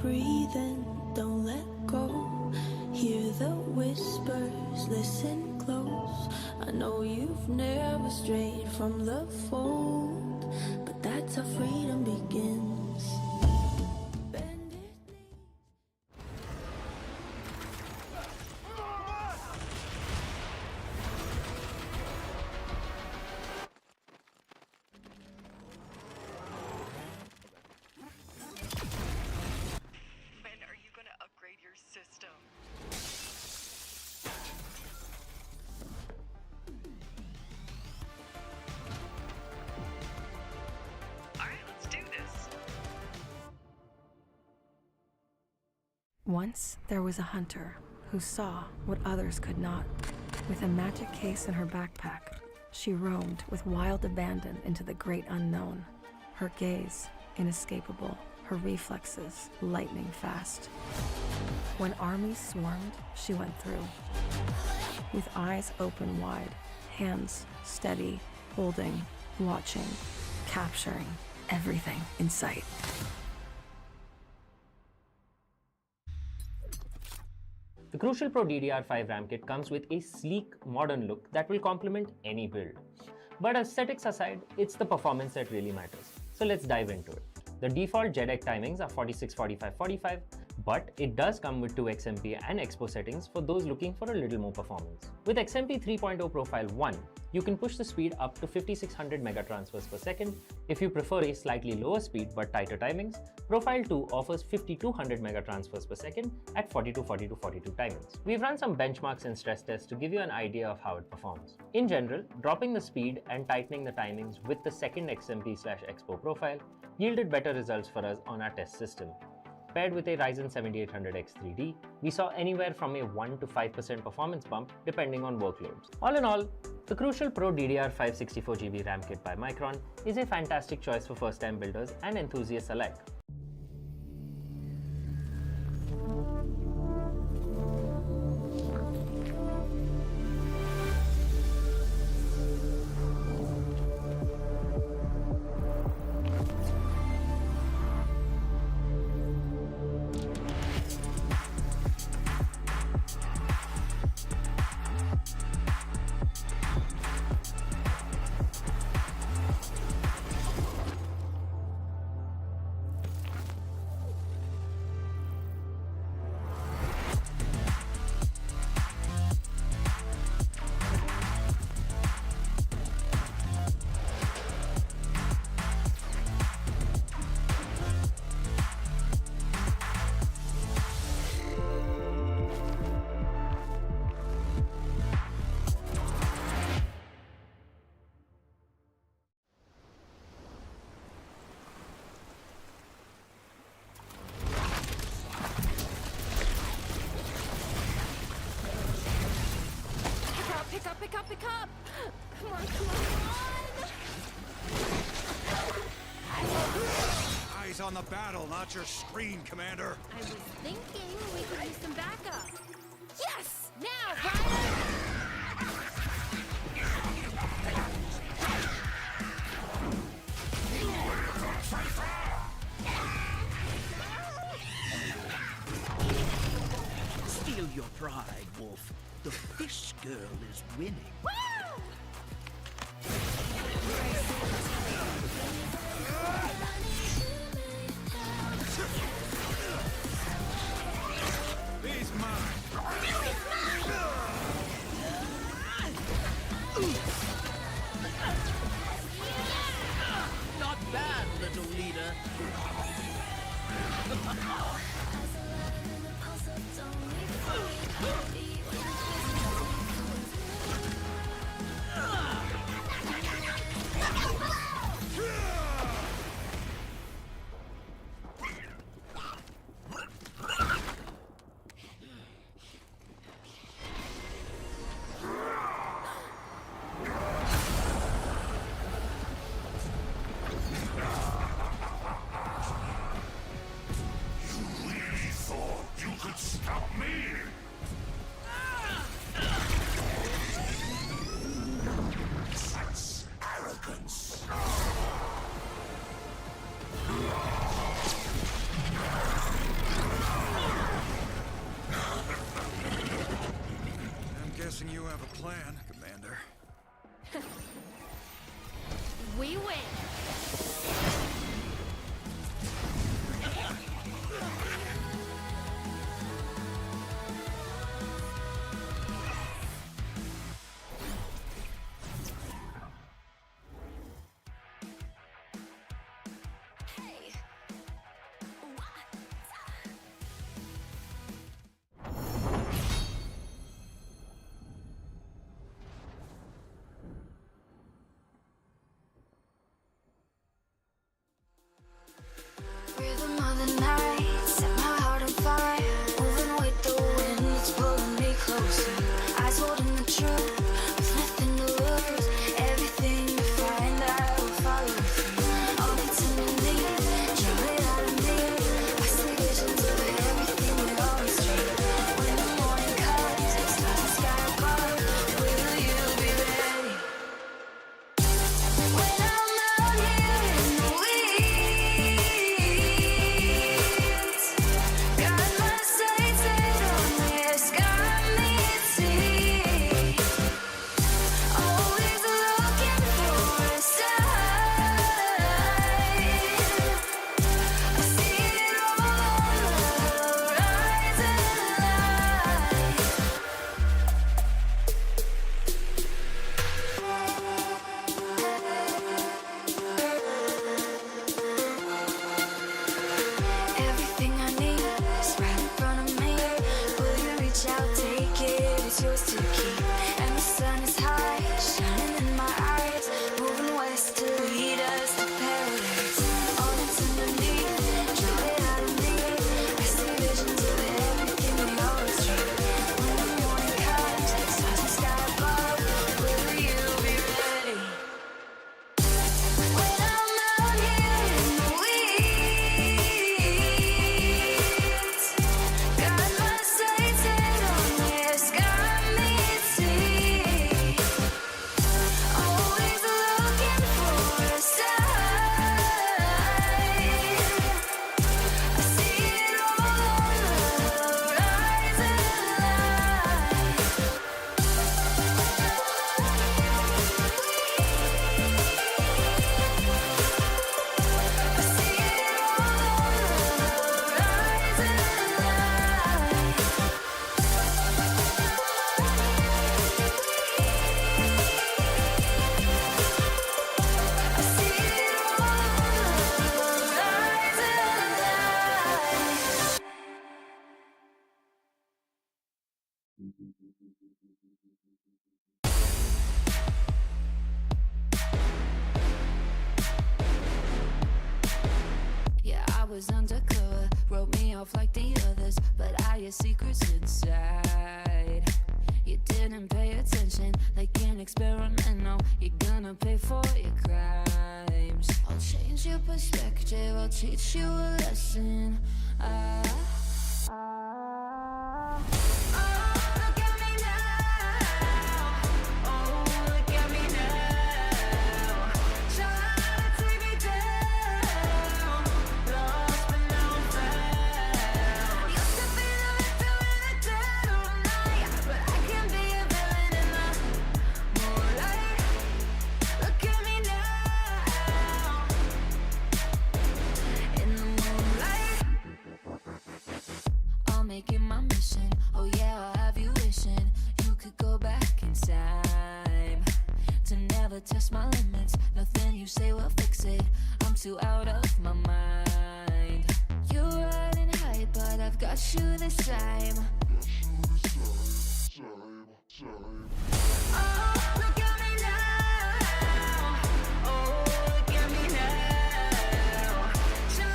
breathe in, don't let go. Hear the whispers, listen close. I know you've never strayed from the fold, but that's how freedom begins. Once there was a hunter who saw what others could not. With a magic case in her backpack, she roamed with wild abandon into the great unknown. Her gaze inescapable, her reflexes lightning fast. When armies swarmed, she went through. With eyes open wide, hands steady, holding, watching, capturing everything in sight. The Crucial Pro DDR5 RAM kit comes with a sleek, modern look that will complement any build. But aesthetics aside, it's the performance that really matters. So let's dive into it. The default JEDEC timings are 46, 45, 45, but it does come with 2 XMP and Expo settings for those looking for a little more performance. With XMP 3.0 Profile 1, you can push the speed up to 5600 megatransfers per second. If you prefer a slightly lower speed but tighter timings, Profile 2 offers 5200 megatransfers per second at 42, 42, 42 timings. We've run some benchmarks and stress tests to give you an idea of how it performs. In general, dropping the speed and tightening the timings with the second XMP/Expo profile yielded better results for us on our test system. Paired with a Ryzen 7800X 3D, we saw anywhere from a 1 to 5% performance bump depending on workloads. All in all, the Crucial Pro DDR5 64GB RAM kit by Micron is a fantastic choice for first-time builders and enthusiasts alike. Pick up! Come on, come on, come on! Eyes on the battle, not your screen, Commander. I was thinking we could use some backup. Yes! Now, Ryder! Steal your pride, Wolf. The fish girl is winning. Woo! He's mine. Not bad, little leader. plan, Commander. We win. Rhythm of the night, set my heart on fire. Moving with the wind, it's pulling me closer. Eyes holding the truth, with nothing to lose. Everything to find, I will follow through. All that's in me, draw it out of me. I see visions of everything we always dream. When the morning comes, stars and sky above. Will you be ready? When I'm out here in the weeds, got my sights set on this, got me at sea. Always looking for a sign. I see it all on the horizon line. Everything I need is right in front of me. Will you reach out, take it, it's yours to keep. And the sun is high, shining in my eyes, moving west to lead us to paradise. All that's underneath, draw it out of me. I see visions of everything we always dream. When the morning comes, stars and sky above. Will you be ready? When I'm out here in the weeds, got my sights set on this, got me at sea. Always looking for a sign. I see it all on the horizon line. I see it all on the horizon line. I see it all on the horizon line. Yeah, I was undercover, wrote me off like the others, but I had secrets inside. You didn't pay attention, like an experiment. No, you're gonna pay for your crimes. I'll change your perspective, I'll teach you a lesson. Look at me now. Oh, look at me now. Try to take me down. Lost but now found. Used to be the victim in the dead of night, but I can be a villain in the moonlight. Look at me now. In the moonlight, I'll make it my mission. Oh yeah, I'll have you wishing you could go back in time to never test my limits. Nothing you say will fix it. I'm too out of my mind. You're riding high, but I've got you this time. Oh, look at me now. Oh, look at me now. Try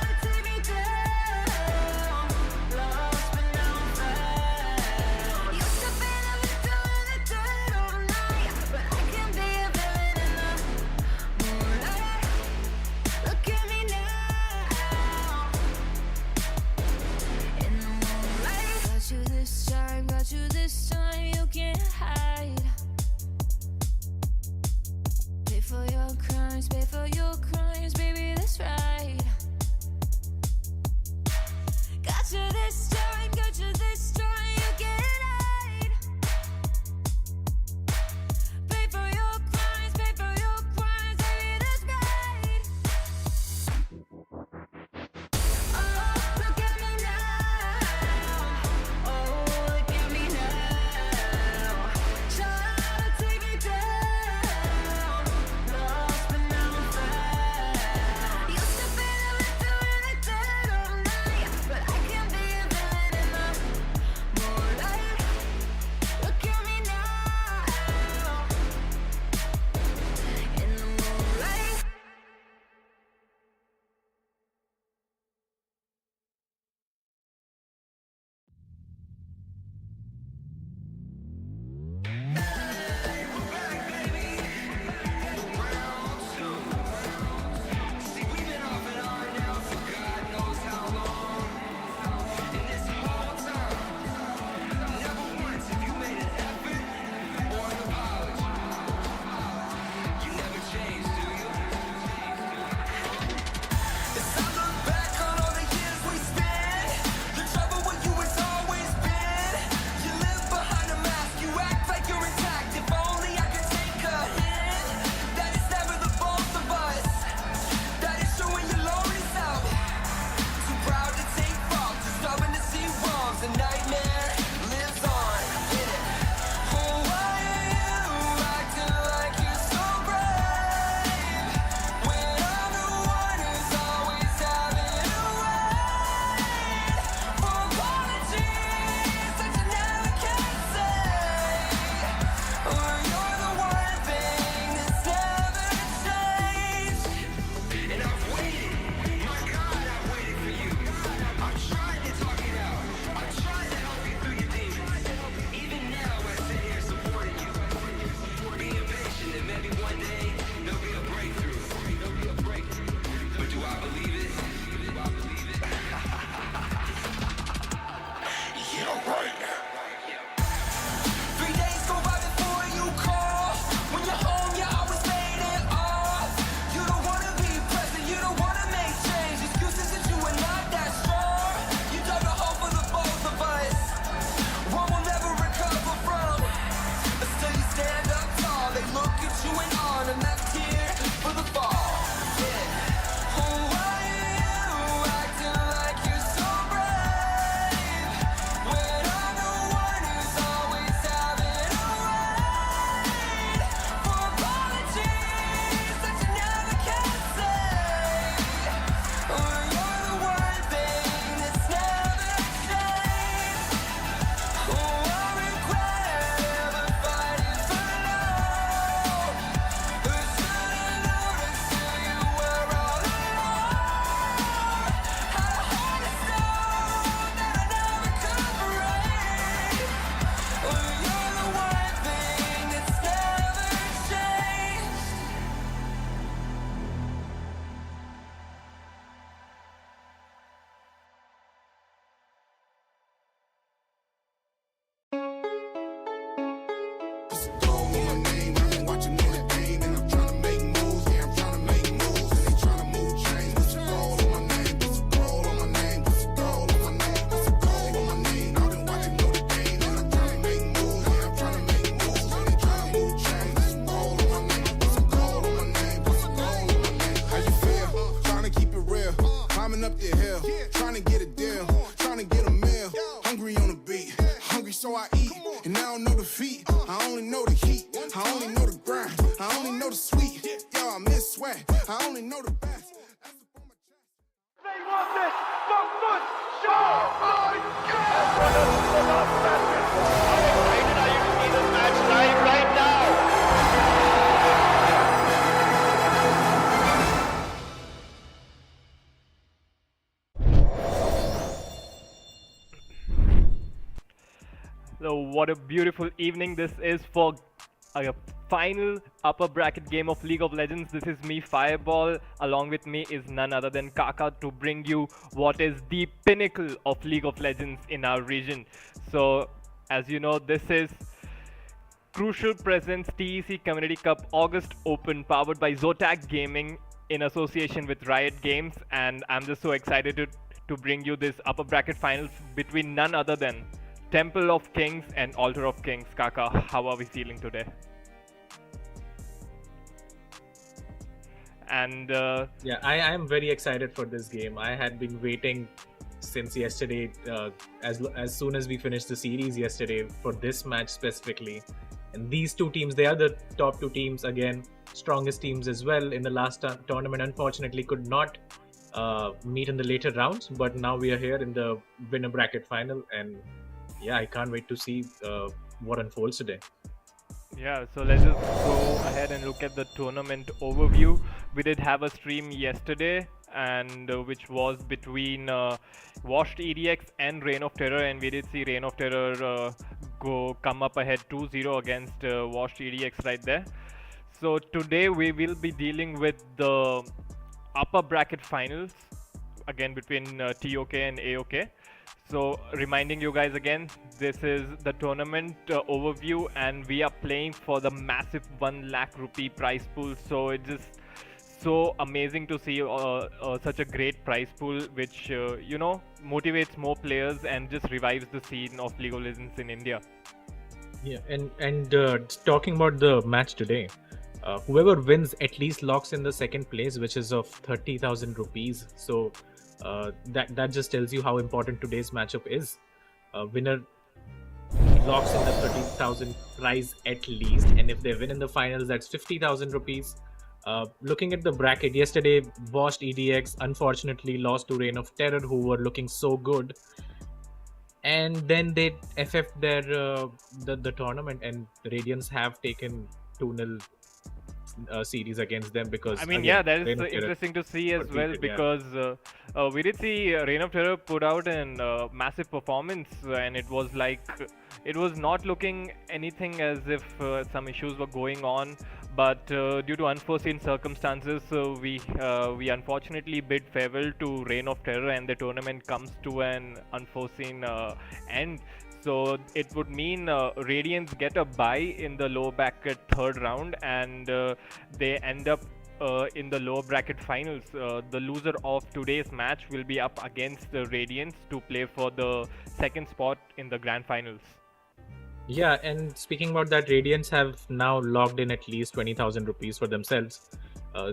to take me down. Lost but now found. Used to be the victim in the dead of night, but I can be a villain in the moonlight. Look at me now. In the moonlight, got you this time, got you this time. You can't hide. Pay for your crimes, baby, that's right. Got you this time, you can't hide. the grind. I only know the sweet, y'all miss swag. I only know the best. They want this, the foot show! Oh, yeah! How excited are you to see this match live right now? So what a beautiful evening this is for a final upper bracket game of League of Legends. This is me, Fireball. Along with me is none other than Kaka to bring you what is the pinnacle of League of Legends in our region. So as you know, this is Crucial Presents TEC Community Cup August Open powered by Zotac Gaming in association with Riot Games, and I'm just so excited to bring you this upper bracket finals between none other than Temple of Kings and Altar of Kings. Kaka, how are we feeling today? And yeah, I am very excited for this game. I had been waiting since yesterday, as soon as we finished the series yesterday, for this match specifically. And these two teams, they are the top two teams, again, strongest teams as well in the last tournament. Unfortunately, could not meet in the later rounds, but now we are here in the winner bracket final, and yeah, I can't wait to see what unfolds today. yeah, so let's just go ahead and look at the tournament overview. We did have a stream yesterday, and which was between Washed EDX and Reign of Terror, and we did see Reign of Terror come up ahead 2-0 against Washed EDX right there. So today we will be dealing with the upper bracket finals, again between TOK and AOK. So reminding you guys again, this is the tournament overview, and we are playing for the massive 1 lakh rupee prize pool. So it's just so amazing to see such a great prize pool, which you know, motivates more players and just revives the scene of League of Legends in India. Yeah, and talking about the match today, whoever wins at least locks in the second place, which is of 30,000 rupees. So that just tells you how important today's matchup is. Winner locks in the 30,000 prize at least, and if they win in the finals, that's 50,000 rupees. Looking at the bracket yesterday, Washed EDX unfortunately lost to Reign of Terror, who were looking so good, and then they FF'd their the tournament, and Radiance have taken 2-0 series against them, because I mean, again, yeah, that is Reign of Terror interesting to see as well, defeated, yeah. because we did see Reign of Terror put out an massive performance, and it was like, it was not looking anything as if some issues were going on, but due to unforeseen circumstances, we unfortunately bid farewell to Reign of Terror, and the tournament comes to an unforeseen end. So it would mean Radiance get a bye in the lower bracket third round, and they end up in the lower bracket finals. The loser of today's match will be up against the Radiance to play for the second spot in the grand finals. Yeah, and speaking about that, Radiance have now logged in at least 20,000 rupees for themselves,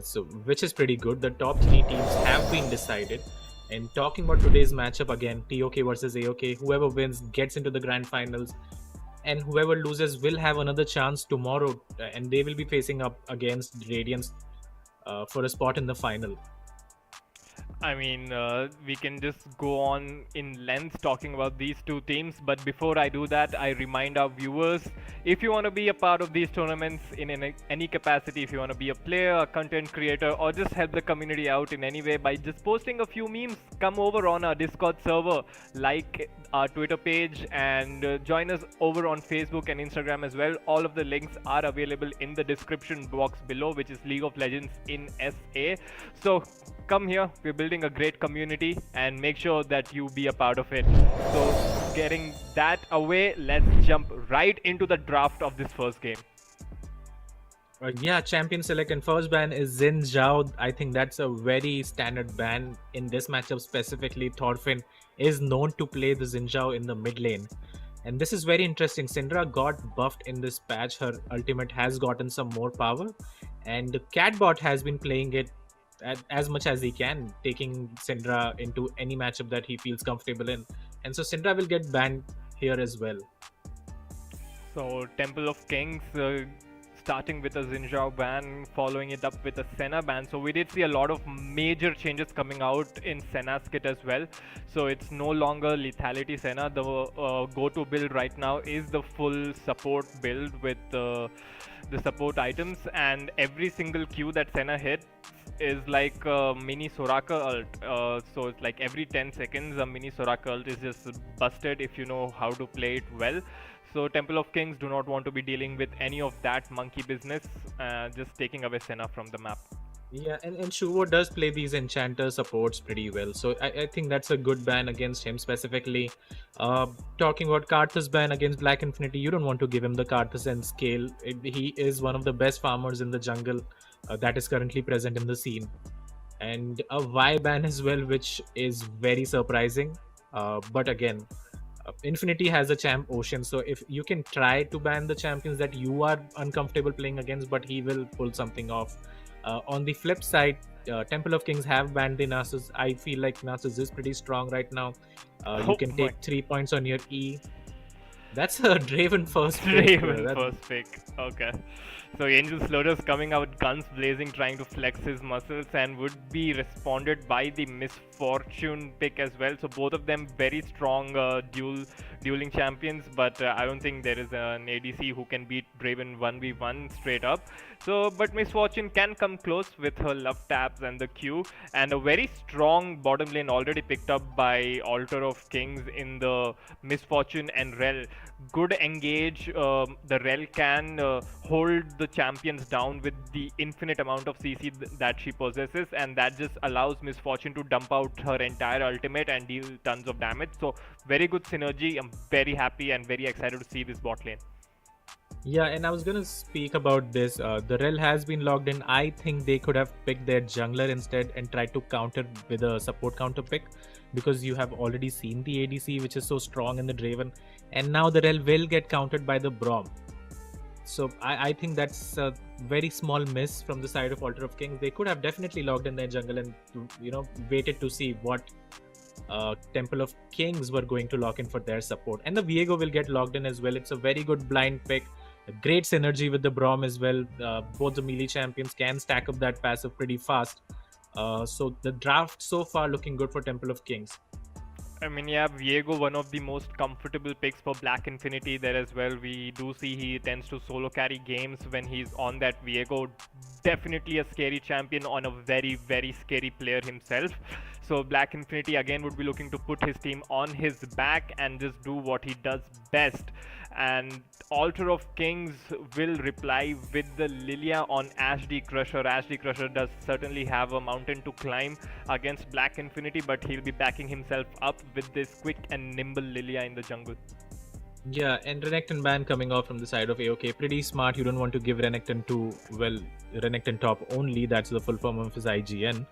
so which is pretty good. The top 3 teams have been decided. And talking about today's matchup again, TOK versus AOK, whoever wins gets into the grand finals, and whoever loses will have another chance tomorrow, and they will be facing up against Radiance for a spot in the final. I mean, we can just go on in length talking about these two teams, but before I do that, I remind our viewers, if you want to be a part of these tournaments in any capacity, if you want to be a player, a content creator, or just help the community out in any way by just posting a few memes, come over on our Discord server, like our Twitter page, and join us over on Facebook and Instagram as well. All of the links are available in the description box below, which is League of Legends in SA. So come here, we're building a great community, and make sure that you be a part of it. So getting that away, let's jump right into the draft of this first game. Yeah, champion select, and first ban is Xin Zhao. I think that's a very standard ban in this matchup specifically. Thorfinn is known to play the Xin Zhao in the mid lane, and this is very interesting. Syndra got buffed in this patch. Her ultimate has gotten some more power, and Catbot has been playing it as much as he can, taking Syndra into any matchup that he feels comfortable in, and so Syndra will get banned here as well. So Temple of Kings starting with a Xinjiao ban, following it up with a Senna ban. So we did see a lot of major changes coming out in Senna's kit as well. So it's no longer Lethality Senna. The go-to build right now is the full support build with the support items, and every single Q that Senna hits is like a mini Soraka ult. So it's like every 10 seconds a mini Soraka ult is just busted if you know how to play it well. So Temple of Kings do not want to be dealing with any of that monkey business, just taking away Senna from the map. Yeah, and Shuvo does play these enchanter supports pretty well, so I think that's a good ban against him specifically. Talking about Karthus ban against Black Infinity, you don't want to give him the Karthus and scale. He is one of the best farmers in the jungle that is currently present in the scene. And a Y ban as well, which is very surprising. But again, Infinity has a champ Ocean, so if you can try to ban the champions that you are uncomfortable playing against, but he will pull something off. On the flip side, Temple of Kings have banned the Nasus. I feel like Nasus is pretty strong right now. You can take 3 points on your E. That's a Draven first pick. Draven first pick. Okay. So Angel Slaughter's coming out guns blazing, trying to flex his muscles, and would be responded by the Misfortune pick as well. So both of them very strong dueling champions, but I don't think there is an ADC who can beat Draven 1v1 straight up. So, but Misfortune can come close with her love taps and the Q, and a very strong bottom lane already picked up by Altar of Kings in the Misfortune and Rel. Good engage. The Rel can hold the champions down with the infinite amount of CC that she possesses, and that just allows Misfortune to dump out her entire ultimate and deal tons of damage. So very good synergy. I'm very happy and very excited to see this bot lane. Yeah, and I was gonna speak about this. The Rel has been logged in. I think they could have picked their jungler instead and tried to counter with a support counter pick, because you have already seen the ADC, which is so strong in the Draven, and now the Rel will get countered by the Braum. So I think that's a very small miss from the side of Altar of Kings. They could have definitely logged in their jungle and waited to see what Temple of Kings were going to lock in for their support. And the Viego will get logged in as well. It's a very good blind pick. A great synergy with the Braum as well. Both the melee champions can stack up that passive pretty fast. So the draft so far looking good for Temple of Kings. I mean, yeah, Viego, one of the most comfortable picks for Black Infinity there as well. We do see he tends to solo carry games when he's on that Viego. Definitely a scary champion on a very, very scary player himself. So Black Infinity again would be looking to put his team on his back and just do what he does best. And Altar of Kings will reply with the Lilia on Ashley Crusher. Ashley Crusher does certainly have a mountain to climb against Black Infinity, but he'll be backing himself up with this quick and nimble Lilia in the jungle. Yeah, and Renekton ban coming off from the side of AOK. Pretty smart. You don't want to give Renekton to, well, Renekton top only. That's the full form of his IGN.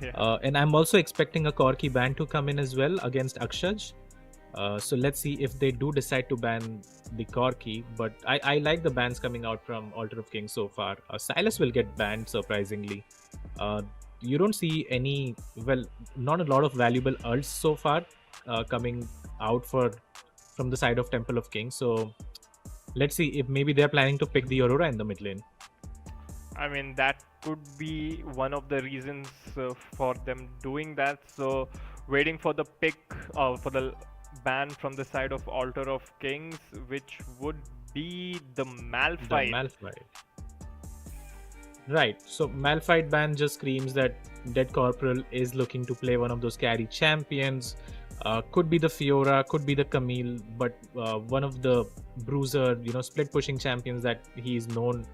Yeah. And I'm also expecting a Corki ban to come in as well against Akshaj. So let's see if they do decide to ban the Corki. But I like the bans coming out from Altar of Kings so far. Silas will get banned, surprisingly. You don't see any, well, not a lot of valuable ults so far coming out from the side of Temple of Kings. So let's see if maybe they're planning to pick the Aurora in the mid lane. I mean, that could be one of the reasons for them doing that. So waiting for the pick for the ban from the side of Altar of Kings, which would be the Malphite. Right, so Malphite ban just screams that Dead Corporal is looking to play one of those carry champions. Could be the Fiora, could be the Camille, but one of the bruiser, split pushing champions that he's known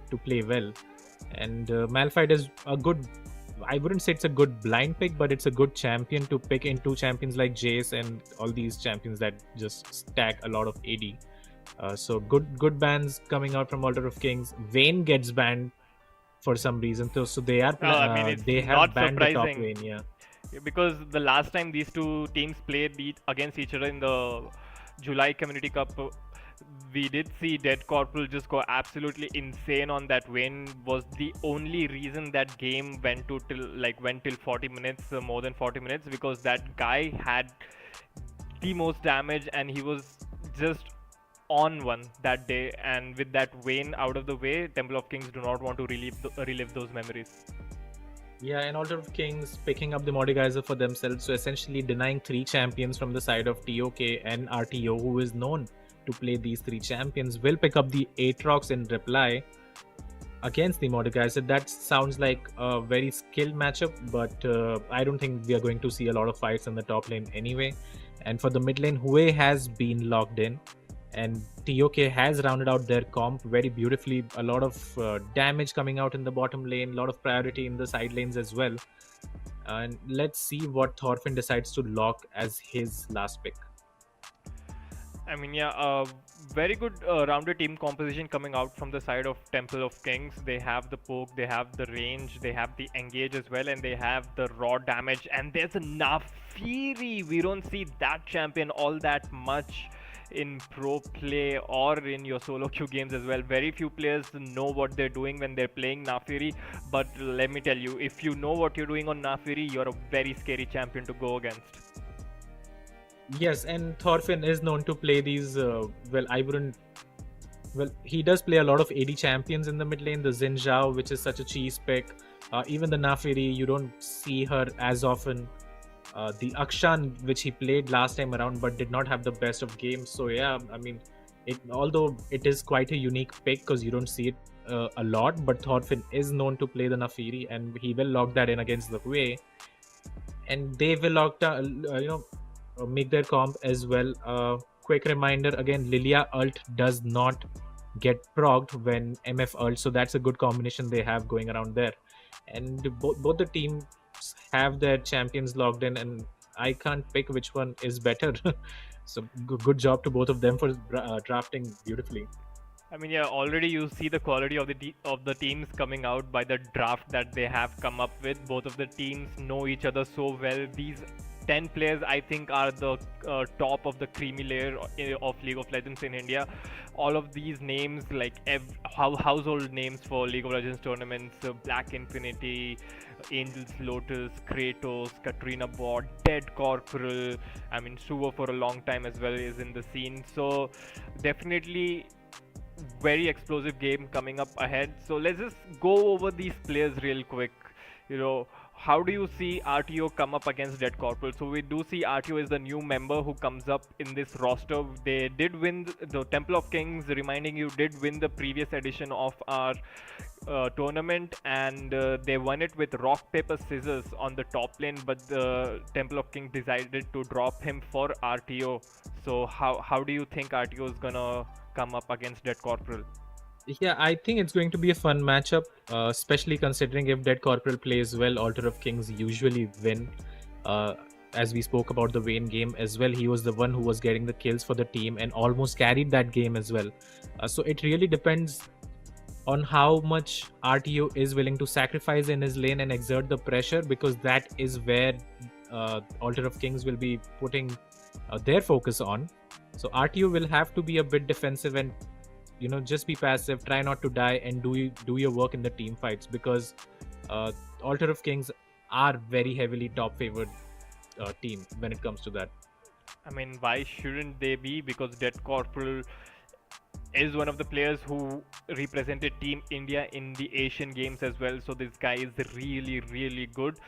to play well. And Malphite is a good, I wouldn't say it's a good blind pick, but it's a good champion to pick into champions like Jace and all these champions that just stack a lot of AD. So good bans coming out from Altar of Kings. Vayne gets banned for some reason, so they are they have banned the top lane. Yeah, because the last time these two teams played against each other in the July Community Cup, we did see Dead Corporal just go absolutely insane on that win. Was the only reason that game went till 40 minutes, more than 40 minutes, because that guy had the most damage and he was just on one that day, and with that Vayne out of the way, Temple of Kings do not want to relive those memories. Yeah, and Altar of Kings picking up the Mordekaiser for themselves, so essentially denying 3 champions from the side of TOK and RTO, who is known to play these 3 champions, will pick up the Aatrox in reply against the Mordekaiser. That sounds like a very skilled matchup, but I don't think we are going to see a lot of fights in the top lane anyway. And for the mid lane, Hue has been locked in, and TOK has rounded out their comp very beautifully. A lot of damage coming out in the bottom lane, a lot of priority in the side lanes as well. And let's see what Thorfinn decides to lock as his last pick. I mean, yeah, very good rounded team composition coming out from the side of Temple of Kings. They have the poke, they have the range, they have the engage as well, and they have the raw damage. And there's a Naafiri. We don't see that champion all that much in pro play or in your solo queue games as well. Very few players know what they're doing when they're playing Naafiri, but let me tell you, if you know what you're doing on Naafiri, you're a very scary champion to go against. Yes, and Thorfinn is known to play these, he does play a lot of AD champions in the mid lane. The Xin Zhao, which is such a cheese pick. Even the Naafiri, you don't see her as often. The Akshan, which he played last time around but did not have the best of games. So yeah, I mean, although it is quite a unique pick because you don't see it a lot, but Thorfinn is known to play the Naafiri, and he will lock that in against the Hue. And they will lock down, make their comp as well. Quick reminder again, Lilia ult does not get progged when MF ult, so that's a good combination they have going around there. And both the teams have their champions logged in, and I can't pick which one is better. So good job to both of them for drafting beautifully. I mean, yeah, already you see the quality of the teams coming out by the draft that they have come up with. Both of the teams know each other so well. These 10 players, I think, are the top of the creamy layer of League of Legends in India. All of these names, like household names for League of Legends tournaments, Black Infinity, Angels Lotus, Kratos, Katrina Bot, Dead Corporal. I mean, Suvo for a long time as well is in the scene. So definitely very explosive game coming up ahead. So let's just go over these players real quick. How do you see RTO come up against Dead Corporal? So we do see RTO is the new member who comes up in this roster. They did win the Temple of Kings, reminding you, did win the previous edition of our tournament, and they won it with rock, paper, scissors on the top lane, but the Temple of Kings decided to drop him for RTO. So how do you think RTO is gonna come up against Dead Corporal? Yeah, I think it's going to be a fun matchup, especially considering if Dead Corporal plays well, Altar of Kings usually win. As we spoke about the Vayne game as well, he was the one who was getting the kills for the team and almost carried that game as well. So it really depends on how much RTO is willing to sacrifice in his lane and exert the pressure, because that is where Altar of Kings will be putting their focus on. So RTO will have to be a bit defensive and just be passive, try not to die, and do your work in the team fights, because Altar of Kings are very heavily top favored team when it comes to that. I mean, why shouldn't they be? Because Dead Corporal is one of the players who represented Team India in the Asian Games as well. So this guy is really, really good.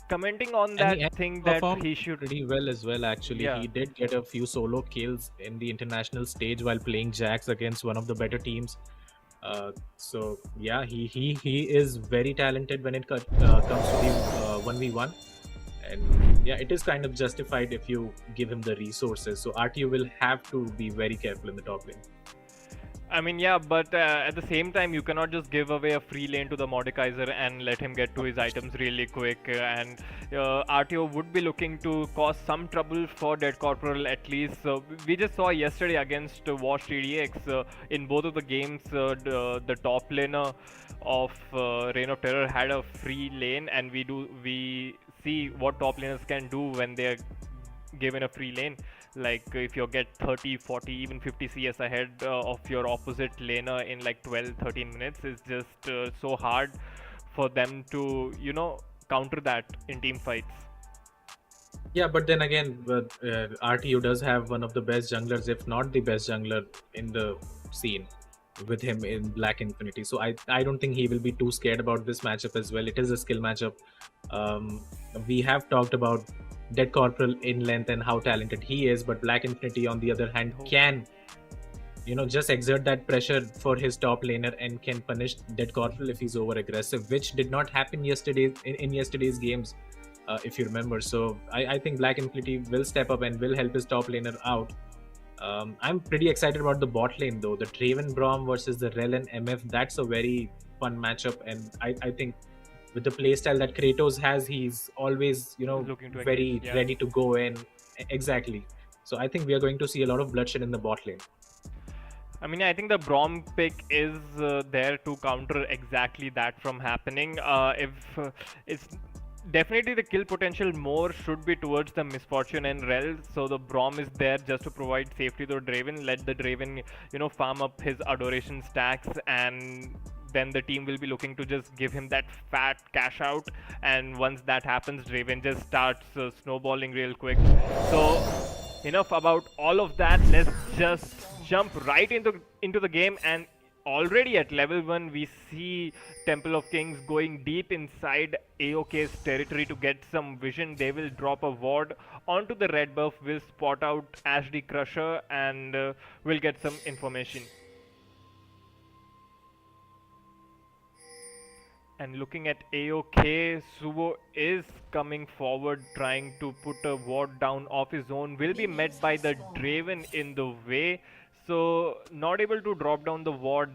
Commenting on that thing that he should pretty well as well, actually. Yeah. He did get a few solo kills in the international stage while playing Jax against one of the better teams. So yeah, he is very talented when it comes to the 1v1, and yeah, it is kind of justified if you give him the resources. So RTO will have to be very careful in the top lane. I mean, yeah, but at the same time, you cannot just give away a free lane to the Mordekaiser and let him get to his items really quick. And RTO would be looking to cause some trouble for Dead Corporal at least. We just saw yesterday against Washed EDX, in both of the games, the top laner of Reign of Terror had a free lane, and we see what top laners can do when they're given a free lane. Like if you get 30, 40, even 50 CS ahead of your opposite laner in like 12, 13 minutes, it's just so hard for them to, counter that in team fights. Yeah, but then again, RTU does have one of the best junglers, if not the best jungler in the scene, with him in Black Infinity. So I don't think he will be too scared about this matchup as well. It is a skill matchup. Um, we have talked about Dead Corporal in length and how talented he is, but Black Infinity, on the other hand, can just exert that pressure for his top laner and can punish Dead Corporal if he's over aggressive, which did not happen yesterday in yesterday's games. If you remember. So I think Black Infinity will step up and will help his top laner out. I'm pretty excited about the bot lane though. The Draven Braum versus the Rel and MF, that's a very fun matchup. And I think with the playstyle that Kratos has, he's always, very ready to go in. Exactly. So I think we are going to see a lot of bloodshed in the bot lane. I mean, I think the Braum pick is there to counter exactly that from happening. It's definitely the kill potential more should be towards the Misfortune and Rel, so the Braum is there just to provide safety to Draven. Let the Draven, farm up his Adoration stacks, and then the team will be looking to just give him that fat cash out, and once that happens, Draven just starts snowballing real quick. So enough about all of that, let's just jump right into the game. And already at level 1 we see Temple of Kings going deep inside AOK's territory to get some vision. They will drop a ward onto the red buff, will spot out Ashley Crusher, and will get some information. And looking at AOK, Suvo is coming forward trying to put a ward down of his own, will be met by the Draven in the way. So not able to drop down the ward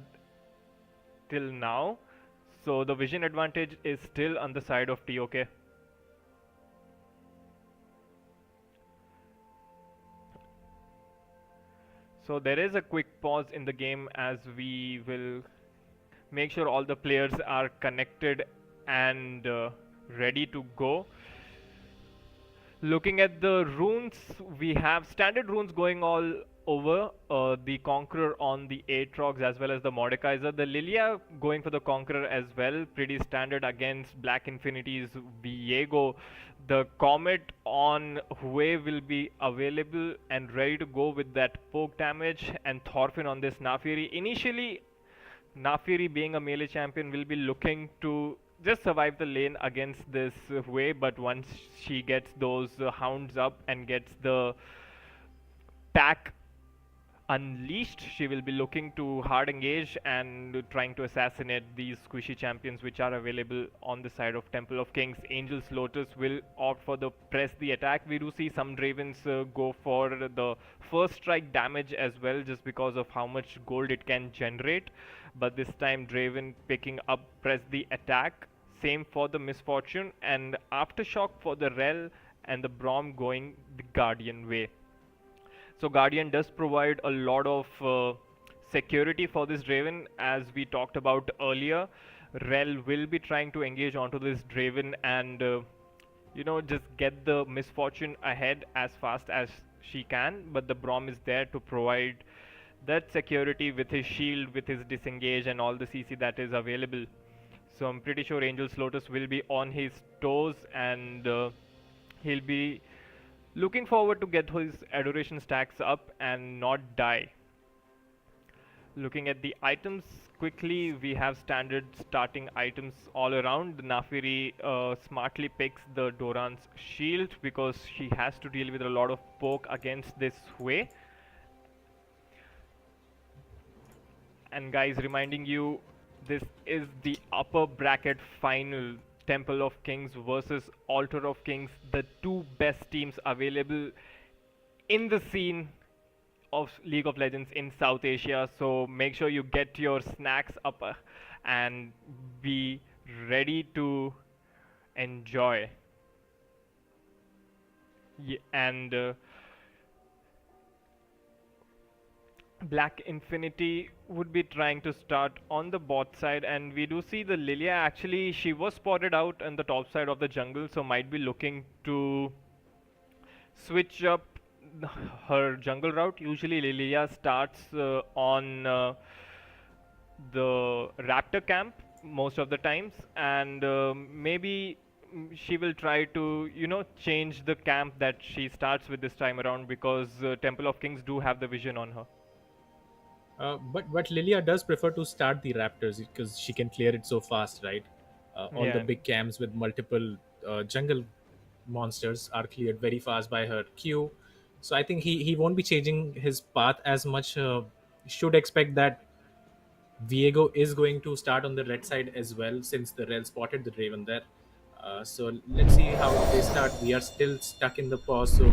till now. So the vision advantage is still on the side of TOK. So there is a quick pause in the game as we will make sure all the players are connected and ready to go. Looking at the runes, we have standard runes going all over, the Conqueror on the Aatrox as well as the Mordekaiser. The Lilia going for the Conqueror as well, pretty standard against Black Infinity's Viego. The Comet on Hue will be available and ready to go with that poke damage, and Thorfinn on this Naafiri. Initially, Naafiri being a melee champion will be looking to just survive the lane against this Hue, but once she gets those hounds up and gets the pack unleashed, she will be looking to hard engage and trying to assassinate these squishy champions which are available on the side of Temple of Kings. Angel's Lotus will opt for the press the attack. We do see some Dravens go for the first strike damage as well, just because of how much gold it can generate, but this time Draven picking up press the attack. Same for the Misfortune, and Aftershock for the Rel, and the Braum going the Guardian way. So Guardian does provide a lot of security for this Draven, as we talked about earlier. Rel will be trying to engage onto this Draven and just get the Misfortune ahead as fast as she can, but the Braum is there to provide that security with his shield, with his disengage and all the CC that is available. So I'm pretty sure Angel's Lotus will be on his toes, and he'll be looking forward to get his Adoration stacks up and not die. Looking at the items quickly, we have standard starting items all around. The Naafiri smartly picks the Doran's shield because she has to deal with a lot of poke against this Hue. And guys, reminding you, this is the upper bracket final. Temple of Kings versus Altar of Kings, the two best teams available in the scene of League of Legends in South Asia. So make sure you get your snacks up and be ready to enjoy. And Black Infinity would be trying to start on the bot side, and we do see the Lilia. Actually, she was spotted out on the top side of the jungle, so might be looking to switch up her jungle route. Usually Lilia starts on the Raptor camp most of the times, and maybe she will try to, change the camp that she starts with this time around, because Temple of Kings do have the vision on her. But Lilia does prefer to start the Raptors because she can clear it so fast, right? All the Yeah. big camps with multiple jungle monsters are cleared very fast by her Q. So I think he won't be changing his path as much. Should expect that Viego is going to start on the red side as well, since the Rel spotted the Draven there. So let's see how they start. We are still stuck in the pause, so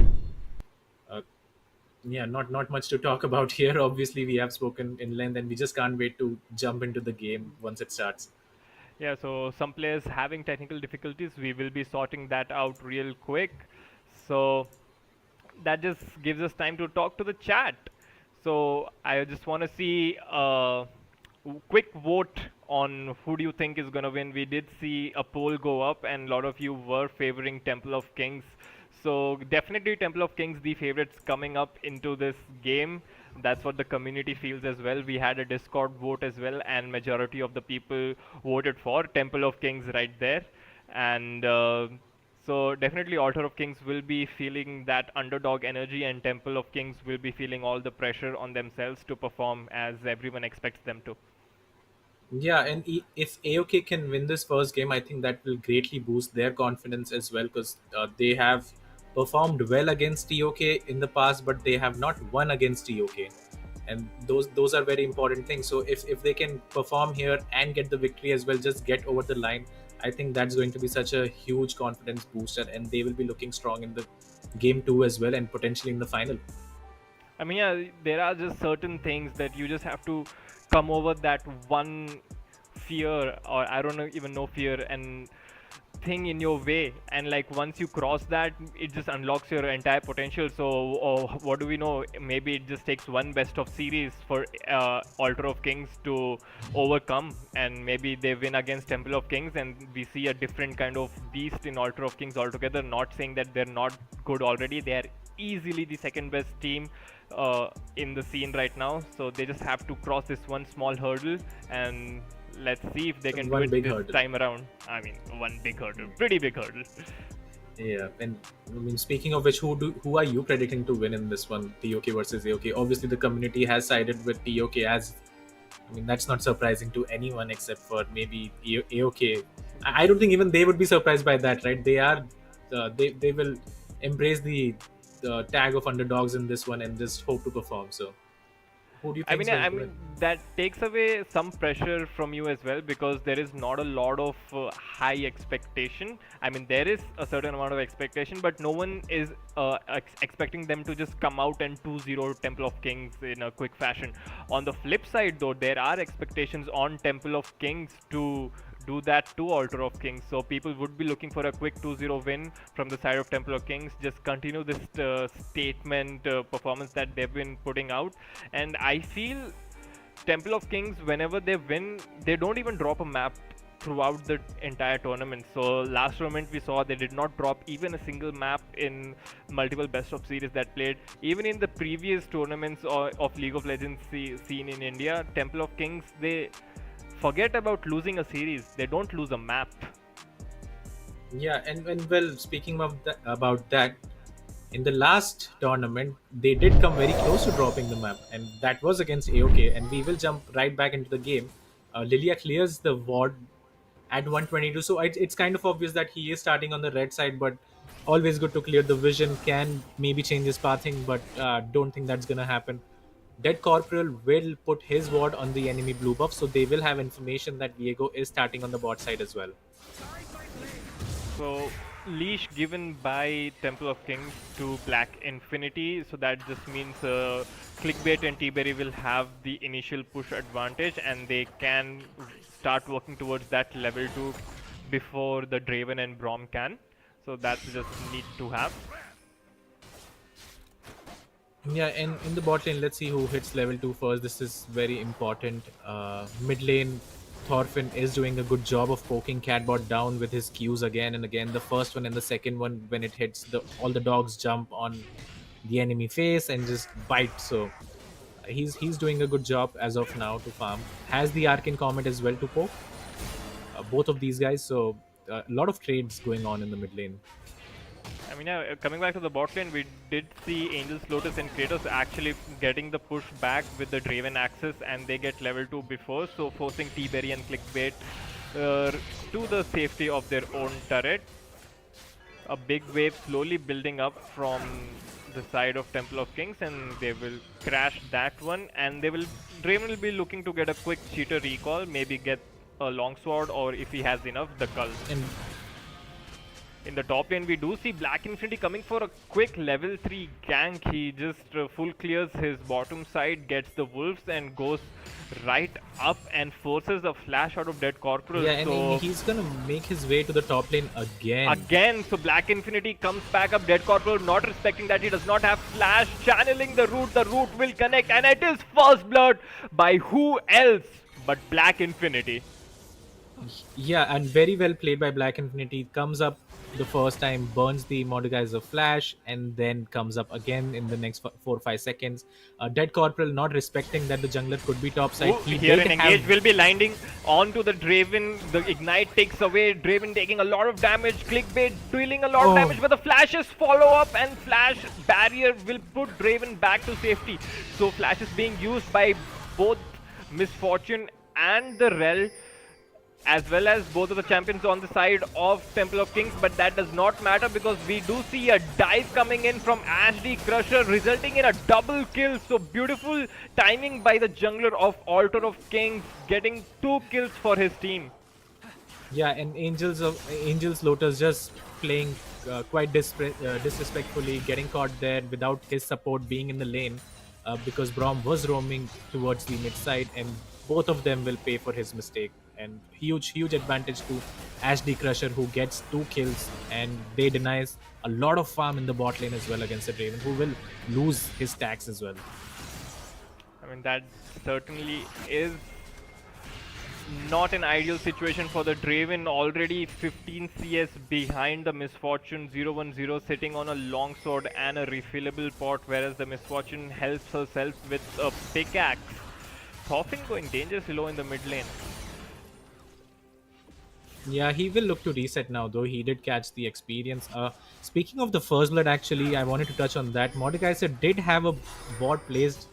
uh, yeah, not much to talk about here. Obviously, we have spoken in length, and we just can't wait to jump into the game once it starts. Yeah, so some players having technical difficulties, we will be sorting that out real quick. So that just gives us time to talk to the chat. So I just want to see a quick vote on who do you think is going to win. We did see a poll go up, and a lot of you were favoring Temple of Kings. So definitely Temple of Kings the favorites coming up into this game. That's what the community feels as well. We had a Discord vote as well, and majority of the people voted for Temple of Kings right there. And so definitely Altar of Kings will be feeling that underdog energy, and Temple of Kings will be feeling all the pressure on themselves to perform as everyone expects them to. Yeah, and if AOK can win this first game, I think that will greatly boost their confidence as well, because they have performed well against TOK in the past, but they have not won against TOK, and those are very important things. So if they can perform here and get the victory as well, just get over the line, I think that's going to be such a huge confidence booster, and they will be looking strong in the game 2 as well, and potentially in the final. I mean, yeah, there are just certain things that you just have to come over that one fear, or I don't know, even know fear and thing in your way, and like once you cross that, it just unlocks your entire potential. So what do we know, maybe it just takes one best of series for Altar of Kings to overcome, and maybe they win against Temple of Kings, and we see a different kind of beast in Altar of Kings altogether. Not saying that they're not good already, they are easily the second best team in the scene right now, so they just have to cross this one small hurdle, and let's see if they can do One it big this hurdle. time around. I mean, one big hurdle, pretty big hurdle. Yeah, and I mean, speaking of which, who are you predicting to win in this one, TOK versus AOK? Obviously, the community has sided with TOK, as I mean, that's not surprising to anyone except for maybe AOK. I don't think even they would be surprised by that, right? They will embrace the tag of underdogs in this one and just hope to perform. So, who do you think is going I to win? mean that takes away some pressure from you as well, because there is not a lot of high expectation. I mean, there is a certain amount of expectation, but no one is expecting them to just come out and 2-0 Temple of Kings in a quick fashion. On the flip side, though, there are expectations on Temple of Kings to do that to Altar of Kings. So people would be looking for a quick 2-0 win from the side of Temple of Kings. Just continue this statement performance that they've been putting out. And I feel Temple of Kings, whenever they win, they don't even drop a map throughout the entire tournament. So last tournament we saw they did not drop even a single map in multiple best of series that played. Even in the previous tournaments of League of Legends seen in India, Temple of Kings, they forget about losing a series. They don't lose a map. Yeah, and well, speaking of about that, in the last tournament, they did come very close to dropping the map, and that was against AOK. And we will jump right back into the game. Lilia clears the ward at 122, so it's kind of obvious that he is starting on the red side, but always good to clear the vision. Can maybe change his pathing, but don't think that's gonna happen. Dead Corporal will put his ward on the enemy blue buff, so they will have information that Viego is starting on the bot side as well. So leash given by Temple of Kings to Black Infinity, so that just means Clickbait and T-Berry will have the initial push advantage, and they can start working towards that level 2 before the Draven and Braum can. So that's just neat to have. Yeah, and in the bot lane, let's see who hits level 2 first. This is very important. Mid lane, Thorfinn is doing a good job of poking Catbot down with his Qs again and again. The first one and the second one, when it hits, all the dogs jump on the enemy face and just bite. So he's doing a good job as of now to farm. Has the Arcane Comet as well to poke. Both of these guys. So a lot of trades going on in the mid lane. I mean, yeah, coming back to the bot lane, we did see Angels, Lotus and Kratos actually getting the push back with the Draven Axis, and they get level 2 before, so forcing T-Berry and Clickbait to the safety of their own turret. A big wave slowly building up from the side of Temple of Kings, and they will crash that one, and Draven will be looking to get a quick cheater recall, maybe get a longsword, or if he has enough, the Cult. In the top lane, we do see Black Infinity coming for a quick level 3 gank. He just full clears his bottom side, gets the wolves, and goes right up and forces a flash out of Dead Corporal. Yeah, so and he's gonna make his way to the top lane again. So Black Infinity comes back up. Dead Corporal not respecting that he does not have flash, channeling the root. The root will connect, and it is first blood by who else but Black Infinity. Yeah, and very well played by Black Infinity. Comes up the first time, burns the Mordekaiser flash, and then comes up again in the next 4 or 5 seconds. Dead Corporal not respecting that the jungler could be topside. Here an engage will be landing onto the Draven. The ignite takes away. Draven taking a lot of damage. Clickbait dealing a lot of damage, but the flashes follow up, and flash barrier will put Draven back to safety. So flash is being used by both Misfortune and the Rel, as well as both of the champions on the side of Temple of Kings, but that does not matter because we do see a dive coming in from HD Crusher, resulting in a double kill. So beautiful timing by the jungler of Altar of Kings, getting 2 kills for his team. Yeah, and Angels Lotus just playing quite disrespectfully, getting caught there without his support being in the lane, because Braum was roaming towards the mid side, and both of them will pay for his mistake. And huge advantage to HD Crusher, who gets 2 kills, and they denies a lot of farm in the bot lane as well against the Draven, who will lose his stacks as well. I mean, that certainly is not an ideal situation for the Draven. Already 15 CS behind the Misfortune. 0-1-0 sitting on a longsword and a refillable pot, whereas the Misfortune helps herself with a pickaxe. Thorfinn going dangerously low in the mid lane. Yeah, he will look to reset now, though he did catch the experience. Speaking of the first blood, actually, I wanted to touch on that. Mordekaiser did have a ward placed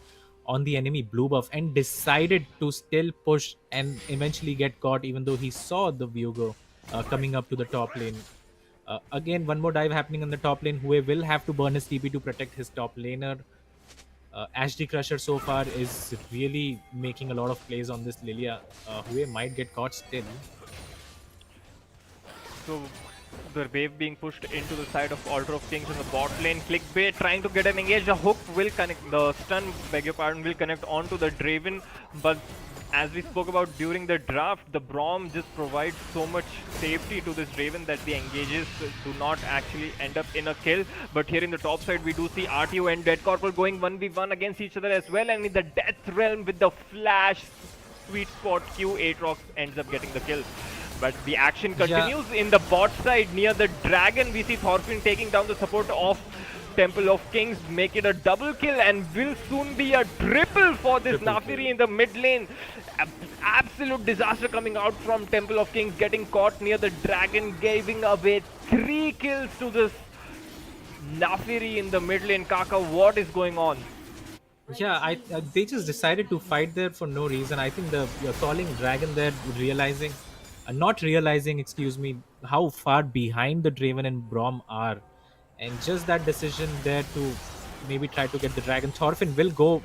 on the enemy blue buff and decided to still push and eventually get caught, even though he saw the Viego coming up to the top lane. Again, one more dive happening on the top lane. Hue will have to burn his TP to protect his top laner. HD Crusher so far is really making a lot of plays on this Lilia. Hue might get caught still. So the wave being pushed into the side of Altar of Kings in the bot lane. Clickbait trying to get an engage. The hook will connect. The stun, beg your pardon, will connect onto the Draven. But as we spoke about during the draft, the Braum just provides so much safety to this Draven that the engages do not actually end up in a kill. But here in the top side, we do see RTO and Dead Corporal going 1v1 against each other as well. And in the Death Realm with the flash, sweet spot Q, Aatrox ends up getting the kill. But the action continues in the bot side near the dragon. We see Thorfinn taking down the support of Temple of Kings, make it a double kill, and will soon be a triple for this Naafiri in the mid lane. Absolute disaster coming out from Temple of Kings, getting caught near the dragon, giving away 3 kills to this Naafiri in the mid lane. Kaka, what is going on? Yeah, they just decided to fight there for no reason. I think you're calling dragon there, not realizing, excuse me, how far behind the Draven and Braum are. And just that decision there to maybe try to get the dragon. Thorfinn will go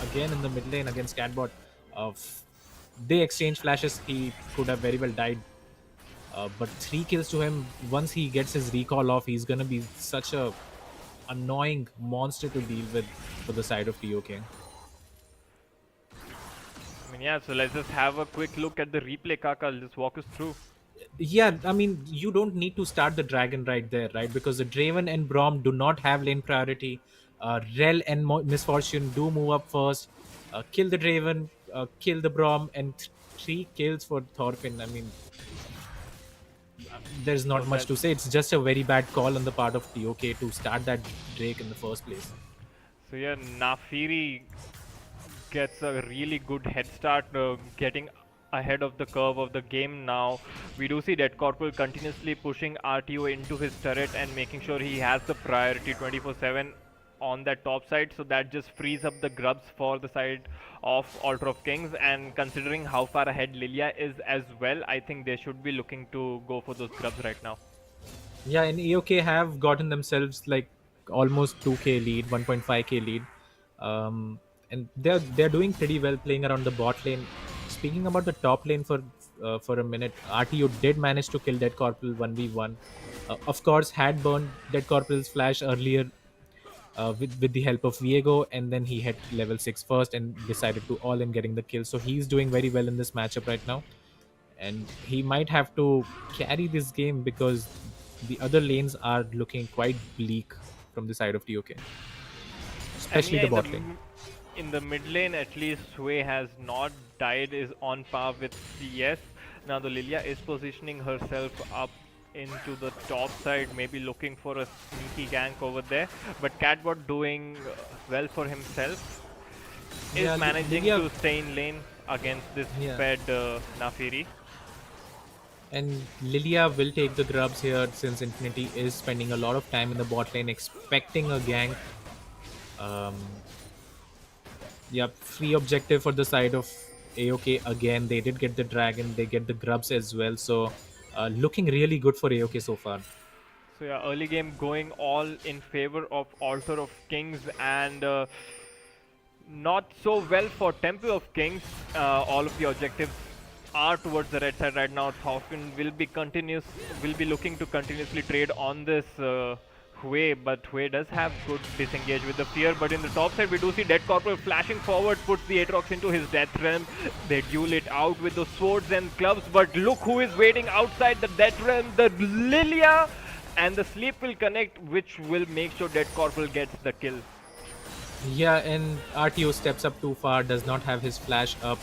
again in the mid lane against Catbot. They exchange flashes. He could have very well died. But 3 kills to him. Once he gets his recall off, he's going to be such a annoying monster to deal with for the side of TOK. I mean, yeah, so let's just have a quick look at the replay, Kaka. I'll just walk us through. Yeah, I mean, you don't need to start the dragon right there, right? Because the Draven and Braum do not have lane priority. Rel and Misfortune do move up first. Kill the Draven, kill the Braum, and 3 kills for Thorfinn. I mean, there's not much to say. It's just a very bad call on the part of TOK to start that Drake in the first place. So yeah, Naafiri gets a really good head start, getting ahead of the curve of the game now. We do see Dead Corporal continuously pushing RTO into his turret and making sure he has the priority 24/7 on that top side, so that just frees up the grubs for the side of Altar of Kings. And considering how far ahead Lilia is as well, I think they should be looking to go for those grubs right now. Yeah, and AOK have gotten themselves like almost 2k lead, 1.5k lead, and they're doing pretty well playing around the bot lane. Speaking about the top lane for a minute, RTO did manage to kill Dead Corporal 1v1. Of course, had burned Dead Corporal's flash earlier with the help of Viego, and then he hit level 6 first and decided to all in getting the kill. So he's doing very well in this matchup right now, and he might have to carry this game because the other lanes are looking quite bleak from the side of TOK, especially the bot lane. In the mid lane, at least Sway has not died, is on par with CS. Now the Lilia is positioning herself up into the top side, maybe looking for a sneaky gank over there. But Catbot doing well for himself, is managing to stay in lane against this fed Nafiri. And Lilia will take the grubs here since Infinity is spending a lot of time in the bot lane expecting a gank. Free objective for the side of AOK again. They did get the dragon, they get the grubs as well. So looking really good for AOK so far. So yeah, early game going all in favor of Altar of Kings, and not so well for Temple of Kings. All of the objectives are towards the red side right now. Thorfinn will be looking to continuously trade on this Hue, but Hue does have good disengage with the fear. But in the top side, we do see Dead Corporal flashing forward, puts the Aatrox into his death realm. They duel it out with the swords and clubs, but look who is waiting outside the death realm, the Lilia, and the sleep will connect, which will make sure Dead Corporal gets the kill. Yeah, and RTO steps up too far, does not have his flash up.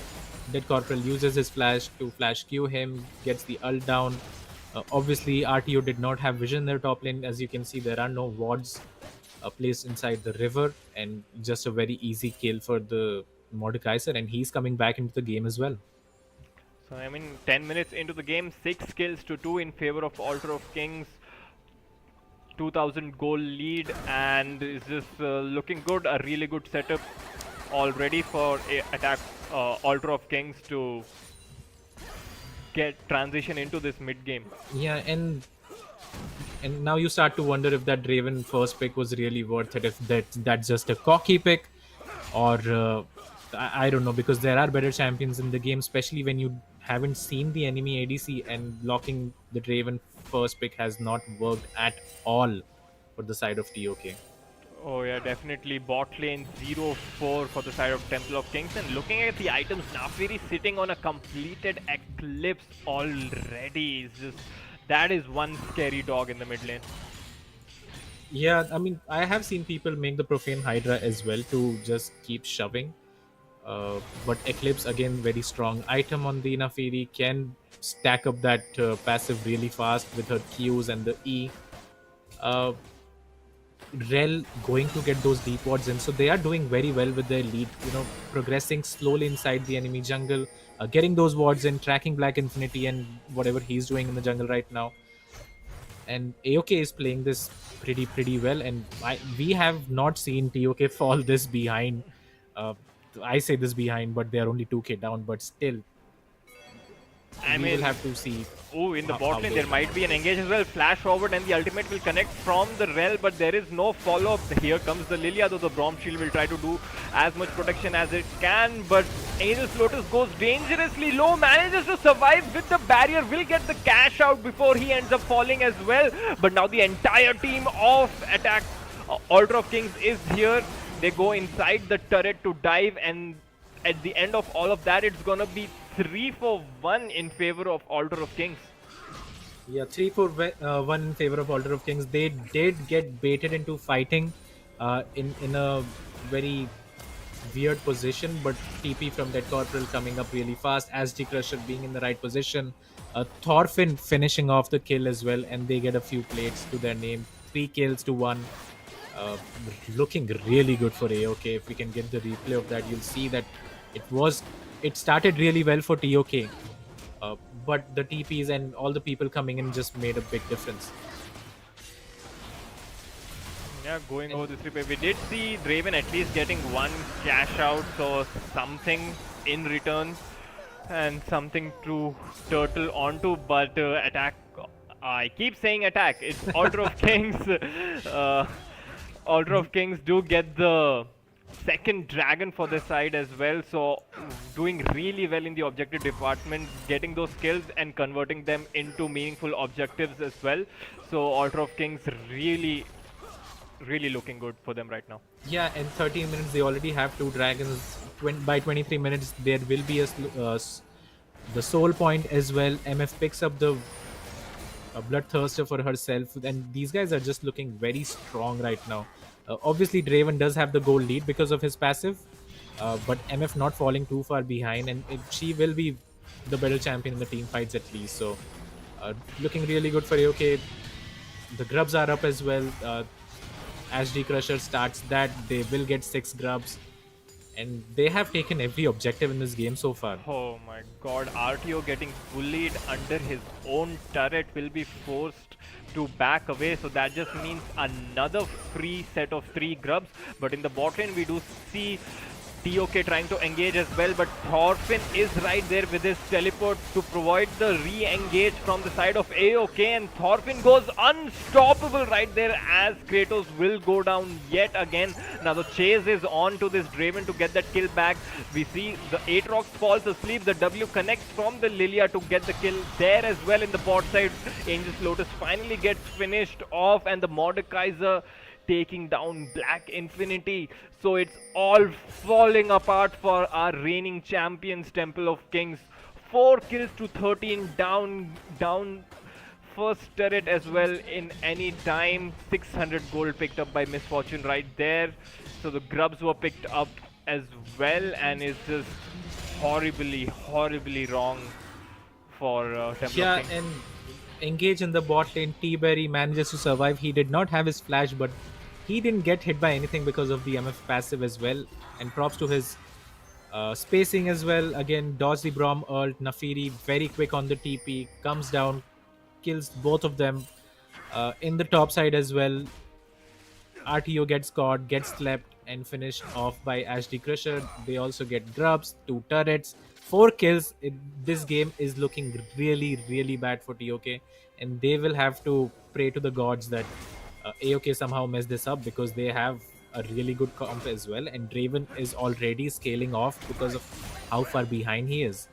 Dead Corporal uses his flash to flash Q him, gets the ult down. Obviously, RTO did not have vision in their top lane. As you can see, there are no wards placed inside the river, and just a very easy kill for the Mordekaiser, and he's coming back into the game as well. So, I mean, 10 minutes into the game, 6 kills to 2 in favor of Altar of Kings. 2000 goal lead, and is this looking good? A really good setup already for attack Altar of Kings to get transition into this mid game. Yeah, and now you start to wonder if that Draven first pick was really worth it, if that's just a cocky pick, or I don't know, because there are better champions in the game, especially when you haven't seen the enemy ADC, and blocking the Draven first pick has not worked at all for the side of TOK. Oh yeah, definitely bot lane 0-4 for the side of Temple of Kings. And looking at the items, Nafiri sitting on a completed Eclipse already. That is one scary dog in the mid lane. Yeah, I mean, I have seen people make the Profane Hydra as well to just keep shoving. But Eclipse, again, very strong item on the Nafiri, can stack up that passive really fast with her Qs and the E. Rel going to get those deep wards in, so they are doing very well with their lead, progressing slowly inside the enemy jungle, getting those wards in, tracking Black Infinity and whatever he's doing in the jungle right now. And AOK is playing this pretty well, and we have not seen TOK fall this behind. I say this behind, but they are only 2k down, but still, we will have to see. Oh, in the bot lane there might be an engage as well. Flash forward and the ultimate will connect from the Rel, but there is no follow-up. Here comes the Lilia, though the Braum Shield will try to do as much protection as it can, but Angel's Lotus goes dangerously low, manages to survive with the barrier, will get the cash out before he ends up falling as well. But now the entire team of attack Altar of Kings is here. They go inside the turret to dive, and at the end of all of that, it's gonna be 3-for-1 in favor of Altar of Kings. Yeah, 3-for-1 in favor of Altar of Kings. They did get baited into fighting in a very weird position, but TP from Dead Corporal coming up really fast, SD Crusher being in the right position, Thorfinn finishing off the kill as well, and they get a few plates to their name. 3 kills to 1. Looking really good for AOK. If we can get the replay of that, you'll see that it was it started really well for TOK, but the TPs and all the people coming in just made a big difference. Yeah, going over this replay, we did see Draven at least getting one cash out, so something in return and something to turtle onto, but attack, I keep saying attack, it's Altar of Kings. Altar of Kings do get the second dragon for their side as well, so doing really well in the objective department, getting those kills and converting them into meaningful objectives as well. So Altar of Kings really looking good for them right now. Yeah, in 13 minutes they already have 2 dragons. By 23 minutes there will be the soul point as well. MF picks up the bloodthirster for herself, and these guys are just looking very strong right now. Obviously Draven does have the goal lead because of his passive, but MF not falling too far behind, and she will be the better champion in the team fights at least. So looking really good for AOK. The grubs are up as well. As D Crusher starts that, they will get 6 grubs, and they have taken every objective in this game so far. Oh my god, RTO getting bullied under his own turret, will be forced to back away, so that just means another free set of 3 grubs. But in the bot lane we do see TOK trying to engage as well, but Thorfinn is right there with his teleport to provide the re-engage from the side of AOK, and Thorfinn goes unstoppable right there as Kratos will go down yet again. Now the chase is on to this Draven to get that kill back. We see the Aatrox falls asleep, the W connects from the Lilia to get the kill there as well in the bot side. Angel's Lotus finally gets finished off, and the Mordekaiser taking down Black Infinity. So it's all falling apart for our reigning champions, Temple of Kings. 4 kills to 13 down first turret as well in any time. 600 gold picked up by Misfortune right there. So the grubs were picked up as well, and it's just horribly wrong for Temple of Kings. Yeah, and engage in the bot lane. T-Berry manages to survive. He did not have his flash, but he didn't get hit by anything because of the MF passive as well. And props to his spacing as well. Again, dodge the Braum ult. Nafiri very quick on the TP. Comes down, kills both of them. In the top side as well, RTO gets caught, gets slept, and finished off by HD Crusher. They also get grubs, 2 turrets, 4 kills. This game is looking really bad for TOK, and they will have to pray to the gods that AOK somehow mess this up, because they have a really good comp as well, and Draven is already scaling off because of how far behind he is.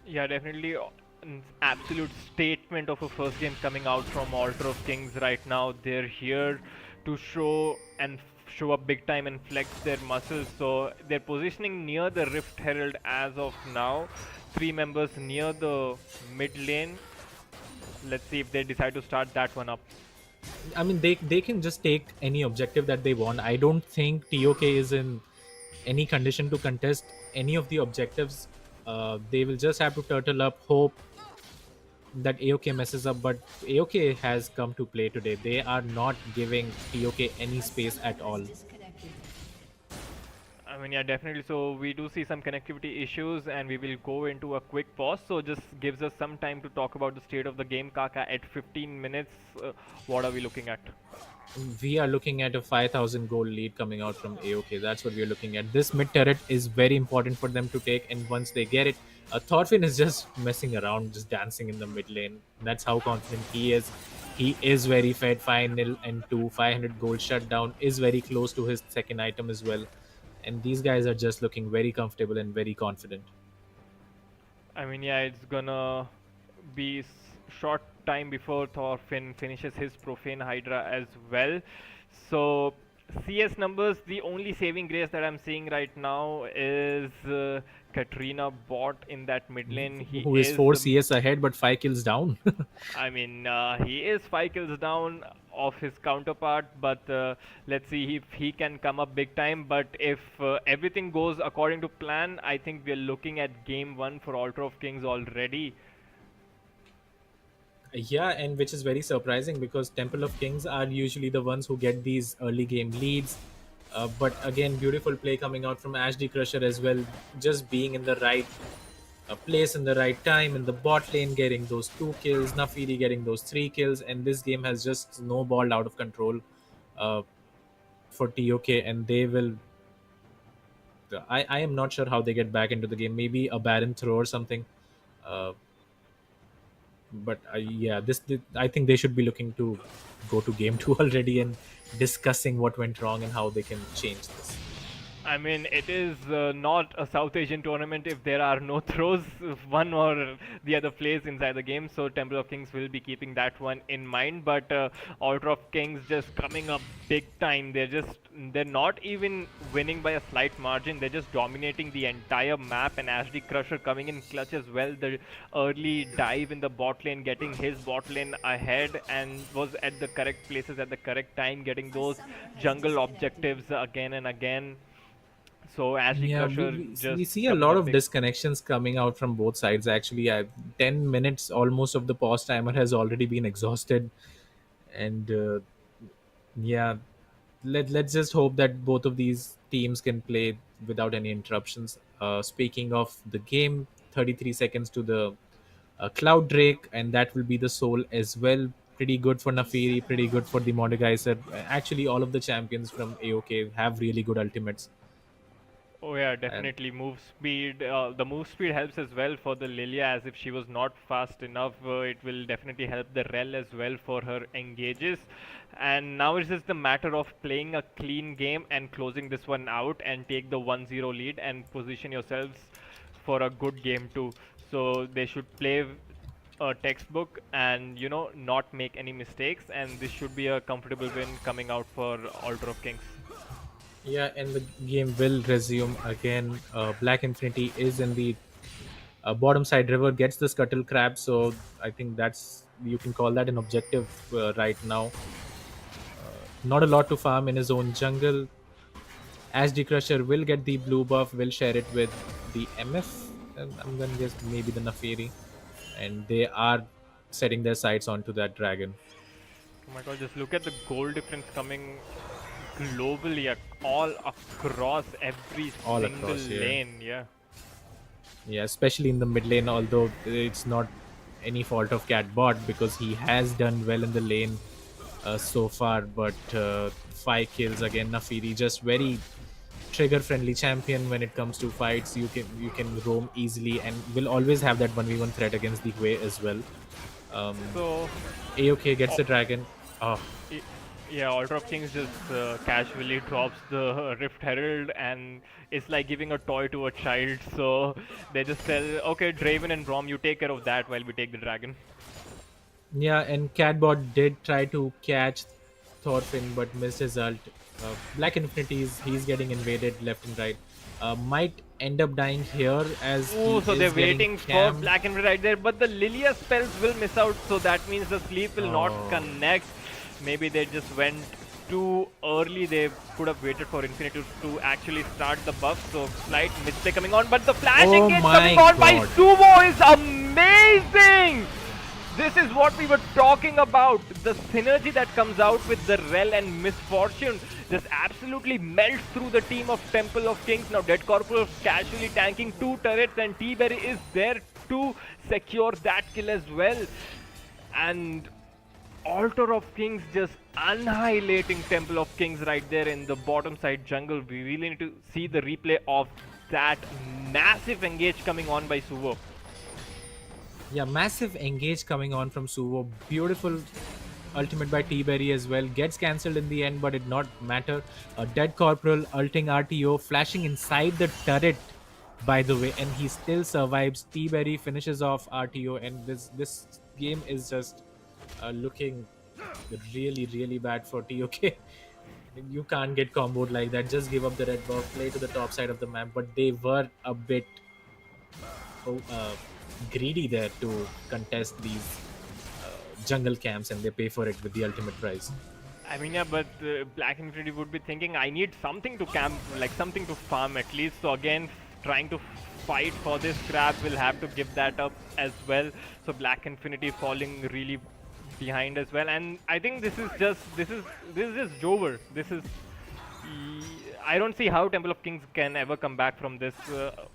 Yeah, definitely an absolute statement of a first game coming out from Altar of Kings right now. They're here to show up big time and flex their muscles. So they're positioning near the Rift Herald as of now. 3 members near the mid lane. Let's see if they decide to start that one up. I mean, they can just take any objective that they want. I don't think TOK is in any condition to contest any of the objectives. They will just have to turtle up, hope that AOK messes up, but AOK has come to play today. They are not giving TOK any space at all. I mean, yeah, definitely. So we do see some connectivity issues, and we will go into a quick pause. So just gives us some time to talk about the state of the game. Kaka, at 15 minutes, what are we looking at? We are looking at a 5,000 gold lead coming out from AOK. That's what we are looking at. This mid turret is very important for them to take, and once they get it, Thorfinn is just messing around, just dancing in the mid lane. That's how confident he is. He is very fed. 5-0 and 2, 500 gold shutdown is very close to his second item as well. And these guys are just looking very comfortable and very confident. I mean, yeah, it's gonna be short time before Thorfinn finishes his Profane Hydra as well. So CS numbers, the only saving grace that I'm seeing right now is Katrina bot in that mid lane. Who is 4 CS ahead but 5 kills down. I mean, he is 5 kills down of his counterpart, but let's see if he can come up big time. But if everything goes according to plan, I think we're looking at game 1 for Altar of Kings already. Yeah, and which is very surprising because Temple of Kings are usually the ones who get these early game leads. But again, beautiful play coming out from Ashley Crusher as well, just being in the right place in the right time in the bot lane, getting those 2 kills, Nafiri getting those 3 kills, and this game has just snowballed out of control uh, for TOK, and they will. I am not sure how they get back into the game. Maybe a Baron throw or something. Uh, but yeah, I think they should be looking to go to game 2 already and discussing what went wrong and how they can change this. I mean, it is not a South Asian tournament if there are no throws, if one or the other plays inside the game. So Temple of Kings will be keeping that one in mind. But Order of Kings just coming up big time. They're not even winning by a slight margin. They're just dominating the entire map. And Ashley Crusher coming in clutch as well. The early dive in the bot lane, getting his bot lane ahead, and was at the correct places at the correct time, getting those jungle objectives again and again. So Ashley Crusher we see a lot of disconnections coming out from both sides. Actually, 10 minutes almost of the pause timer has already been exhausted, and yeah, let's just hope that both of these teams can play without any interruptions. Speaking of the game, 33 seconds to the Cloud Drake, and that will be the soul as well. Pretty good for Nafiri, pretty good for the Mordekaiser. Actually, all of the champions from AOK have really good ultimates. Oh yeah, definitely move speed. The move speed helps as well for the Lilia, as if she was not fast enough. It will definitely help the Rel as well for her engages. And now it's just the matter of playing a clean game and closing this one out and take the 1-0 lead and position yourselves for a good game too. So they should play a textbook and not make any mistakes, and this should be a comfortable win coming out for Order of Kings. Yeah, and the game will resume again. Black Infinity is in the bottom side river, gets the Scuttle Crab, so I think you can call that an objective right now. Not a lot to farm in his own jungle. Ashley Crusher will get the blue buff, will share it with the MF, and I'm gonna guess maybe the Nafiri, and they are setting their sights onto that dragon. Oh my god, just look at the goal difference coming globally all across every single lane. Yeah, Especially in the mid lane, although it's not any fault of Catbot because he has done well in the lane so far, but 5 kills again. Nafiri just very trigger friendly champion when it comes to fights. You can roam easily and will always have that 1v1 threat against the Hue as well. So AOK gets the dragon. Yeah, Order of Kings just casually drops the Rift Herald, and it's like giving a toy to a child. So they just tell, okay, Draven and Braum, you take care of that while we take the dragon. Yeah, and Catbot did try to catch Thorfinn but missed his ult. Black Infinity he's getting invaded left and right. Might end up dying here as so they're waiting for Black Infinity right there, but the Lilia spells will miss out, so that means the sleep will not connect. Maybe they just went too early. They could have waited for Infinity to actually start the buff. So slight misplay coming on, but the flash engage coming on by Suvo is amazing. This is what we were talking about. The synergy that comes out with the Rel and Misfortune just absolutely melts through the team of Temple of Kings. Now Dead Corporal casually tanking 2 turrets, and T-Berry is there to secure that kill as well. And Altar of Kings just annihilating Temple of Kings right there in the bottom side jungle. We really need to see the replay of that massive engage coming on by Suvo. Yeah, massive engage coming on from Suvo. Beautiful ultimate by T-Berry as well. Gets cancelled in the end, but it did not matter. A Dead Corporal ulting RTO, flashing inside the turret, by the way, and he still survives. T-Berry finishes off RTO, and this game is just looking really, really bad for TOK. You can't get comboed like that. Just give up the red buff, play to the top side of the map. But they were a bit greedy there to contest these jungle camps, and they pay for it with the ultimate prize. I mean, yeah, but Black Infinity would be thinking, I need something to camp, like something to farm at least. So again, trying to fight for this grab will have to give that up as well. So Black Infinity falling really behind as well, and I think this is just Jover. This is I don't see how Temple of Kings can ever come back from this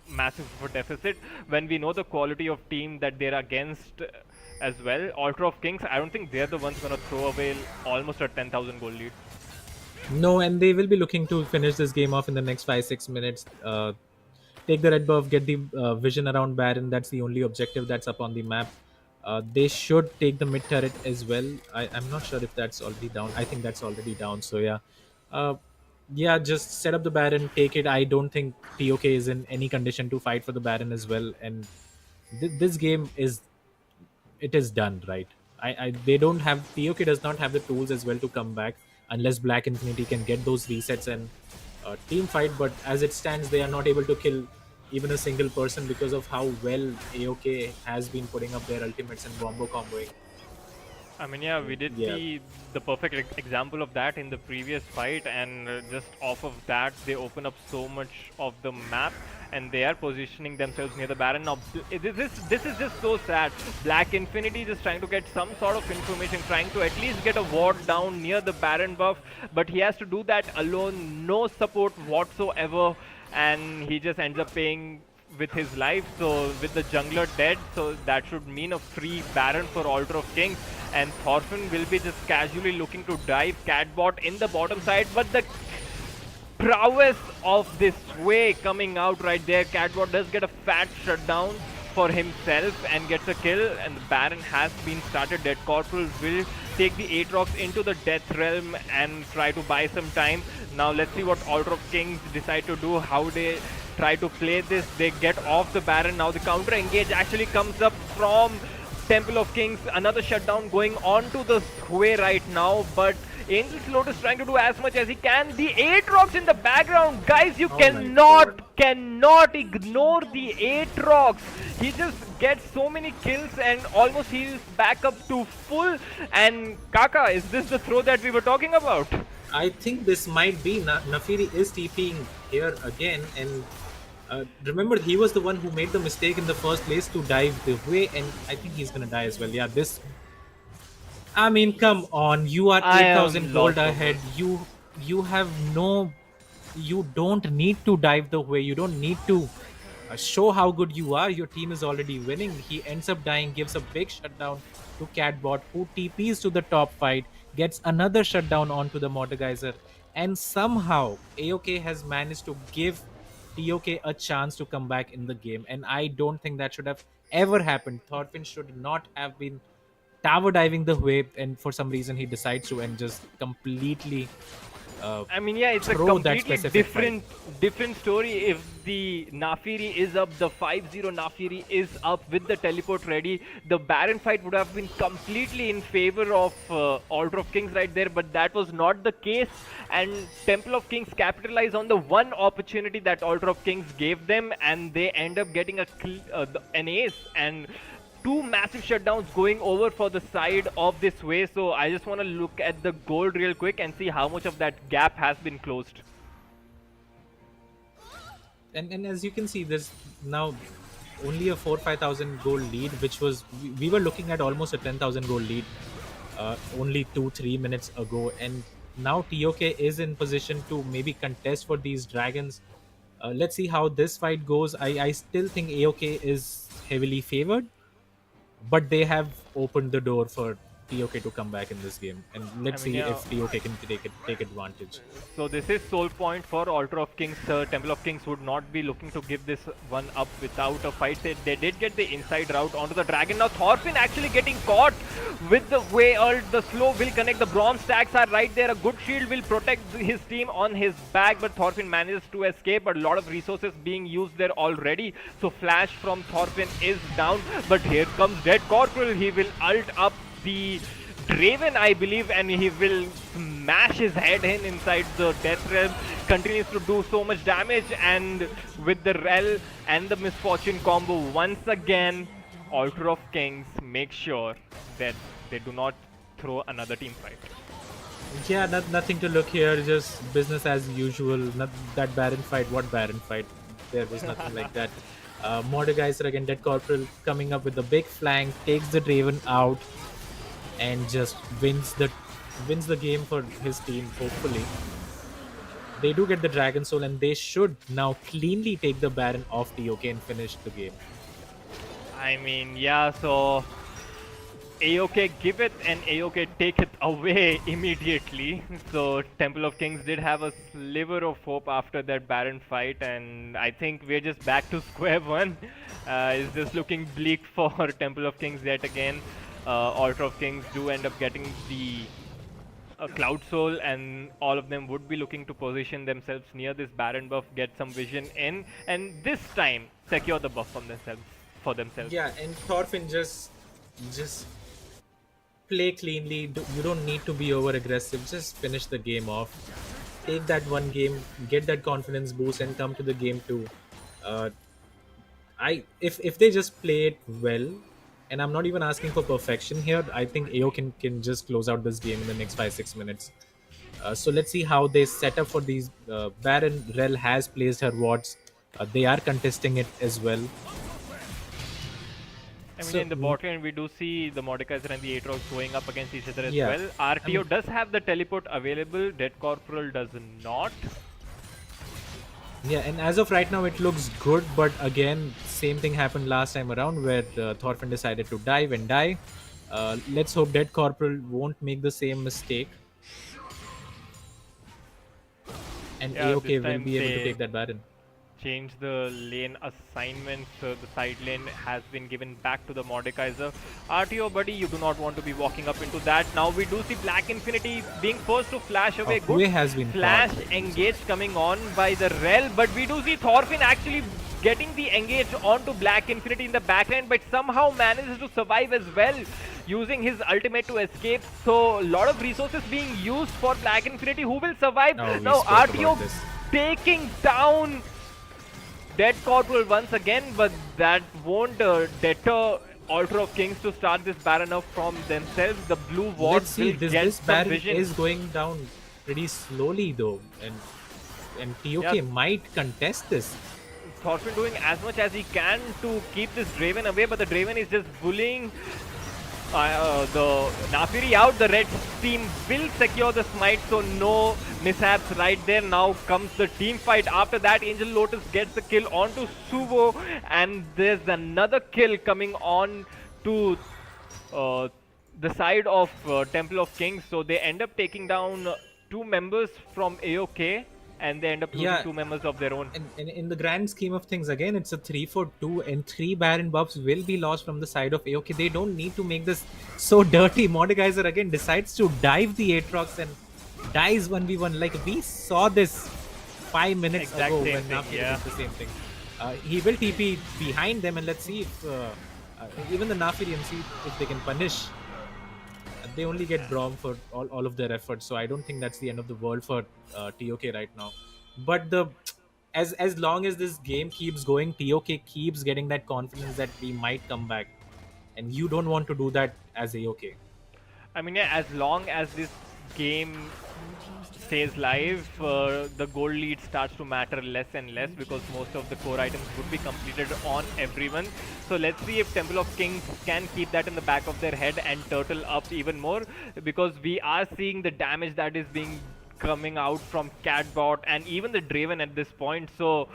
massive deficit when we know the quality of team that they're against as well. Ultra of Kings, I don't think they're the ones gonna throw away almost a 10,000 goal lead. No, and they will be looking to finish this game off in the next 5-6 minutes. Take the red buff, get the vision around Baron. That's the only objective that's up on the map. They should take the mid turret as well. I'm not sure if that's already down. I think that's already down. So yeah, just set up the Baron, take it. I don't think TOK is in any condition to fight for the Baron as well. And this game is done, right? They don't have TOK does not have the tools as well to come back unless Black Infinity can get those resets and team fight. But as it stands, they are not able to kill even a single person because of how well AOK has been putting up their ultimates and combo comboing. I mean, yeah, we did see the perfect example of that in the previous fight, and just off of that, they open up so much of the map, and they are positioning themselves near the Baron. Now, this is just so sad. Black Infinity just trying to get some sort of information, trying to at least get a ward down near the Baron buff, but he has to do that alone, no support whatsoever, and he just ends up paying with his life. So with the jungler dead, so that should mean a free Baron for Altar of Kings, and Thorfinn will be just casually looking to dive Catbot in the bottom side, but the prowess of this Sway coming out right there. Catbot does get a fat shutdown for himself and gets a kill, and the Baron has been started. Dead Corporal will take the Aatrox into the Death Realm and try to buy some time. Now let's see what Altar of Kings decide to do, how they try to play this. They get off the Baron. Now the counter engage actually comes up from Temple of Kings. Another shutdown going on to the Sway right now, but Angel's Lotus trying to do as much as he can. The Aatrox in the background. Guys, you cannot ignore the Aatrox. He just gets so many kills and almost heals back up to full. And Kaka, is this the throw that we were talking about? I think this might be. Nafiri is TPing here again, and remember, he was the one who made the mistake in the first place to dive the way, and I think he's gonna die as well. Yeah, this. I mean, come on, you are 8,000 gold ahead. You have no. You don't need to dive the way. You don't need to show how good you are. Your team is already winning. He ends up dying, gives a big shutdown to Catbot, who TPs to the top fight, gets another shutdown onto the Mortgeyser, and somehow AOK has managed to give TOK a chance to come back in the game, and I don't think that should have ever happened. Thorfinn should not have been tower diving the wave, and for some reason he decides to and just completely I mean, yeah, it's a completely different story. If the Nafiri is up, the 5-0 Nafiri is up with the teleport ready, the Baron fight would have been completely in favor of Altar of Kings right there, but that was not the case, and Temple of Kings capitalize on the one opportunity that Altar of Kings gave them, and they end up getting an ace, and two massive shutdowns going over for the side of this Way. So I just want to look at the gold real quick and see how much of that gap has been closed. And as you can see, there's now only a 4,000-5,000 gold lead, which was we were looking at almost a 10,000 gold lead only 2-3 minutes ago, and now TOK is in position to maybe contest for these dragons. Let's see how this fight goes. I still think AOK is heavily favored, but they have opened the door for TOK to come back in this game, and let's see if TOK can take advantage. So this is sole point for Altar of Kings. Temple of Kings would not be looking to give this one up without a fight. They did get the inside route onto the dragon. Now Thorfinn actually getting caught with the way the slow will connect. The bronze stacks are right there. A good shield will protect his team on his back, but Thorfinn manages to escape. But a lot of resources being used there already. So flash from Thorfinn is down, but here comes Dead Corporal. He will ult up the Draven, I believe, and he will smash his head in inside the Death Realm. Continues to do so much damage, and with the Rel and the Misfortune combo, once again, Altar of Kings make sure that they do not throw another team fight. Yeah, nothing to look here, just business as usual. Not that Baron fight. What Baron fight? There was nothing like that. Mortgeyser again, Dead Corporal coming up with the big flank, takes the Draven out, and just wins the game for his team, hopefully. They do get the Dragon Soul, and they should now cleanly take the Baron off TOK and finish the game. I mean, yeah, so AOK give it and AOK take it away immediately. So Temple of Kings did have a sliver of hope after that Baron fight, and I think we're just back to square one. It's just looking bleak for Temple of Kings yet again. Altar of Kings do end up getting the Cloud Soul, and all of them would be looking to position themselves near this Baron buff, get some vision in, and this time secure the buff for themselves. Yeah, and Thorfinn just play cleanly. You don't need to be over aggressive. Just finish the game off. Take that one game, get that confidence boost, and come to the game 2. If they just play it well, and I'm not even asking for perfection here, I think AO can just close out this game in the next 5-6 minutes. So let's see how they set up for these. Baron Rel has placed her wards. They are contesting it as well. I mean, in the bot lane, we do see the Mordekaiser and the Aatrox going up against each other as well. RTO does have the teleport available. Dead Corporal does not. Yeah, and as of right now, it looks good. But again, same thing happened last time around where Thorfinn decided to dive and die. Let's hope Dead Corporal won't make the same mistake. And AOK will be able to take that Baron. Change the lane assignment. So the side lane has been given back to the Mordekaiser. RTO buddy, you do not want to be walking up into that. Now we do see Black Infinity being forced to flash away. Good has been flash engage coming on by the Rel, but we do see Thorfinn actually getting the engage onto Black Infinity in the backline, but somehow manages to survive as well, using his ultimate to escape. So a lot of resources being used for Black Infinity, who will survive. Now RTO taking down Dead Corporal once again, but that won't deter Altar of Kings to start this Baron up from themselves. The blue ward will get this some Baron vision. is going down pretty slowly though, and TOK might contest this. Thorfinn doing as much as he can to keep this Draven away, but the Draven is just bullying the Nafiri out. The red team will secure the smite, so no mishaps right there. Now comes the team fight. After that, Angel Lotus gets the kill onto Suvo, and there's another kill coming on to the side of Temple of Kings. So they end up taking down 2 members from AOK, and they end up losing 2 members of their own. And in the grand scheme of things, again, it's a 3-4-2, and 3 Baron buffs will be lost from the side of AOK. They don't need to make this so dirty. Mordekaiser again decides to dive the Aatrox and dies 1v1. Like we saw this 5 minutes ago when Nafiri did the same thing. He will TP behind them, and let's see if even the Nafiri and see if they can punish. They only get Braum for all of their efforts, so I don't think that's the end of the world for TOK right now. But as long as this game keeps going, TOK keeps getting that confidence that we might come back, and you don't want to do that as AOK. I mean, yeah, as long as this game stays live, the gold lead starts to matter less and less, because most of the core items would be completed on everyone. So let's see if Temple of Kings can keep that in the back of their head and turtle up even more, because we are seeing the damage that is being coming out from Catbot and even the Draven at this point. So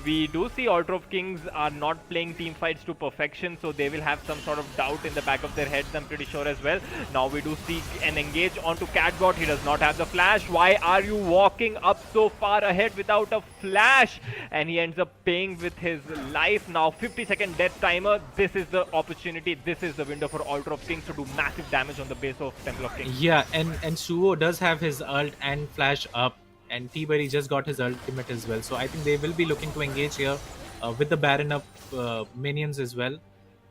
we do see Altar of Kings are not playing team fights to perfection, so they will have some sort of doubt in the back of their heads, I'm pretty sure as well. Now we do see an engage onto Catbot. He does not have the flash. Why are you walking up so far ahead without a flash? And he ends up paying with his life. Now 50-second death timer. This is the opportunity, this is the window for Altar of Kings to do massive damage on the base of Temple of Kings. Yeah, and Suvo does have his ult and flash up, and T-Berry just got his ultimate as well. So I think they will be looking to engage here with the Baron up minions as well.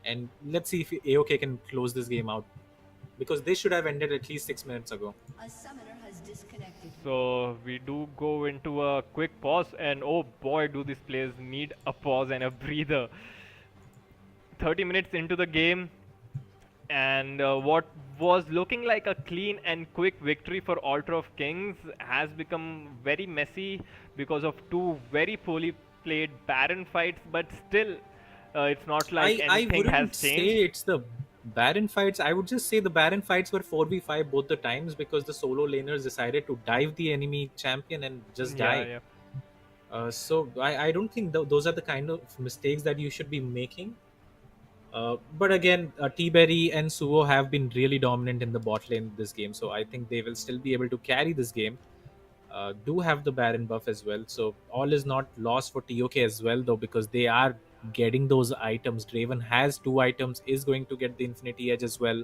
And let's see if AOK can close this game out, because they should have ended at least 6 minutes ago. A summoner has disconnected. So we do go into a quick pause, and oh boy, do these players need a pause and a breather. 30 minutes into the game, and what was looking like a clean and quick victory for Altar of Kings has become very messy because of 2 very poorly played Baron fights. But still, it's not like anything has changed. I wouldn't say it's the Baron fights, I would just say the Baron fights were 4v5 both the times because the solo laners decided to dive the enemy champion and just die. Yeah. So I don't think those are the kind of mistakes that you should be making. But again, T-Berry and Suo have been really dominant in the bot lane this game, so I think they will still be able to carry this game. Do have the Baron buff as well, so all is not lost for TOK as well, though, because they are getting those items. Draven has 2 items, is going to get the Infinity Edge as well.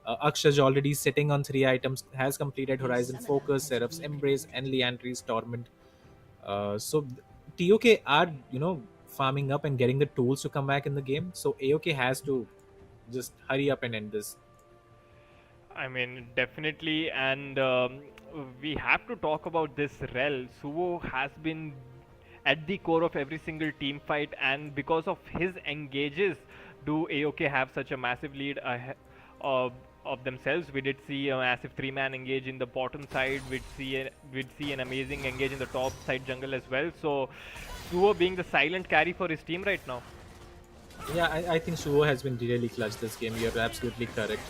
Akshaj already sitting on 3 items, has completed Horizon Focus, Seraph's Embrace, and Liantri's Torment. So TOK are, farming up and getting the tools to come back in the game. So AOK has to just hurry up and end this. I mean, definitely, and we have to talk about this rel. Suo has been at the core of every single team fight, and because of his engages, do AOK have such a massive lead of themselves. We did see a massive 3-man engage in the bottom side. We'd see an amazing engage in the top side jungle as well. So Suo being the silent carry for his team right now. Yeah, I think Suo has been really clutch this game. You're absolutely correct.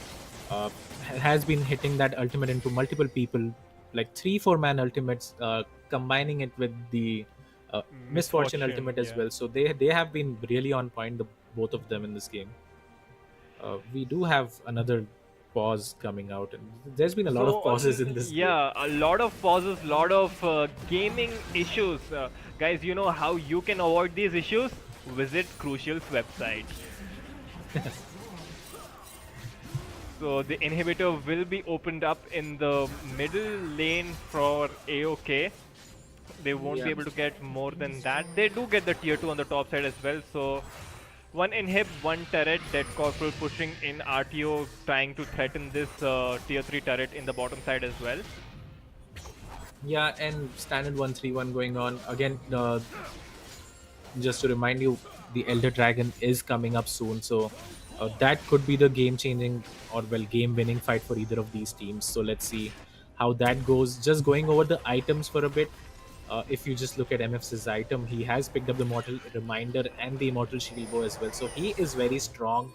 Has been hitting that ultimate into multiple people, like 3-4 man ultimates, combining it with the misfortune ultimate as well. So they have been really on point, both of them in this game. We do have another pause coming out, and there's been a lot of pauses in this game. A lot of pauses, lot of gaming issues. Guys, you know how you can avoid these issues? Visit Crucial's website. So the inhibitor will be opened up in the middle lane for AOK. They won't be able to get more than that. They do get the tier 2 on the top side as well. So 1 inhib, 1 turret, Dead Corporal pushing in RTO, trying to threaten this tier 3 turret in the bottom side as well. Yeah, and standard 1-3-1 going on. Again, just to remind you, the Elder Dragon is coming up soon. So that could be the game-changing or, well, game-winning fight for either of these teams. So let's see how that goes. Just going over the items for a bit. If you just look at MF's item, he has picked up the Mortal Reminder and the Immortal Shield Bow as well. So he is very strong.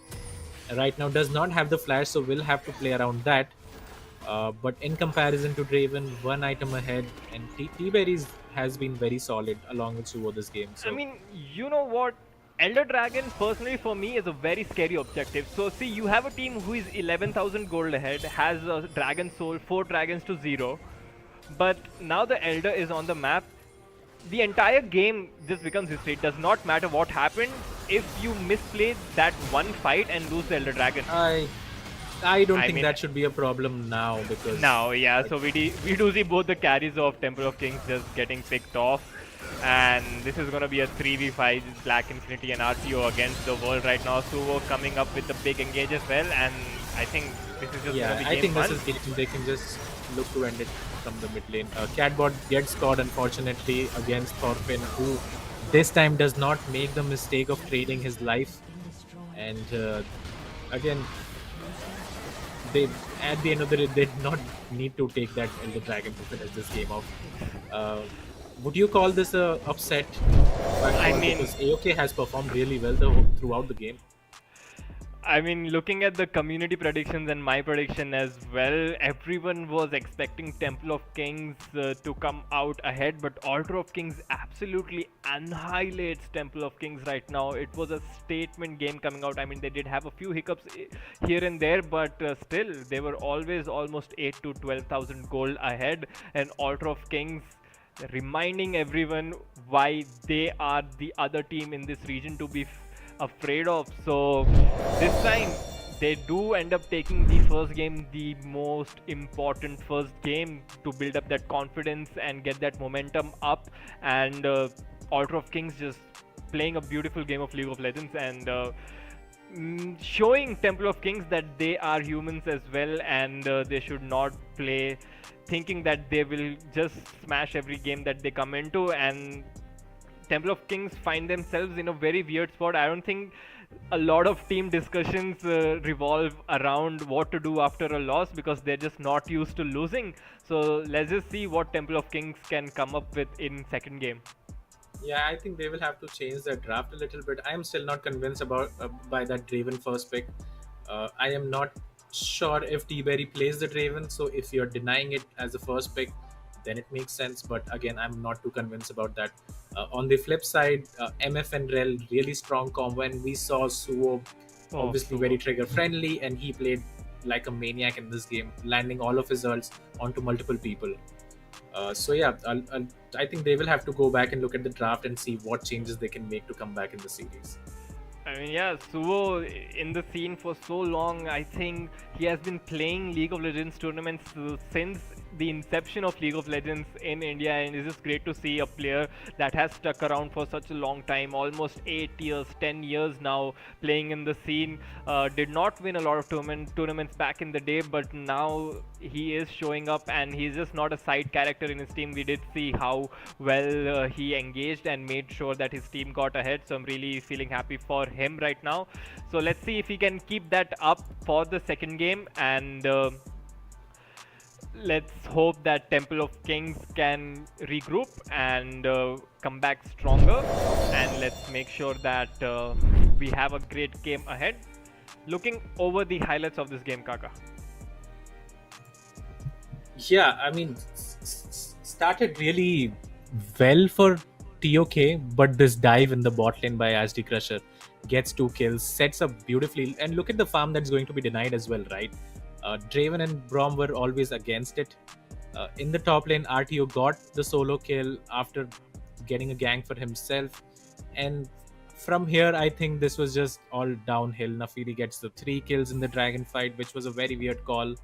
Right now does not have the flash, so we'll have to play around that. But in comparison to Draven, 1 item ahead, and T-Berries has been very solid along with Suo this game. So. I mean, you know what? Elder Dragon, personally for me, is a very scary objective. So see, you have a team who is 11,000 gold ahead, has a Dragon Soul, 4 dragons to 0. But now the Elder is on the map. The entire game just becomes history. It does not matter what happened if you misplay that one fight and lose the Elder Dragon. I don't think that should be a problem now, because... Now, yeah, so we do see both the carries of Temple of Kings just getting picked off. And this is going to be a 3v5, Black Infinity and RTO against the world right now. Suo coming up with the big engage as well, and I think this is just going to be game fun. This is game. They can just look to end it from the mid lane. Catbot gets caught, unfortunately, against Thorfinn, who this time does not make the mistake of trading his life. And again, they at the end of the day did not need to take that Elder Dragon to finish this game off. Would you call this a upset? I mean, because AOK has performed really well throughout the game. I mean, looking at the community predictions and my prediction as well, everyone was expecting Temple of Kings to come out ahead, but Altar of Kings absolutely annihilates Temple of Kings right now. It was a statement game coming out. I mean, they did have a few hiccups here and there, but still, they were always almost 8 to 12,000 gold ahead, and Altar of Kings reminding everyone why they are the other team in this region to be afraid of. So this time they do end up taking the first game, the most important first game, to build up that confidence and get that momentum up. And Altar of Kings just playing a beautiful game of League of Legends and showing Temple of Kings that they are humans as well, and they should not play thinking that they will just smash every game that they come into. And Temple of Kings find themselves in a very weird spot. I don't think a lot of team discussions revolve around what to do after a loss, because they're just not used to losing. So let's just see what Temple of Kings can come up with in second game. Yeah, I think they will have to change their draft a little bit. I am still not convinced about by that Draven first pick. I am not sure if T-Berry plays the Draven, so if you're denying it as the first pick, then it makes sense. But again, I'm not too convinced about that. On the flip side, MF and Rel, really strong combo, and we saw Suo obviously very trigger friendly, and he played like a maniac in this game, landing all of his ults onto multiple people. So yeah, I think they will have to go back and look at the draft and see what changes they can make to come back in the series. I mean, yeah, Suvo in the scene for so long. I think he has been playing League of Legends tournaments since the inception of League of Legends in India, and it's just great to see a player that has stuck around for such a long time, almost 8 years, 10 years now, playing in the scene. Did not win a lot of tournaments back in the day, but now he is showing up, and he's just not a side character in his team. We did see how well he engaged and made sure that his team got ahead, so I'm really feeling happy for him right now. So let's see if he can keep that up for the second game, and let's hope that Temple of Kings can regroup and come back stronger, and let's make sure that we have a great game ahead. Looking over the highlights of this game, Kaka. Yeah, I mean, started really well for TOK, but this dive in the bot lane by Asdi Crusher gets 2 kills, sets up beautifully, and look at the farm that's going to be denied as well, right? Draven and Braum were always against it. In the top lane, RTO got the solo kill after getting a gank for himself, and from here, I think this was just all downhill. Nafiri gets the 3 kills in the dragon fight, which was a very weird call.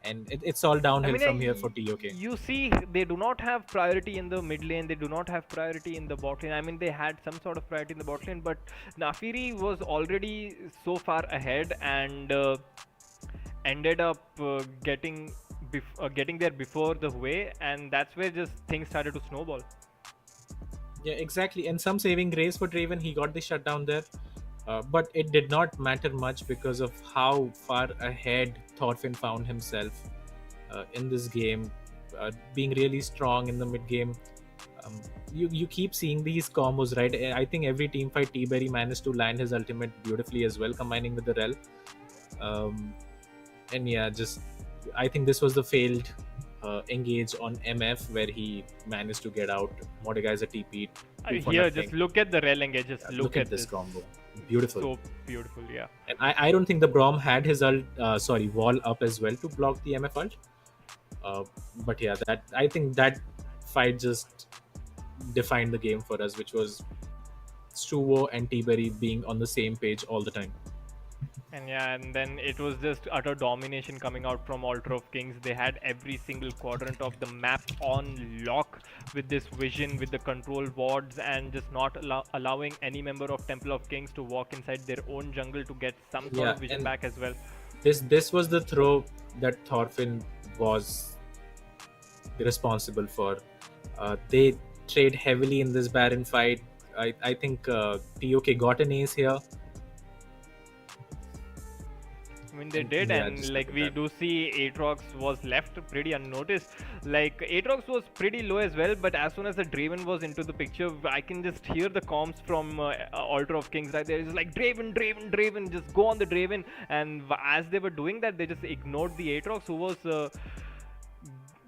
And it's all downhill from here for TOK. You see, they do not have priority in the mid lane. They do not have priority in the bot lane. I mean, they had some sort of priority in the bot lane, but Nafiri was already so far ahead and ended up getting there before the way, and that's where just things started to snowball. Yeah, exactly. And some saving grace for Draven. He got the shutdown there. But it did not matter much because of how far ahead Thorfinn found himself in this game, being really strong in the mid game. You keep seeing these combos, right? I think every team fight T-Berry managed to land his ultimate beautifully as well, combining with the Rel. And yeah, I think this was the failed engage on MF where he managed to get out. Mordecai's a TP. Here, just look at the Rel engage. Just look at this combo. Beautiful. So beautiful, yeah. And I don't think the Braum had his wall up as well to block the MF ult. But yeah, I think that fight just defined the game for us, which was Suvo and T-Berry being on the same page all the time. And yeah, and then it was just utter domination coming out from Altar of Kings. They had every single quadrant of the map on lock with this vision, with the control wards, and just not allowing any member of Temple of Kings to walk inside their own jungle to get some sort of vision back as well. This was the throw that Thorfinn was responsible for. They trade heavily in this Baron fight. I think TOK got an ace here. I mean, they did, yeah, and like we do see Aatrox was left pretty unnoticed. Like Aatrox was pretty low as well, but as soon as the Draven was into the picture, I can just hear the comms from Altar of Kings right there. It's like Draven, just go on the Draven. And as they were doing that, they just ignored the Aatrox, who was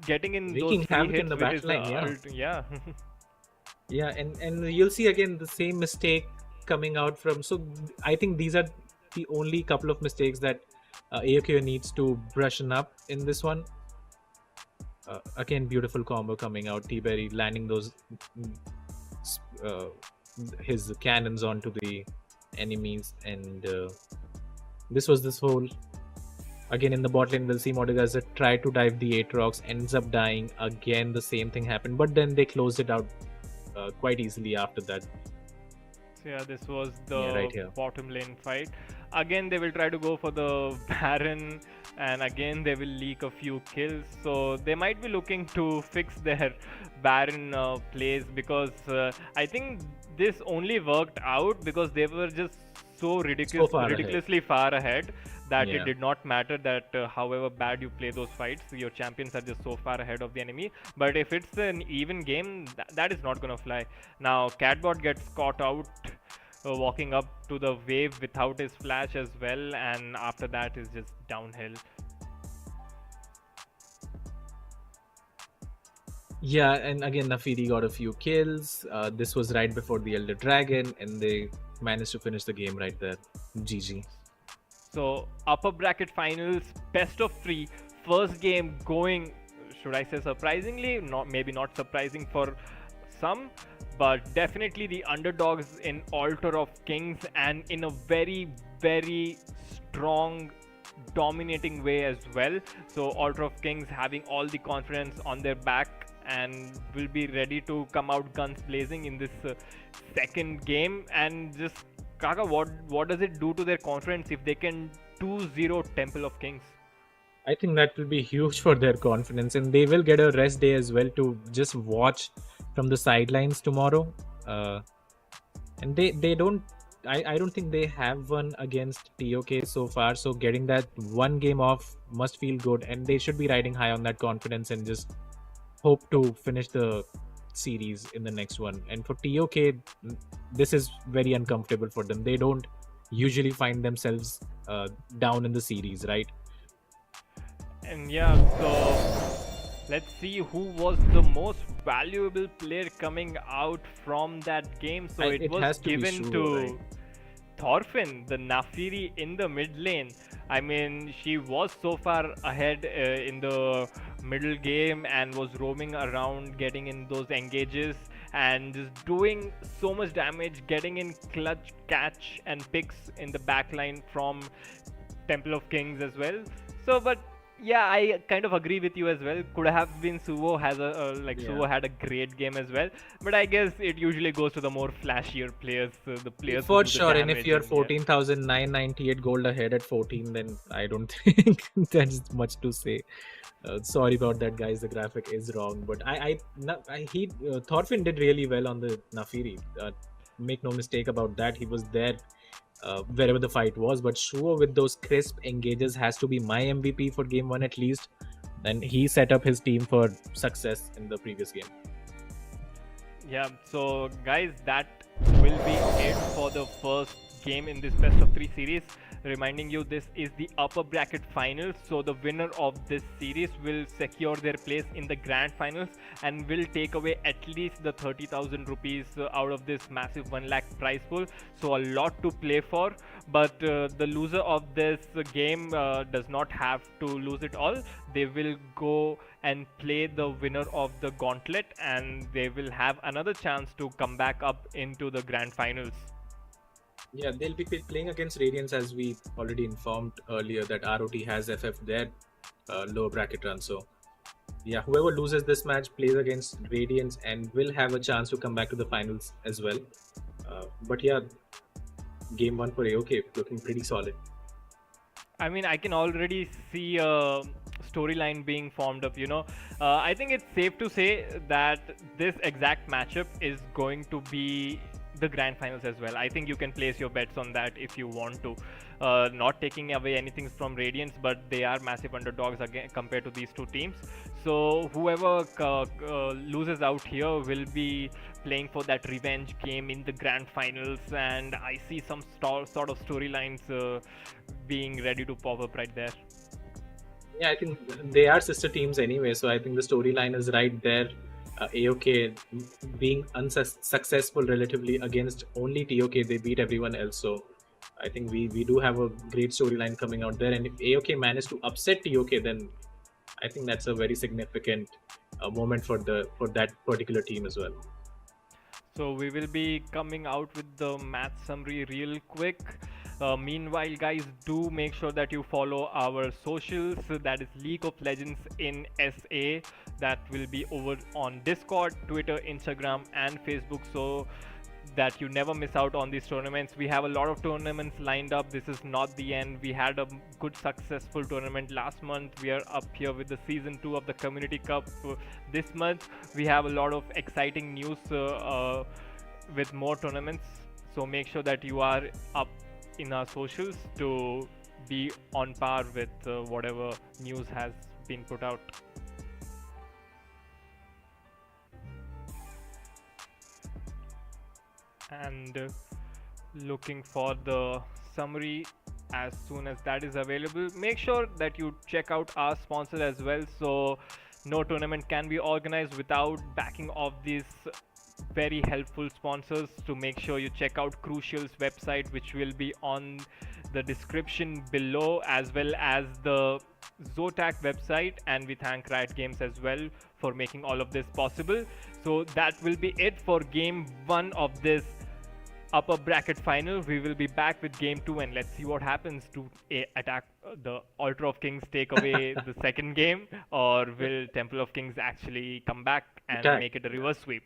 getting in those free hits in the with his backline. Yeah. Yeah, and you'll see again the same mistake coming out from. So I think these are the only couple of mistakes that AOK needs to brushen up in this one. Again, beautiful combo coming out. T-Berry landing those his cannons onto the enemies, and this whole. Again, in the bot lane, we'll see Mordekaiser try to dive the Aatrox, ends up dying. Again, the same thing happened, but then they closed it out quite easily after that. So yeah, this was the bottom lane fight. Again, they will try to go for the Baron, and again they will leak a few kills. So they might be looking to fix their Baron plays, because I think this only worked out because they were just so ridiculously far ahead that it did not matter that however bad you play those fights, your champions are just so far ahead of the enemy. But if it's an even game, that is not gonna fly. Now Catbot gets caught out walking up to the wave without his flash as well, and after that is just downhill. Yeah, and again, Nafiri got a few kills. This was right before the Elder Dragon, and they managed to finish the game right there. GG. So upper bracket finals, best of 3, first game going, should I say surprisingly? Not, maybe not surprising for some, but definitely the underdogs in Altar of Kings, and in a very, very strong dominating way as well. So Altar of Kings having all the confidence on their back and will be ready to come out guns blazing in this second game. And just Kaka, what does it do to their confidence if they can 2-0 Temple of Kings? I think that will be huge for their confidence, and they will get a rest day as well to just watch from the sidelines tomorrow. And they don't. I don't think they have won against TOK so far. So getting that one game off must feel good, and they should be riding high on that confidence and just hope to finish the series in the next one. And for TOK, this is very uncomfortable for them. They don't usually find themselves down in the series, right? And yeah, so let's see who was the most valuable player coming out from that game. So it was given to right? Thorfinn, the Nafiri in the mid lane. I mean, she was so far ahead in the middle game and was roaming around, getting in those engages and just doing so much damage, getting in clutch, catch and picks in the backline from Temple of Kings as well. So, but yeah, I kind of agree with you as well. Could have been Suvo. Suvo had a great game as well, but I guess it usually goes to the more flashier players, the players for sure. And if you're 14,998 gold ahead at 14, then I don't think there's much to say. Sorry about that, guys. The graphic is wrong, but Thorfinn did really well on the Nafiri. Make no mistake about that. He was there wherever the fight was, but Shuo with those crisp engages has to be my MVP for game 1 at least, and he set up his team for success in the previous game. Yeah, so guys, that will be it for the first game in this best of 3 series. Reminding you, this is the upper bracket finals, so the winner of this series will secure their place in the grand finals and will take away at least the 30,000 rupees out of this massive 1 lakh prize pool. So a lot to play for, but the loser of this game does not have to lose it all. They will go and play the winner of the gauntlet, and they will have another chance to come back up into the grand finals. Yeah, they'll be playing against Radiance, as we already informed earlier that ROT has FF their lower bracket run. So yeah, whoever loses this match plays against Radiance and will have a chance to come back to the finals as well. But yeah, game 1 for AOK looking pretty solid. I mean, I can already see a storyline being formed up, I think it's safe to say that this exact matchup is going to be the grand finals as well. I think you can place your bets on that if you want to. Not taking away anything from Radiance, but they are massive underdogs again compared to these two teams. So whoever loses out here will be playing for that revenge game in the grand finals, and I see some sort of storylines being ready to pop up right there. Yeah, I think they are sister teams anyway, so I think the storyline is right there. AOK being unsuccessful relatively against only TOK, they beat everyone else. So I think we do have a great storyline coming out there. And if AOK managed to upset TOK, then I think that's a very significant moment for that particular team as well. So we will be coming out with the match summary real quick. Meanwhile, guys, do make sure that you follow our socials. That is League of Legends in SA. That will be over on Discord, Twitter, Instagram and Facebook, so that you never miss out on these tournaments. We have a lot of tournaments lined up. This is not the end. We had a good successful tournament last month. We are up here with the season 2 of the Community Cup this month. We have a lot of exciting news with more tournaments, so make sure that you are up in our socials to be on par with whatever news has been put out. And looking for the summary as soon as that is available. Make sure that you check out our sponsor as well, so no tournament can be organized without backing of these very helpful sponsors. To make sure you check out Crucial's website, which will be on the description below, as well as the Zotac website, and we thank Riot Games as well for making all of this possible. So that will be it for game 1 of this upper bracket final. We will be back with game 2, and let's see what happens to attack the Altar of Kings take away the second game, or will Temple of Kings actually come back and make it a reverse sweep.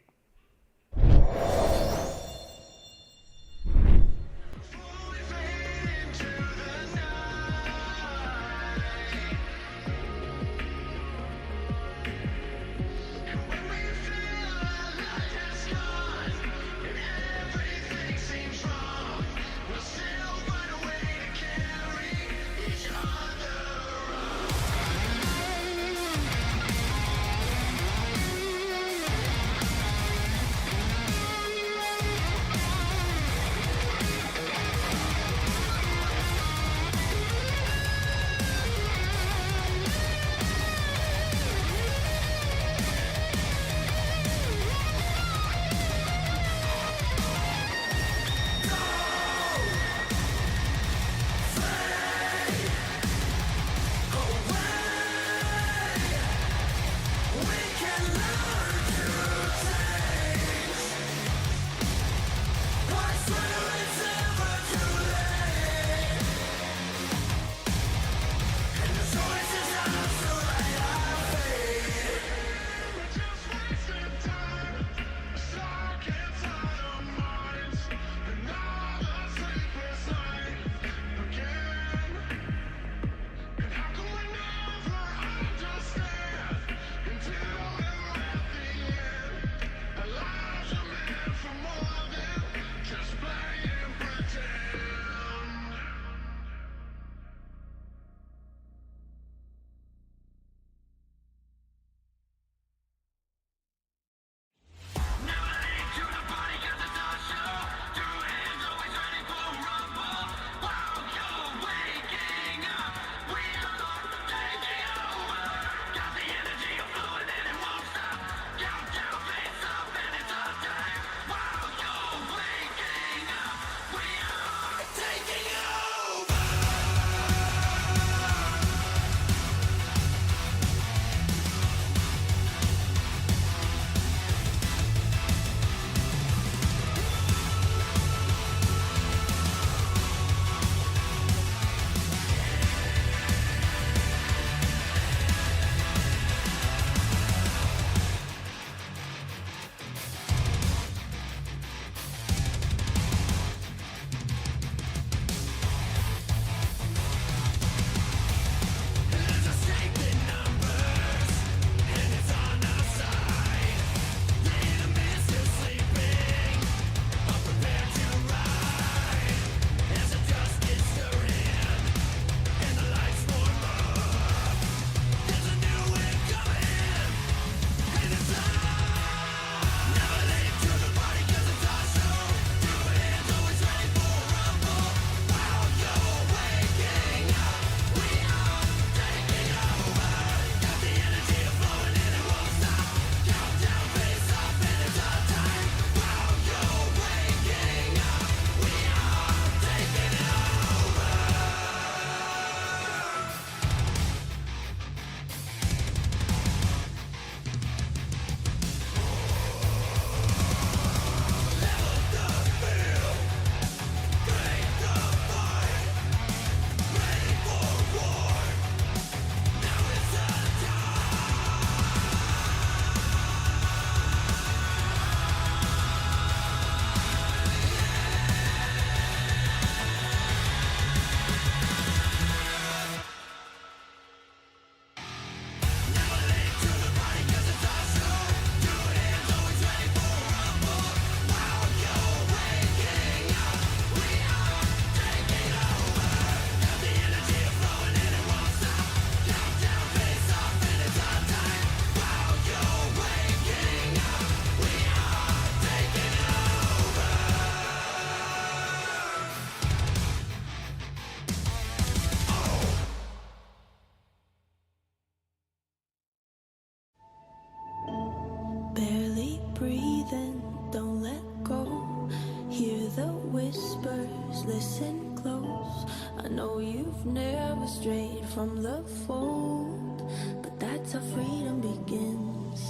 Barely breathing, don't let go. Hear the whispers, listen close. I know you've never strayed from the fold, but that's how freedom begins.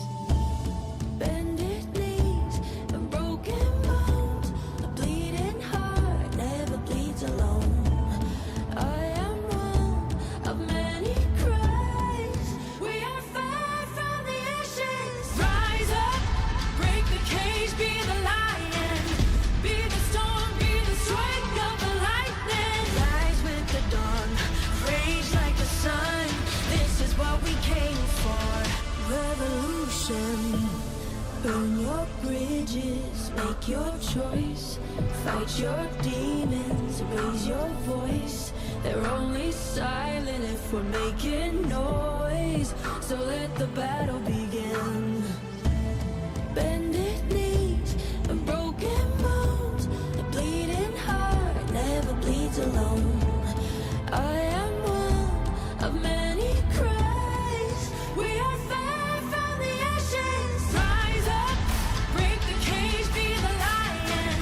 Bended knees and broken bones, a bleeding heart never bleeds alone. I am one of many cries. We are far from the ashes. Rise up, break the cage, be the lion, be the storm, be the strike of the lightning. Rise with the dawn, rage like the sun. This is what we came for. Revolution. Burn your bridges, make your choice. Fight your demons, raise your voice. They're only silent if we're making noise. So let the battle begin. Bended knees and broken bones, a bleeding heart never bleeds alone. I am one of many cries. We are far from the ashes. Rise up, break the cage, be the lion,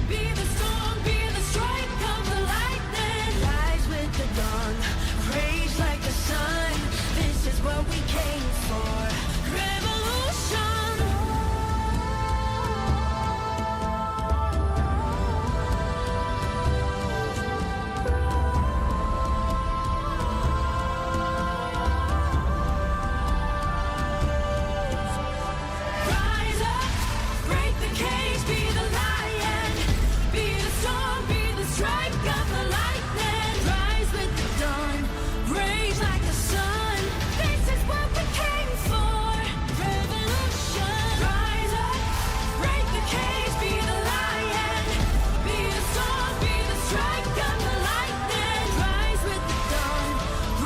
be the storm, be the strike of the lightning. Rise with the dawn, rage like the sun. This is what we came for. Revolution. Rise up, break the cage, be the lion, be the storm, be the strike of the lightning. Rise with the dawn, rage like the sun. This is what we came for. Revolution. Rise up, break the cage, be the lion, be the storm, be the strike of the lightning. Rise with the dawn,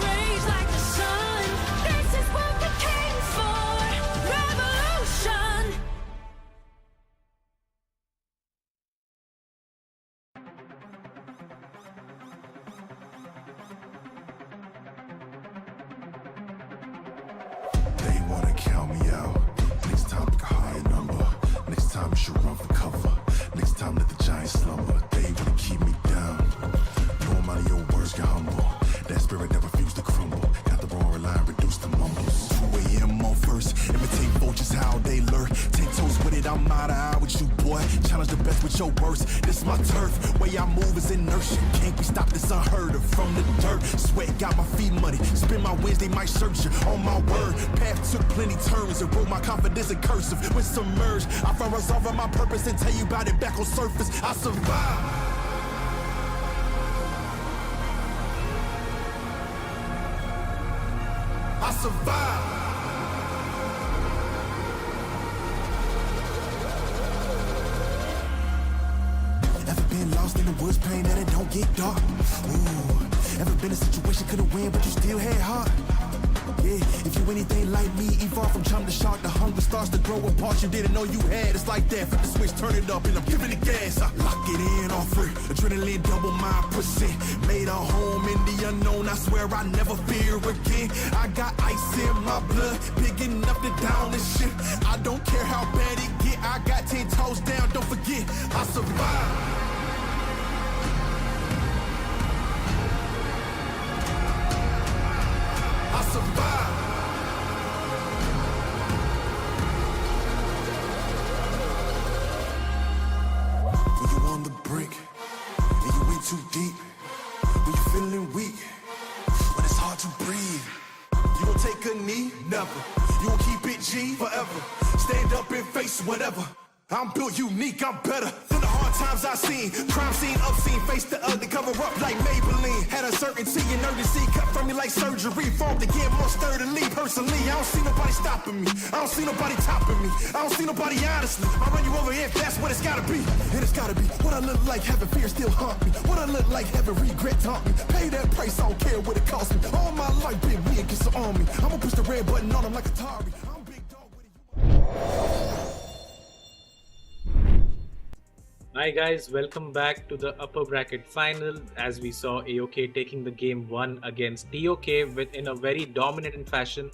rage like the sun. This is what we came for. Revolution. They wanna count me out. Next time pick a higher number. Next time you should run for cover. Next time let the giants slumber. They wanna keep me down. No amount of your words get humble. That spirit never refused to crumble. Got the roaring line, reduce the mumbles. 2 a.m. on first. Imitate vultures how they lurk. 10 toes with it, I'm out of eye with you, boy. Challenge the best with your worst. This is my turf. Way I move is inertia. Can't be stopped, it's unheard of. From the dirt, sweat got my feet muddy. Spend my wins, they might search you. On my word, path took plenty turns. And wrote my confidence in cursive. When submerged, I found resolving my purpose and tell you about it back on surface. I survived. I survived. Ever been lost in the woods, praying that it don't get dark? Ooh, ever been in a situation couldn't win, but you still had heart? Yeah, if you anything like me, evolve from chum to shark, the hunger starts to grow apart. You didn't know you had. It's like that. Flip the switch, turn it up, and I'm giving it gas. I lock it in all free. Adrenaline double my percent. Made a home in the unknown. I swear I never fear again. I got ice in my blood, big enough to down this shit. I don't care how bad it get. I got 10 toes down. Don't forget, I survived. I survived. When you on the brink and you in too deep, when you feeling weak, when it's hard to breathe, you gon' take a knee? Never. You gon' keep it G forever. Stand up and face whatever. I'm built unique, I'm better than the hard times I seen. Crime scene, obscene, face the ugly, cover up like Maybelline. Had uncertainty and urgency, cut from me like surgery. Formed again more sturdily. Personally, I don't see nobody stopping me. I don't see nobody topping me. I don't see nobody honestly. I run you over if that's what it's gotta be. And it's gotta be what I look like, having fear still haunt me. What I look like, having regret haunt me. Pay that price, I don't care what it cost me. All my life been me against the army. I'ma push the red button on them like Atari. I'm big dog with it. Hi guys, welcome back to the upper bracket final. As we saw AOK taking the game 1 against TOK in a very dominant fashion.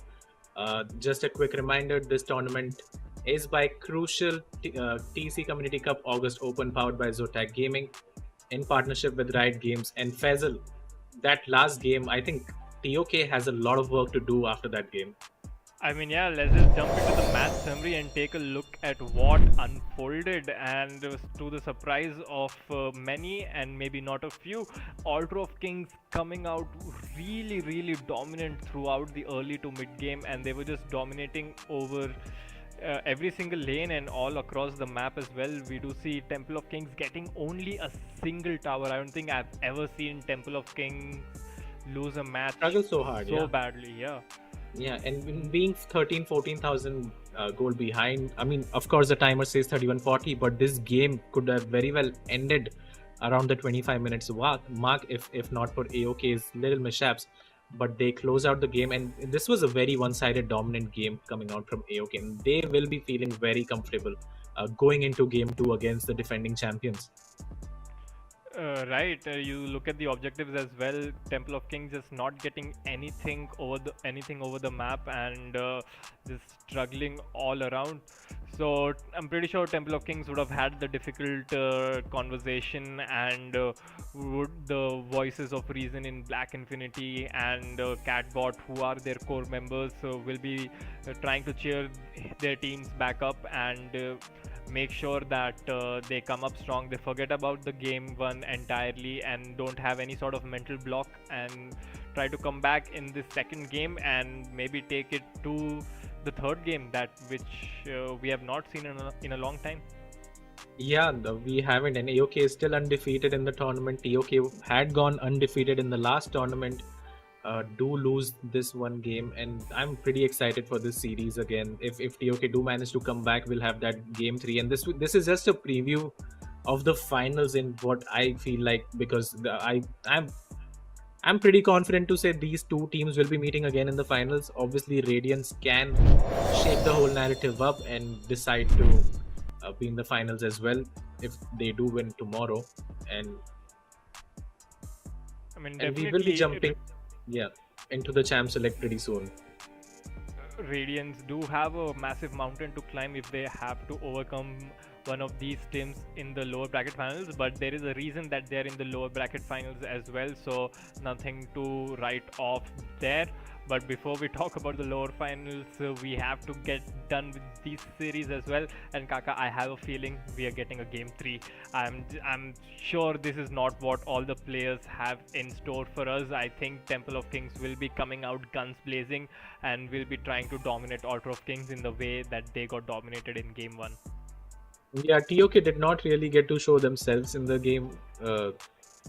Just a quick reminder, this tournament is by crucial TEC Community Cup August Open powered by Zotac Gaming in partnership with Riot Games and Faisal. That last game, I think TOK has a lot of work to do after that game. I mean, yeah, let's just jump into the match summary and take a look at what unfolded. And to the surprise of many and maybe not a few, Altar of Kings coming out really, really dominant throughout the early to mid game, and they were just dominating over every single lane and all across the map as well. We do see Temple of Kings getting only a single tower. I don't think I've ever seen Temple of Kings lose a match Struggle so hard, so badly. Yeah, and being 14,000 gold behind, I mean, of course, the timer says 3140, but this game could have very well ended around the 25 minutes mark if not for AOK's little mishaps. But they close out the game, and this was a very one-sided dominant game coming out from AOK, and they will be feeling very comfortable going into game 2 against the defending champions. Right, you look at the objectives as well. Temple of Kings just not getting anything over the map, and just struggling all around. So I'm pretty sure Temple of Kings would have had the difficult conversation, and would the voices of reason in Black Infinity and Catbot, who are their core members, will be trying to cheer their teams back up and make sure that they come up strong. They forget about the game one entirely and don't have any sort of mental block, and try to come back in this second game and maybe take it to the third game, which we have not seen in a long time. Yeah, we haven't, and AOK is still undefeated in the tournament. TOK had gone undefeated in the last tournament. Do lose this one game, and I'm pretty excited for this series again. If TOK do manage to come back, we'll have that game 3, and this is just a preview of the finals in what I feel like, because I'm pretty confident to say these two teams will be meeting again in the finals. Obviously, Radiance can shake the whole narrative up and decide to be in the finals as well if they do win tomorrow, and I mean, and we will be jumping into the champ select pretty soon. Radiance do have a massive mountain to climb if they have to overcome one of these teams in the lower bracket finals, but there is a reason that they're in the lower bracket finals as well, so nothing to write off there. But before we talk about the lower finals, we have to get done with this series as well. And Kaka, I have a feeling we are getting a game 3. I'm sure this is not what all the players have in store for us. I think Temple of Kings will be coming out guns blazing and will be trying to dominate Altar of Kings in the way that they got dominated in game 1. Yeah, TOK did not really get to show themselves in the game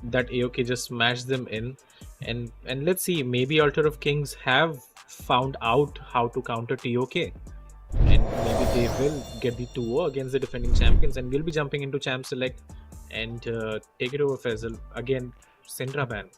that AOK just smashed them in, and let's see, maybe Altar of Kings have found out how to counter TOK, and maybe they will get the 2-0 against the defending champions, and we'll be jumping into champ select and take it over Faisal again. Syndra ban.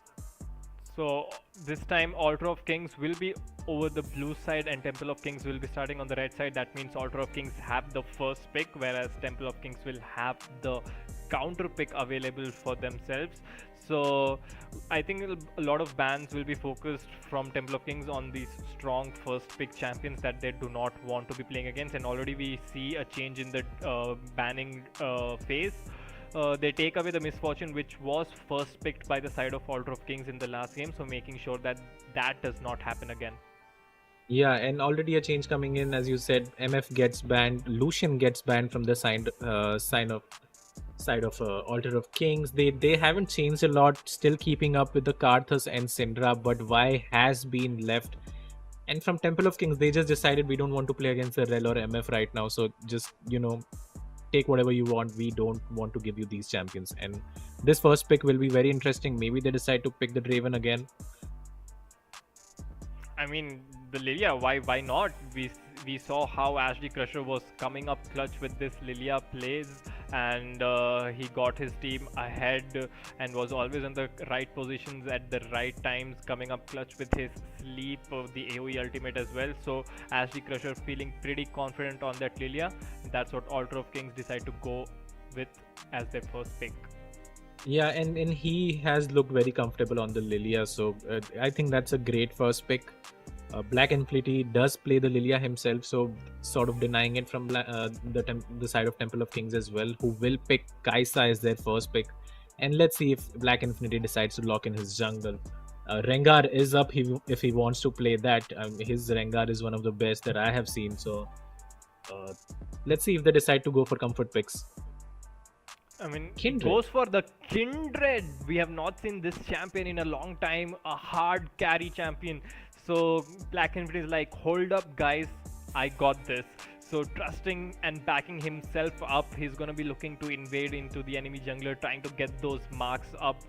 So this time Altar of Kings will be over the blue side and Temple of Kings will be starting on the red side. That means Altar of Kings have the first pick, whereas Temple of Kings will have the counter pick available for themselves. So I think a lot of bans will be focused from Temple of Kings on these strong first pick champions that they do not want to be playing against, and already we see a change in the banning phase. They take away the Misfortune, which was first picked by the side of Altar of Kings in the last game, so making sure that that does not happen again. Yeah, and already a change coming in, as you said. MF gets banned, Lucian gets banned from the side of Altar of Kings. They haven't changed a lot, still keeping up with the Karthus and Syndra, but Y has been left. And from Temple of Kings, they just decided we don't want to play against the Rel or MF right now, so just, take whatever you want. We don't want to give you these champions. And this first pick will be very interesting. Maybe they decide to pick the Draven again. I mean, the Lilia, why not? We saw how Ashley Crusher was coming up clutch with this Lilia plays, and he got his team ahead and was always in the right positions at the right times, coming up clutch with his sleep of the AoE ultimate as well. So Ashley Crusher feeling pretty confident on that Lilia. That's what Altar of Kings decide to go with as their first pick. Yeah, and he has looked very comfortable on the Lilia, so I think that's a great first pick. Black Infinity does play the Lilia himself, so sort of denying it from the side of Temple of Kings as well, who will pick Kaisa as their first pick. And let's see if Black Infinity decides to lock in his jungle. Rengar is up if he wants to play that. His Rengar is one of the best that I have seen. So let's see if they decide to go for comfort picks. I mean, Kindred. goes for the Kindred. We have not seen this champion in a long time, a hard carry champion. So Black Infinity is like, hold up guys, I got this. So trusting and backing himself up, he's going to be looking to invade into the enemy jungler, trying to get those marks up.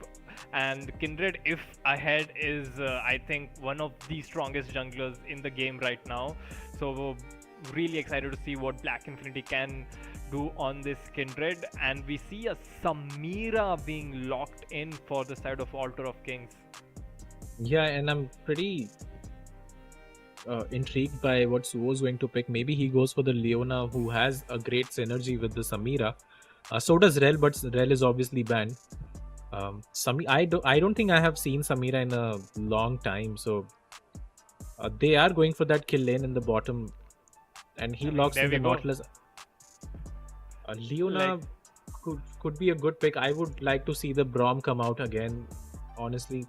And Kindred, if ahead, is I think one of the strongest junglers in the game right now. So really excited to see what Black Infinity can do on this Kindred. And we see a Samira being locked in for the side of Altar of Kings. Yeah, and I'm pretty intrigued by what Suo's going to pick. Maybe he goes for the Leona, who has a great synergy with the Samira. So does Rel, but Rel is obviously banned. I don't think I have seen Samira in a long time. So they are going for that kill lane in the bottom, and he locks in the Nautilus. Leona could be a good pick. I would like to see the Braum come out again, honestly.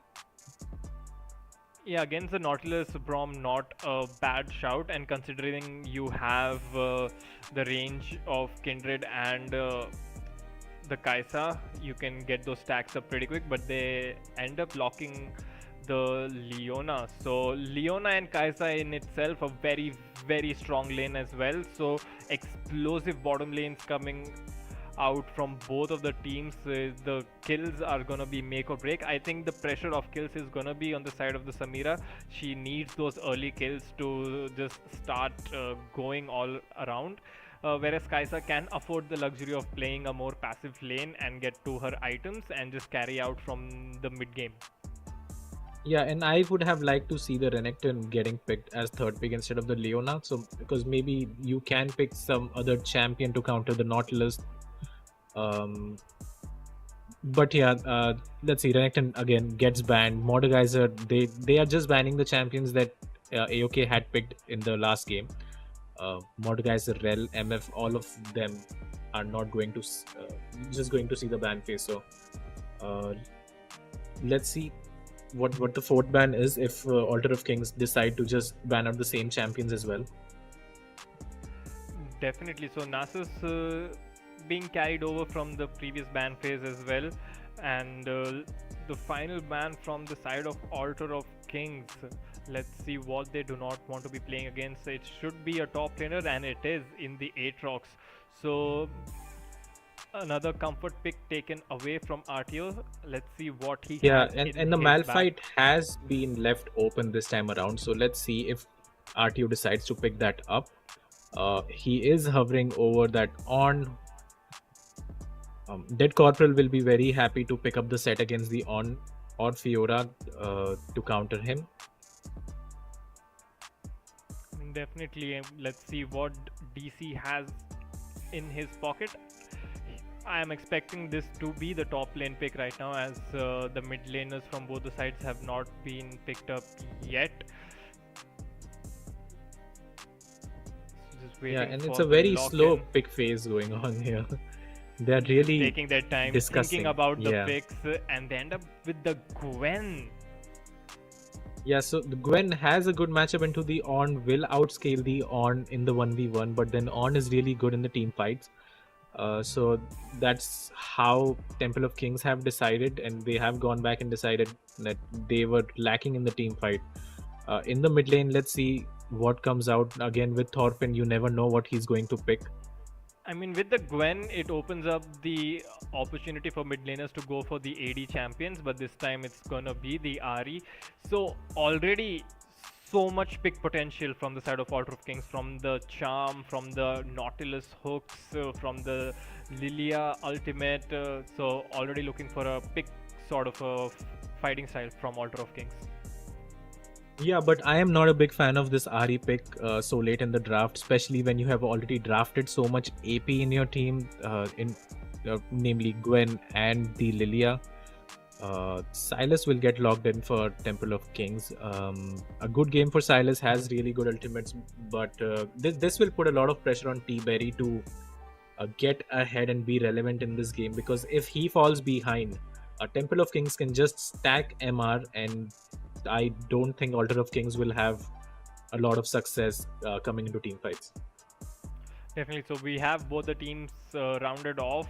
Yeah, against the Nautilus, Braum not a bad shout, and considering you have the range of Kindred and the Kaisa, you can get those stacks up pretty quick, but they end up locking the Leona. So Leona and Kaisa in itself a very, very strong lane as well. So explosive bottom lanes coming out from both of the teams. The kills are gonna be make or break. I think the pressure of kills is gonna be on the side of the Samira. She needs those early kills to just start going all around. Whereas Kaisa can afford the luxury of playing a more passive lane and get to her items and just carry out from the mid game. Yeah, and I would have liked to see the Renekton getting picked as third pick instead of the Leona. So because maybe you can pick some other champion to counter the Nautilus. But yeah, let's see. Renekton again gets banned. Mordekaiser, they are just banning the champions that AOK had picked in the last game. Mordekaiser, Rel, MF, all of them are not going to just going to see the ban phase. So let's see what the fourth ban is if Altar of Kings decide to just ban out the same champions as well. Definitely. So Nasus being carried over from the previous ban phase as well, and the final ban from the side of Altar of Kings. Let's see what they do not want to be playing against. It should be a top laner, and it is in the Aatrox. So another comfort pick taken away from RTO. Let's see what he has and the Malphite has been left open this time around. So let's see if RTO decides to pick that up. He is hovering over that on. Dead Corporal will be very happy to pick up the set against the On or Fiora to counter him. Definitely. Let's see what DC has in his pocket. I am expecting this to be the top lane pick right now, as the mid laners from both the sides have not been picked up yet. Just yeah, and it's a very slow pick phase going on here. They're really taking their time, thinking about the picks, and they end up with the Gwen. Yeah, so the Gwen has a good matchup into the On, will outscale the On in the 1v1, but then On is really good in the team fights. So that's how Temple of Kings have decided, and they have gone back and decided that they were lacking in the team fight. In the mid lane, let's see what comes out. Again, with Thorfinn, you never know what he's going to pick. I mean, with the Gwen, it opens up the opportunity for mid laners to go for the AD champions, but this time it's gonna be the Ahri. So already so much pick potential from the side of Altar of Kings, from the Charm, from the Nautilus hooks, from the Lilia ultimate. So already looking for a pick sort of a fighting style from Altar of Kings. Yeah, but I am not a big fan of this Ahri pick so late in the draft, especially when you have already drafted so much AP in your team, namely Gwen and the Lilia. Silas will get logged in for Temple of Kings. A good game for Silas, has really good ultimates, but this will put a lot of pressure on T-Berry to get ahead and be relevant in this game, because if he falls behind, Temple of Kings can just stack MR, and I don't think Altar of Kings will have a lot of success coming into team fights. Definitely. So we have both the teams rounded off.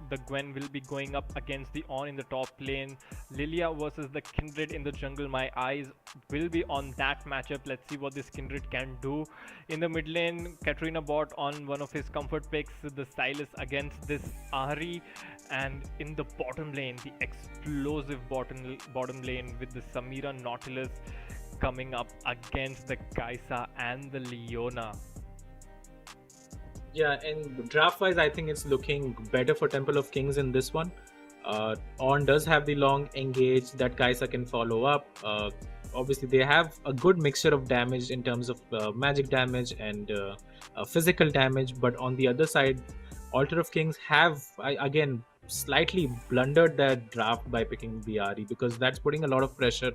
The Gwen will be going up against the On in the top lane. Lilia versus the Kindred in the jungle. My eyes will be on that matchup. Let's see what this Kindred can do. In the mid lane, Katrina bot on one of his comfort picks, the Silas against this Ahri. And in the bottom lane, the explosive bottom lane with the Samira Nautilus coming up against the Kaisa and the Leona. Yeah, and draft-wise, I think it's looking better for Temple of Kings in this one. On does have the long engage that Kaisa can follow up. Obviously, they have a good mixture of damage in terms of magic damage and physical damage. But on the other side, Altar of Kings have, again, slightly blundered their draft by picking Biari, because that's putting a lot of pressure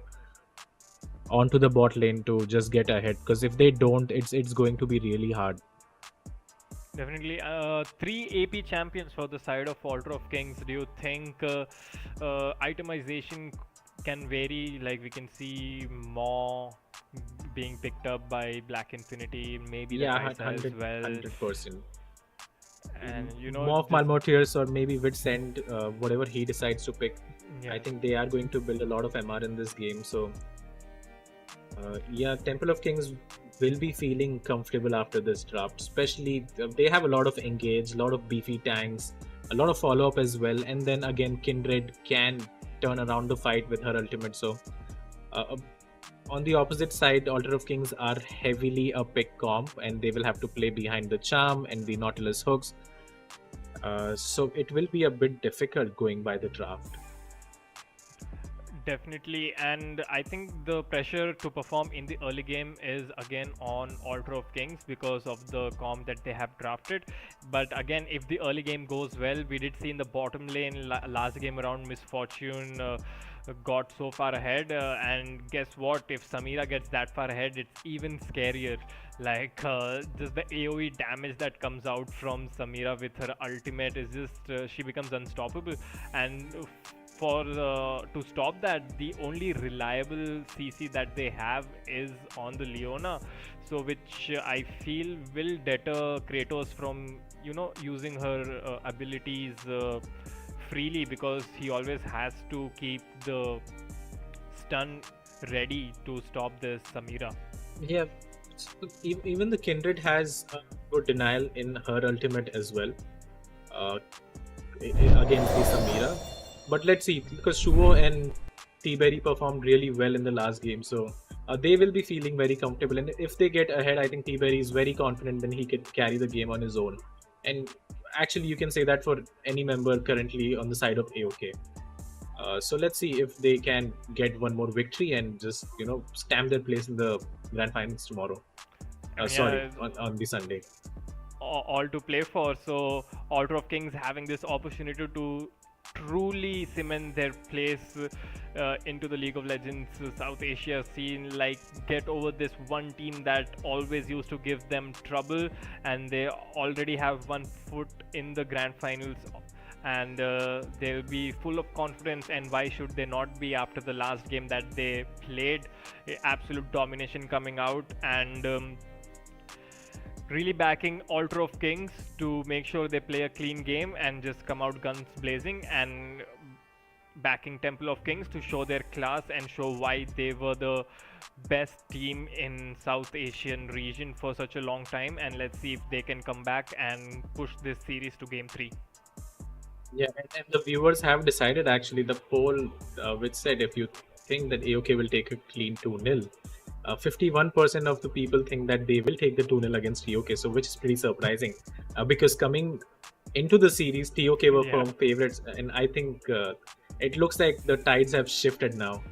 onto the bot lane to just get ahead. Because if they don't, it's going to be really hard. Definitely. 3 AP champions for the side of Altar of Kings. Do you think itemization can vary? Like we can see more being picked up by Black Infinity, maybe the Kaisa as well. 100%. And you know, more of Malmotiers or maybe Witsend, whatever he decides to pick. Yeah. I think they are going to build a lot of MR in this game. So yeah, Temple of Kings will be feeling comfortable after this draft, especially they have a lot of engage, a lot of beefy tanks, a lot of follow-up as well, and then again Kindred can turn around the fight with her ultimate. So on the opposite side, Altar of Kings are heavily a pick comp, and they will have to play behind the charm and the Nautilus hooks, so it will be a bit difficult going by the draft. Definitely, and I think the pressure to perform in the early game is again on Altar of Kings because of the comp that they have drafted. But again, if the early game goes well, we did see in the bottom lane last game around Misfortune got so far ahead, and guess what, if Samira gets that far ahead, it's even scarier. Like just the AoE damage that comes out from Samira with her ultimate is just she becomes unstoppable. And for to stop that, the only reliable CC that they have is on the Leona, so which I feel will deter Kratos from, you know, using her abilities freely, because he always has to keep the stun ready to stop this Samira. Yeah, so even the Kindred has a good denial in her ultimate as well against the Samira. But let's see, because Shuvo and T-Berry performed really well in the last game, so they will be feeling very comfortable. And if they get ahead, I think T-Berry is very confident then he can carry the game on his own. And actually, you can say that for any member currently on the side of AOK. So let's see if they can get one more victory and just, you know, stamp their place in the grand finals tomorrow. On the Sunday. All to play for. So Altar of Kings having this opportunity to truly cement their place into the League of Legends South Asia scene, like get over this one team that always used to give them trouble, and they already have one foot in the grand finals, and they'll be full of confidence. And why should they not be after the last game that they played? Absolute domination coming out, and really backing Altar of Kings to make sure they play a clean game and just come out guns blazing, and backing Temple of Kings to show their class and show why they were the best team in South Asian region for such a long time. And let's see if they can come back and push this series to game 3. Yeah, and the viewers have decided, actually, the poll which said if you think that AOK will take a clean 2-0, 51% of the people think that they will take the 2-0 against TOK, so which is pretty surprising, because coming into the series, TOK were firm favorites, and I think it looks like the tides have shifted now.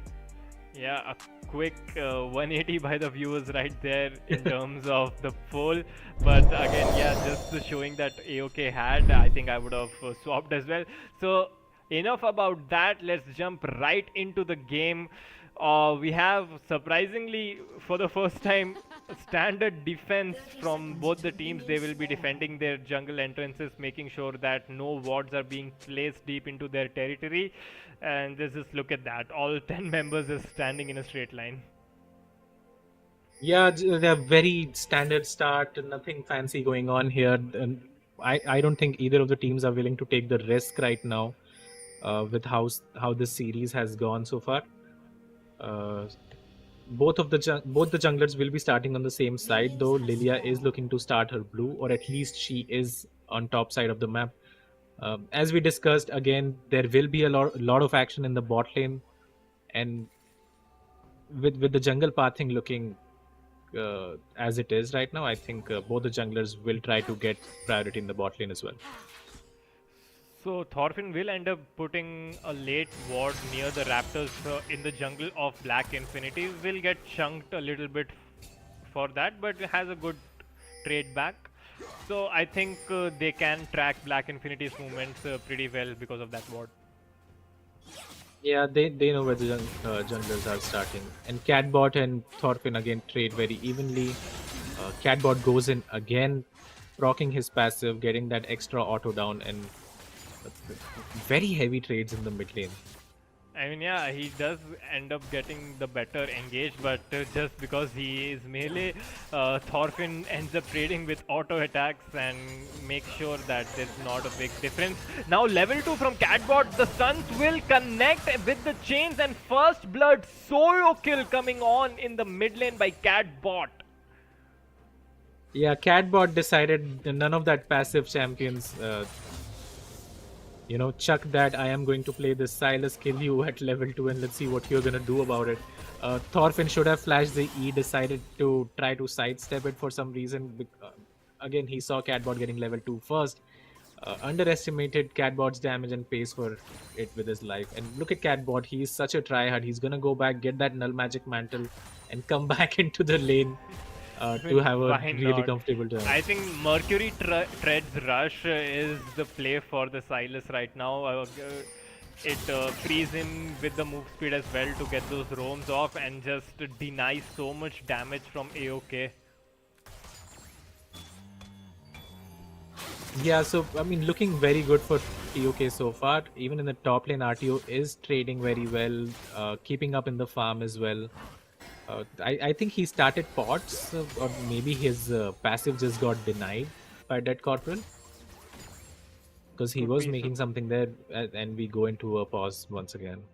Yeah, a quick 180 by the viewers right there in terms of the poll. But again, yeah, just showing that AOK had, I think I would have swapped as well. So enough about that. Let's jump right into the game. We have surprisingly, for the first time, standard defense from both the teams. They will be defending their jungle entrances, making sure that no wards are being placed deep into their territory. And just look at that. All 10 members are standing in a straight line. Yeah, they're very standard start, nothing fancy going on here. And I don't think either of the teams are willing to take the risk right now with how this series has gone so far. Both the junglers will be starting on the same side, though Lilia is looking to start her blue, or at least she is on top side of the map. As we discussed, again, there will be a lot of action in the bot lane, and with the jungle pathing looking as it is right now, I think both the junglers will try to get priority in the bot lane as well. So Thorfinn will end up putting a late ward near the Raptors in the jungle of Black Infinity. Will get chunked a little bit for that, but has a good trade back. So I think they can track Black Infinity's movements pretty well because of that ward. Yeah, they know where the junglers are starting. And Catbot and Thorfinn again trade very evenly. Catbot goes in again, proccing his passive, getting that extra auto down, and very heavy trades in the mid lane. I mean, yeah, he does end up getting the better engage, but just because he is melee, Thorfinn ends up trading with auto attacks and make sure that there's not a big difference. Now level 2 from Catbot, the stuns will connect with the chains, and first blood solo kill coming on in the mid lane by Catbot. Yeah, Catbot decided none of that passive champions. Chuck that. I am going to play this Silas, kill you at level 2, and let's see what you're gonna do about it. Thorfinn should have flashed the E, decided to try to sidestep it for some reason. Again, he saw Catbot getting level 2 first. Underestimated Catbot's damage and pace for it with his life. And look at Catbot, he's such a tryhard. He's gonna go back, get that null magic mantle, and come back into the lane. To have a really comfortable time. I think Mercury Treads Rush is the play for the Silas right now. It frees him with the move speed as well to get those roams off and just deny so much damage from AOK. Yeah, so I mean, looking very good for TOK so far. Even in the top lane, RTO is trading very well, keeping up in the farm as well. I think he started pots, or maybe his passive just got denied by Dead Corporal, because he was making something there, and we go into a pause once again.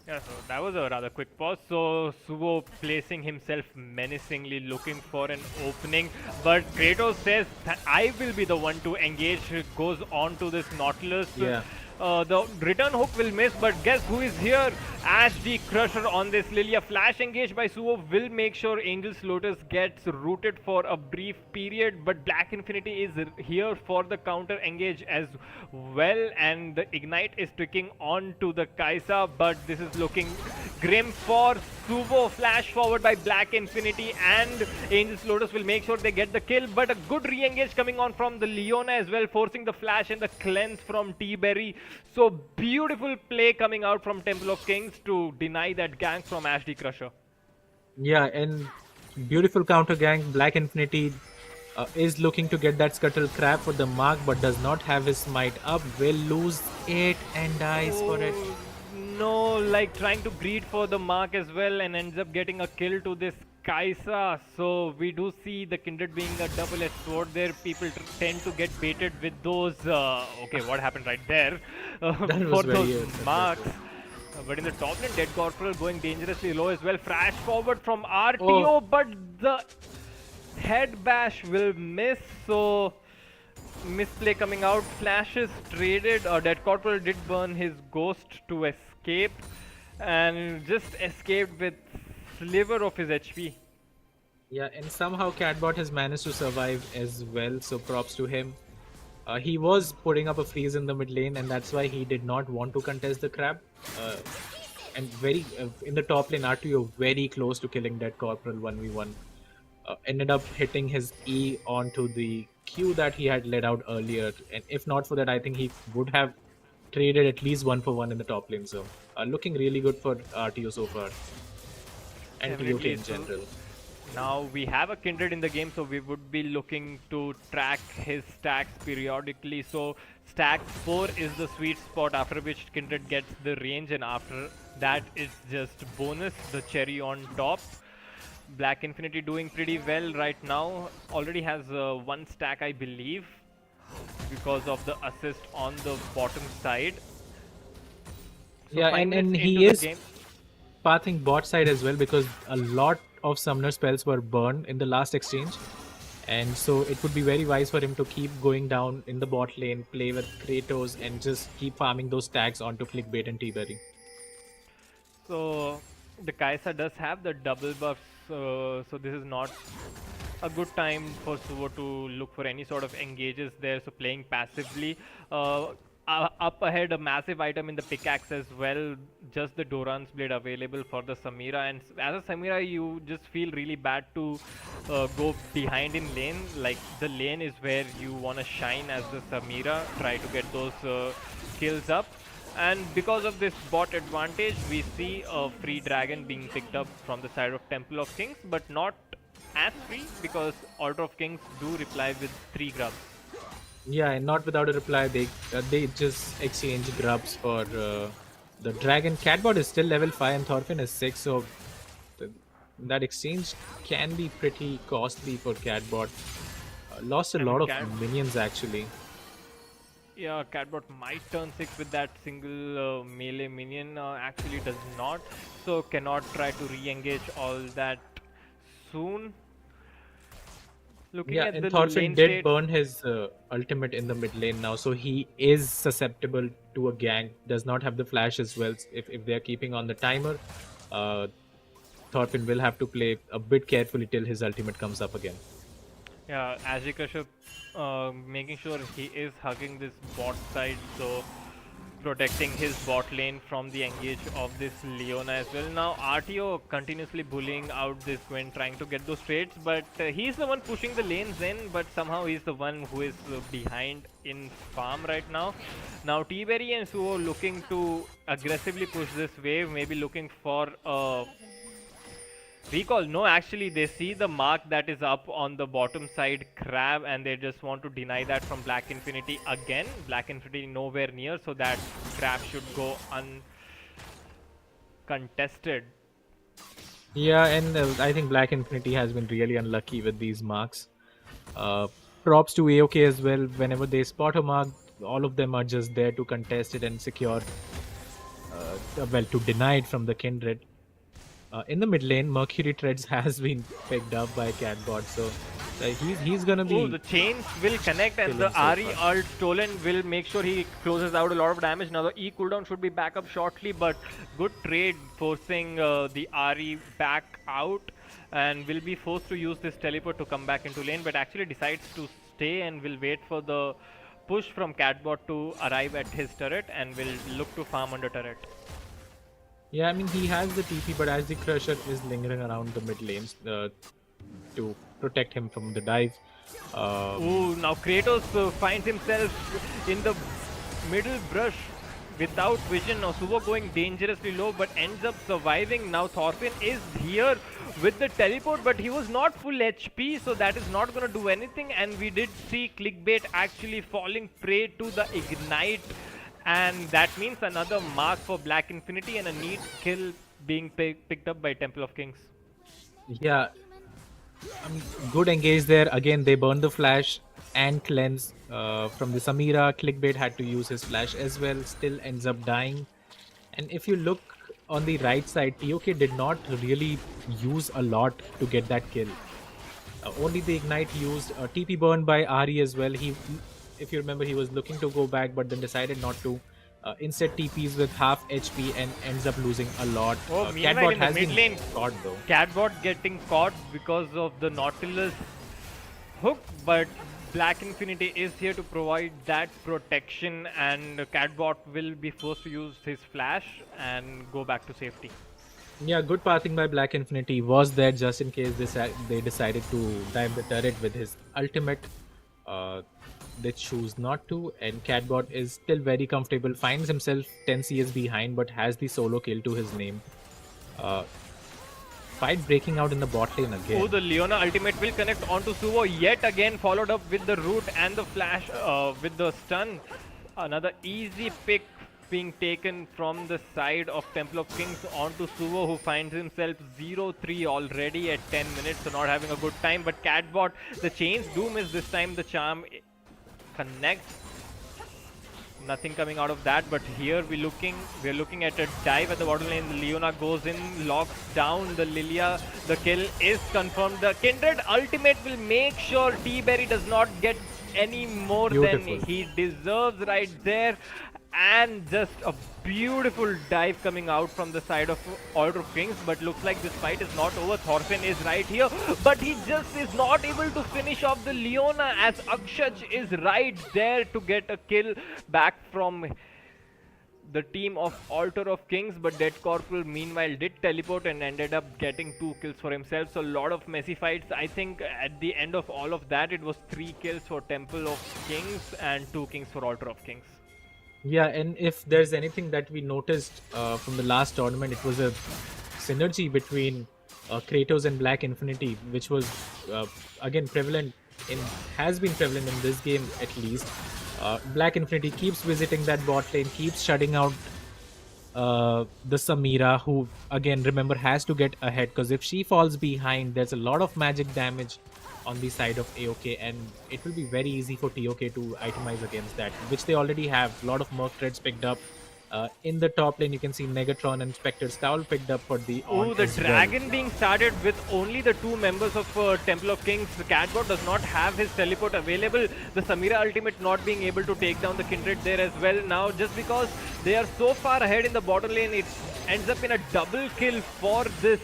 Yeah, so that was a rather quick pause. So Suvo placing himself menacingly, looking for an opening, but Kratos says that I will be the one to engage. Goes on to this Nautilus. Yeah. The return hook will miss, but guess who is here? Ash the Crusher on this Lilia. Flash engaged by Suvo will make sure Angel's Lotus gets rooted for a brief period, but Black Infinity is here for the counter engage as well, and the Ignite is ticking on to the Kaisa, but this is looking grim for Suvo. Flash forward by Black Infinity, and Angel's Lotus will make sure they get the kill, but a good re-engage coming on from the Leona as well, forcing the flash and the cleanse from T-Berry. So beautiful play coming out from Temple of Kings to deny that gank from Ash the Crusher. Yeah, and beautiful counter gank. Black Infinity is looking to get that Scuttle Crab for the mark, but does not have his smite up. Will lose it and dies for it. No, like trying to greed for the mark as well, and ends up getting a kill to this Kaisa. So we do see the Kindred being a double-edged sword there. People tend to get baited with those. Okay, what happened right there? For those marks. But in the top lane, Dead Corporal going dangerously low as well. Flash forward from RTO, but the head bash will miss. So misplay coming out. Flashes traded. Dead Corporal did burn his ghost to escape, and just escaped with sliver of his HP. Yeah, and somehow Catbot has managed to survive as well, so props to him. He was putting up a freeze in the mid lane, and that's why he did not want to contest the crab. And very in the top lane, RTO very close to killing Dead Corporal 1v1. Ended up hitting his E onto the Q that he had let out earlier, and if not for that, I think he would have traded at least 1-for-1 in the top lane. So looking really good for RTO so far, and TOK Definitely. in So general. now we have a Kindred in the game, so we would be looking to track his stacks periodically. So stack 4 is the sweet spot, after which Kindred gets the range, and after that it's just bonus, the cherry on top. Black Infinity doing pretty well right now. Already has 1 stack, I believe, because of the assist on the bottom side. So Yeah, 5 and minutes he into the is game. pathing bot side as well, because a lot of summoner spells were burned in the last exchange, and so it would be very wise for him to keep going down in the bot lane, play with Kratos, and just keep farming those stacks onto Clickbait and T-Berry. So the Kaisa does have the double buffs, so this is not a good time for Suvo to look for any sort of engages there. So playing passively, up ahead a massive item in the pickaxe as well, just the Doran's blade available for the Samira, and as a Samira you just feel really bad to go behind in lane. Like, the lane is where you want to shine as the Samira, try to get those kills up. And because of this bot advantage, we see a free dragon being picked up from the side of Temple of Kings, but not as free, because Order of Kings do reply with 3 grubs. Yeah, and not without a reply. They just exchange grubs for the dragon. Catbot is still level 5 and Thorfinn is 6, so that exchange can be pretty costly for Catbot. Lost a lot of minions actually. Yeah, Catbot might turn 6 with that single melee minion. Actually does not, so cannot try to re-engage all that soon. Looking at and the Thorfinn lane did state, burn his ultimate in the mid lane now, so he is susceptible to a gank. Does not have the flash as well. If they are keeping on the timer, Thorfinn will have to play a bit carefully till his ultimate comes up again. yeah, Ajay Kashyap making sure he is hugging this bot side, so protecting his bot lane from the engage of this Leona as well. Now RTO continuously bullying out this Gwen, trying to get those trades, but he's the one pushing the lanes in, but somehow he's the one who is behind in farm right now. Now T-Berry and Suo looking to aggressively push this wave, maybe looking for a recall. No, actually they see the mark that is up on the bottom side crab, and they just want to deny that from Black Infinity again. Black Infinity nowhere near, so that crab should go uncontested. Yeah, and I think Black Infinity has been really unlucky with these marks. Props to AOK as well. Whenever they spot a mark, all of them are just there to contest it and secure, to deny it from the Kindred. In the mid lane, Mercury Treads has been picked up by Catbot, so he's gonna be. Oh, the chains will connect, and the Ari ult stolen will make sure he closes out a lot of damage. Now the E cooldown should be back up shortly, but good trade forcing the Ari back out, and will be forced to use this teleport to come back into lane, but actually decides to stay and will wait for the push from Catbot to arrive at his turret, and will look to farm under turret. Yeah, I mean, he has the TP, but as the Crusher is lingering around the mid lanes to protect him from the dive. Ooh, now Kratos finds himself in the middle brush without vision. Now Suvo going dangerously low, but ends up surviving. Now Thorfinn is here with the teleport, but he was not full HP, so that is not going to do anything. And we did see Clickbait actually falling prey to the ignite, and that means another mark for Black Infinity and a neat kill being picked up by Temple of Kings. Yeah, I mean, good engage there. Again, they burn the flash and cleanse from the Samira. Clickbait had to use his flash as well, still ends up dying. And if you look on the right side, TOK did not really use a lot to get that kill. Only the ignite used. TP burn by Ari as well. If you remember, he was looking to go back, but then decided not to. Instead TPs with half HP and ends up losing a lot. Oh, Catbot in the has mid been lane, caught though. Catbot getting caught because of the Nautilus hook, but Black Infinity is here to provide that protection, and Catbot will be forced to use his flash and go back to safety. Yeah, good pathing by Black Infinity was there just in case they decided to dive the turret with his ultimate. they choose not to, and Catbot is still very comfortable, finds himself 10 CS behind but has the solo kill to his name. Fight breaking out in the bot lane again. Oh, the Leona ultimate will connect onto Suvo yet again, followed up with the root and the flash with the stun. Another easy pick being taken from the side of Temple of Kings onto Suvo, who finds himself 0-3 already at 10 minutes, so not having a good time. But Catbot, the chains do miss this time. The charm connects. Nothing coming out of that, but here we're looking at a dive at the bottom lane. Leona goes in, locks down the Lilia. The kill is confirmed. The Kindred ultimate will make sure T-Berry does not get any more than he deserves right there. And just a beautiful dive coming out from the side of Order of Kings, but looks like this fight is not over. Thorfinn is right here, but he just is not able to finish off the Leona, as Akshaj is right there to get a kill back from the team of Altar of Kings. But Dead Corporal meanwhile did teleport and ended up getting 2 kills for himself. So a lot of messy fights. I think at the end of all of that, it was 3 kills for Temple of Kings and 2 kills for Altar of Kings. Yeah, and if there's anything that we noticed from the last tournament, it was a synergy between Kratos and Black Infinity, which was again has been prevalent in this game at least. Black Infinity keeps visiting that bot lane, keeps shutting out the Samira, who again, remember, has to get ahead, because if she falls behind, there's a lot of magic damage on the side of AOK, and it will be very easy for TOK to itemize against that, which they already have. A lot of Merc Threads picked up. In the top lane, you can see Negatron and Spectre's Cowl picked up for the Oh, the Dragon being started with only the 2 members of Temple of Kings. The Catbot does not have his teleport available. The Samira ultimate not being able to take down the Kindred there as well. Now, just because they are so far ahead in the bottom lane, it ends up in a double kill for this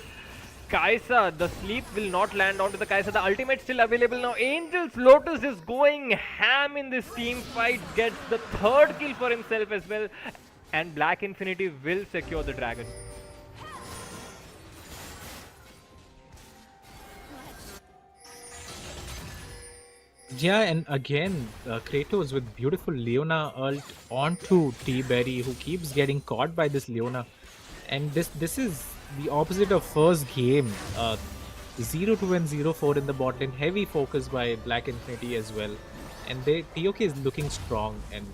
Kaisa. The sleep will not land onto the Kaisa. The ultimate still available now. Angel's Lotus is going ham in this team fight. Gets the 3rd kill for himself as well. And Black Infinity will secure the dragon. Yeah, and again, Kratos with beautiful Leona ult onto T-Berry, who keeps getting caught by this Leona. And this is the opposite of first game. 0-2 and 0-4 in the bot lane. Heavy focus by Black Infinity as well. And TOK is looking strong, and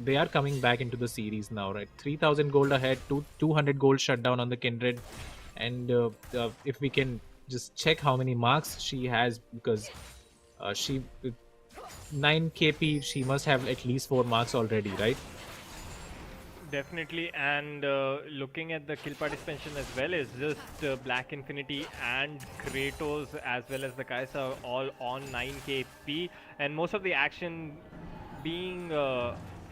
they are coming back into the series now, right? 3000 gold ahead, 200 gold shutdown on the Kindred. And if we can just check how many marks she has, because she 9 KP, she must have at least 4 marks already, right? Definitely, and looking at the kill participation as well, is just Black Infinity and Kratos as well as the Kaisa all on 9 KP, and most of the action being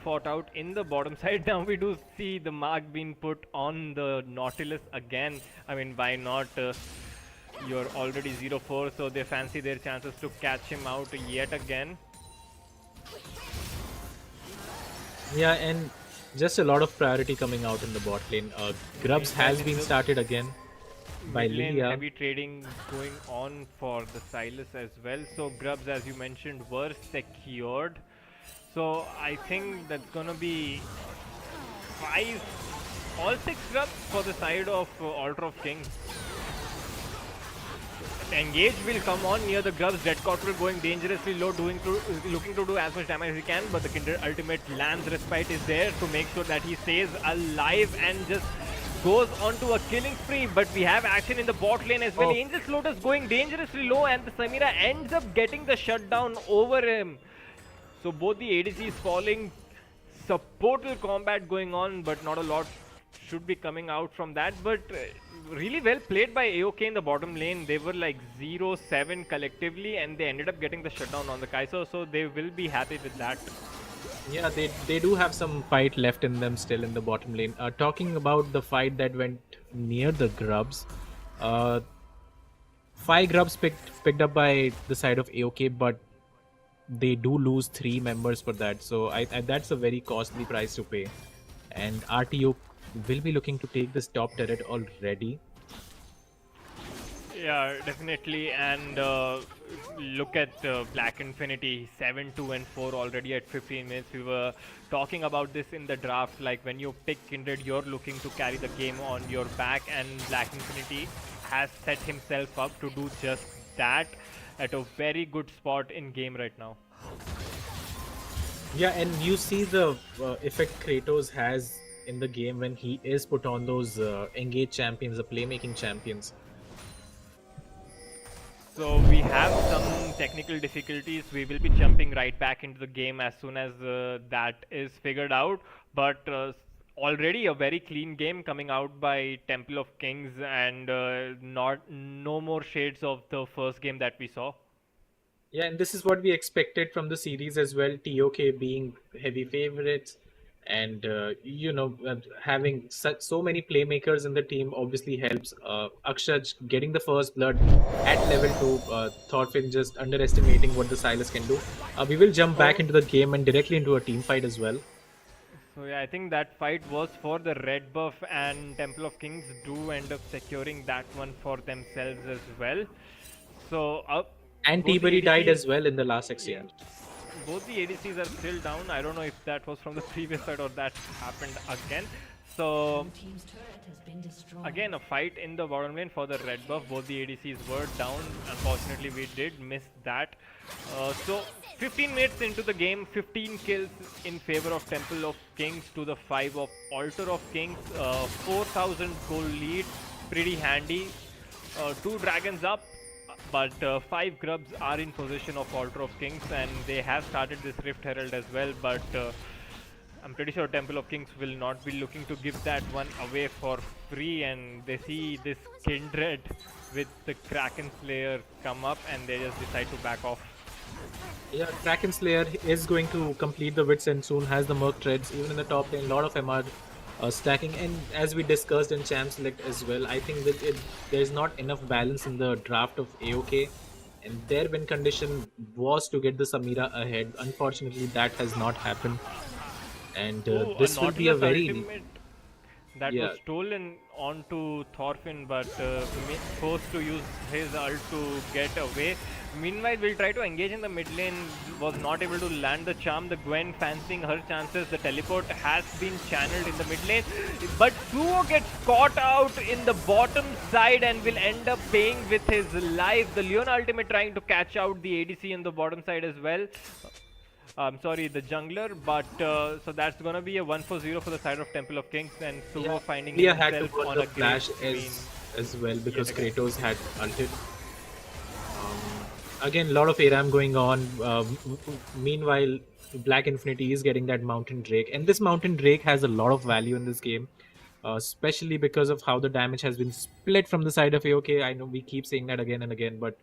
fought out in the bottom side. Now we do see the mark being put on the Nautilus again. I mean, why not? You're already 0-4, so they fancy their chances to catch him out yet again. Yeah, and just a lot of priority coming out in the bot lane. Grubs has been started again by Lilia. Heavy trading going on for the Silas as well. So Grubs, as you mentioned, were secured. So I think that's gonna be 5, all 6 Grubs for the side of Altar of Kings. Engage will come on near the Grubs. Dead Corporal going dangerously low, looking to do as much damage as he can, but the Kindred ultimate lands. Respite is there to make sure that he stays alive and just goes onto a killing spree. But we have action in the bot lane as well. Angel's Lotus going dangerously low, and the Samira ends up getting the shutdown over him. So both the ADCs falling, supportal combat going on, but not a lot should be coming out from that. But really well played by AOK in the bottom lane. They were like 0-7 collectively, and they ended up getting the shutdown on the Kaiser, so they will be happy with that. Yeah, they do have some fight left in them still in the bottom lane. Talking about the fight that went near the Grubs, 5 Grubs picked up by the side of AOK, but they do lose 3 members for that, so that's a very costly price to pay. And RTO will be looking to take this top turret already. Yeah, definitely. And look at Black Infinity, 7-2-4 already at 15 minutes. We were talking about this in the draft. Like when you pick Kindred, you're looking to carry the game on your back, and Black Infinity has set himself up to do just that at a very good spot in game right now. Yeah, and you see the effect Kratos has in the game when he is put on those engaged champions, the playmaking champions. So we have some technical difficulties. We will be jumping right back into the game as soon as that is figured out. But already a very clean game coming out by Temple of Kings, and no more shades of the first game that we saw. Yeah, and this is what we expected from the series as well. TOK being heavy favorites, and having so many playmakers in the team obviously helps. Akshaj getting the first blood at level 2. Thorfinn just underestimating what the Silas can do. We will jump back into the game and directly into a team fight as well. So yeah, I think that fight was for the red buff, and Temple of Kings do end up securing that one for themselves as well. So and T-Buddy died as well in the last exchange. Both the ADCs are still down. I don't know if that was from the previous side or that happened again. So again, a fight in the bottom lane for the red buff. Both the ADCs were down. Unfortunately, we did miss that. So 15 minutes into the game, 15 kills in favor of Temple of Kings to the 5 of Altar of Kings. 4,000 gold lead, pretty handy. 2 dragons up. But 5 grubs are in possession of Altar of Kings, and they have started this Rift Herald as well, but I'm pretty sure Temple of Kings will not be looking to give that one away for free, and they see this Kindred with the Kraken Slayer come up, and they just decide to back off. Yeah, Kraken Slayer is going to complete the Wits and soon has the Merc Treads. Even in the top lane, a lot of MR stacking, and as we discussed in Champ Select as well, I think that there's not enough balance in the draft of AOK, and their win condition was to get the Samira ahead. Unfortunately, that has not happened, and this will be a very that was stolen onto Thorfinn, but forced to use his ult to get away. Meanwhile, we'll try to engage in the mid lane. Was not able to land the charm. The Gwen fancying her chances. The teleport has been channeled in the mid lane, but Suo gets caught out in the bottom side and will end up paying with his life. The Leon ultimate trying to catch out the ADC in the bottom side as well. I'm sorry, the jungler, but so that's gonna be a 1-4-0 for the side of Temple of Kings, and Suo finding himself had to put on the a flash as well because Kratos had ulted. Again, a lot of ARAM going on. Meanwhile, Black Infinity is getting that Mountain Drake, and this Mountain Drake has a lot of value in this game, especially because of how the damage has been split from the side of AOK. I know we keep saying that again and again, but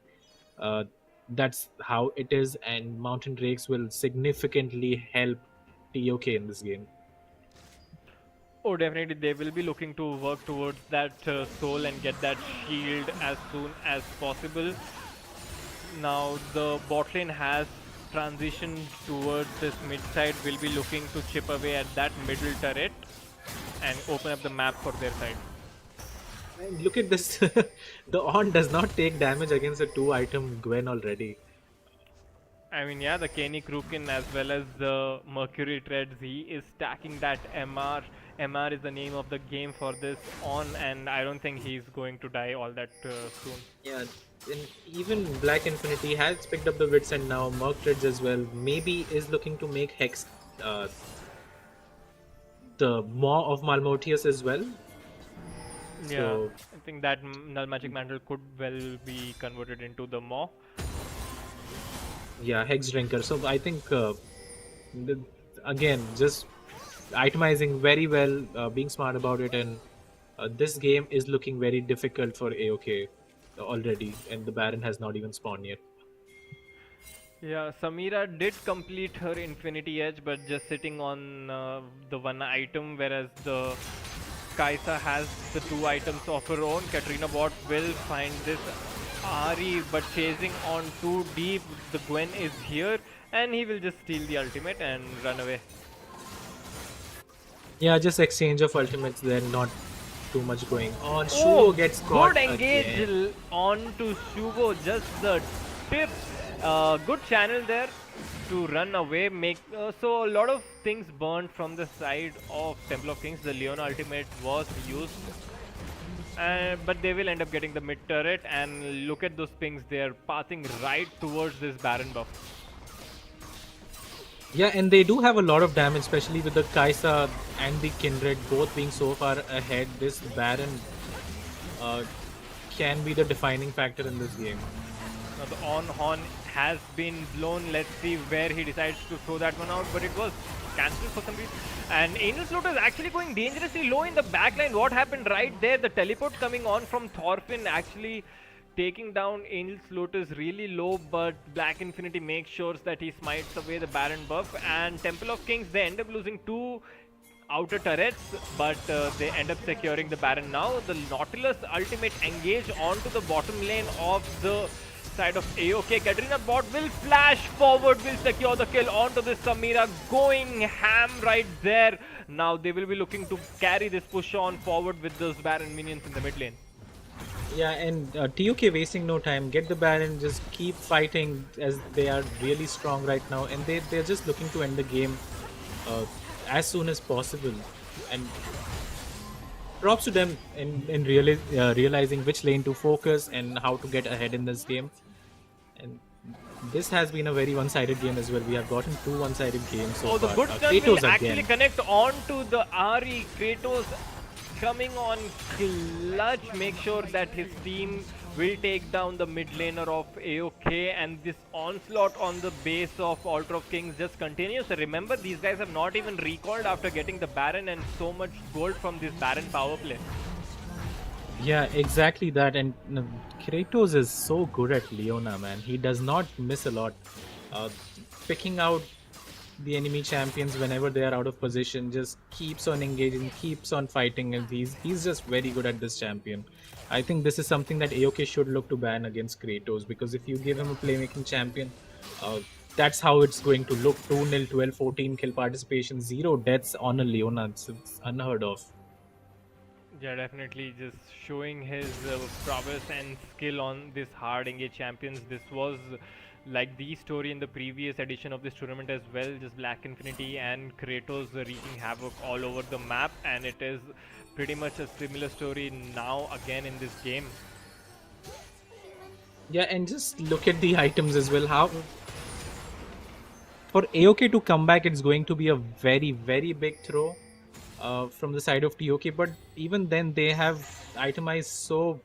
that's how it is, and Mountain Drakes will significantly help TOK in this game. Oh, definitely, they will be looking to work towards that soul and get that shield as soon as possible. Now the bot lane has transitioned towards this mid side. Will be looking to chip away at that middle turret and open up the map for their side. And look at this. The On does not take damage against a 2-item Gwen already. I mean, yeah, the Kenny Krukin as well as the Mercury Treads, he is stacking that MR. MR is the name of the game for this On, and I don't think he's going to die all that soon. Yeah, and even Black Infinity has picked up the Wits, and now Merc Treads as well. Maybe is looking to make Hex the Maw of Malmortius as well. Yeah, So, I think that Null Magic Mantle could well be converted into the Maw. yeah, Hex Drinker. So I think again, just itemizing very well, being smart about it, and this game is looking very difficult for AOK already, and the Baron has not even spawned yet. Yeah, Samira did complete her Infinity Edge, but just sitting on the one item, whereas the Kaisa has the 2 items of her own. Katrina bot will find this Ari, but chasing on too deep. The Gwen is here, and he will just steal the ultimate and run away. Yeah, just exchange of ultimates there, not too much going on. Oh, Shuvo gets caught good engage again. onto Shuvo, just the tip. Good channel there to run away. So a lot of things burned from the side of Temple of Kings. The Leona ultimate was used, but they will end up getting the mid turret. And look at those pings; they are passing right towards this Baron buff. Yeah, and they do have a lot of damage, especially with the Kaisa and the Kindred both being so far ahead. This Baron can be the defining factor in this game. Now the on horn has been blown. Let's see where he decides to throw that one out, but it was cancelled for some reason. And Angel's Loot is actually going dangerously low in the backline. What happened right there? The teleport coming on from Thorfinn actually taking down Angel's Lotus really low, but Black Infinity makes sure that he smites away the Baron buff. And Temple of Kings, they end up losing 2 outer turrets, but they end up securing the Baron now. The Nautilus ultimate engage onto the bottom lane of the side of AOK. Katarina bot will flash forward, will secure the kill onto this Samira, going ham right there. Now they will be looking to carry this push on forward with those Baron minions in the mid lane. Yeah, and TUK wasting no time. Get the Baron, just keep fighting as they are really strong right now, and they're just looking to end the game as soon as possible. And props to them in realizing which lane to focus and how to get ahead in this game. And this has been a very one-sided game as well. We have gotten 2 one-sided games so far. The good stun will actually connect onto the Ahri. Kratos coming on clutch, make sure that his team will take down the mid laner of AOK, and this onslaught on the base of Altar of Kings just continues. Remember, these guys have not even recalled after getting the Baron, and so much gold from this Baron power play. Yeah, exactly that. And Kratos is so good at Leona, man. He does not miss a lot. Picking out the enemy champions whenever they are out of position, just keeps on engaging, keeps on fighting, and he's just very good at this champion. I think this is something that AOK should look to ban against Kratos, because if you give him a playmaking champion, that's how it's going to look. 2-0, 12, 14 kill participation, 0 deaths on a Leona. It's unheard of. Yeah, definitely just showing his prowess and skill on this hard engage champions. This was like the story in the previous edition of this tournament as well, just Black Infinity and Kratos wreaking havoc all over the map, and it is pretty much a similar story now again in this game. Yeah, and just look at the items as well. How for AOK to come back, it's going to be a very, very big throw from the side of TOK, but even then they have itemized so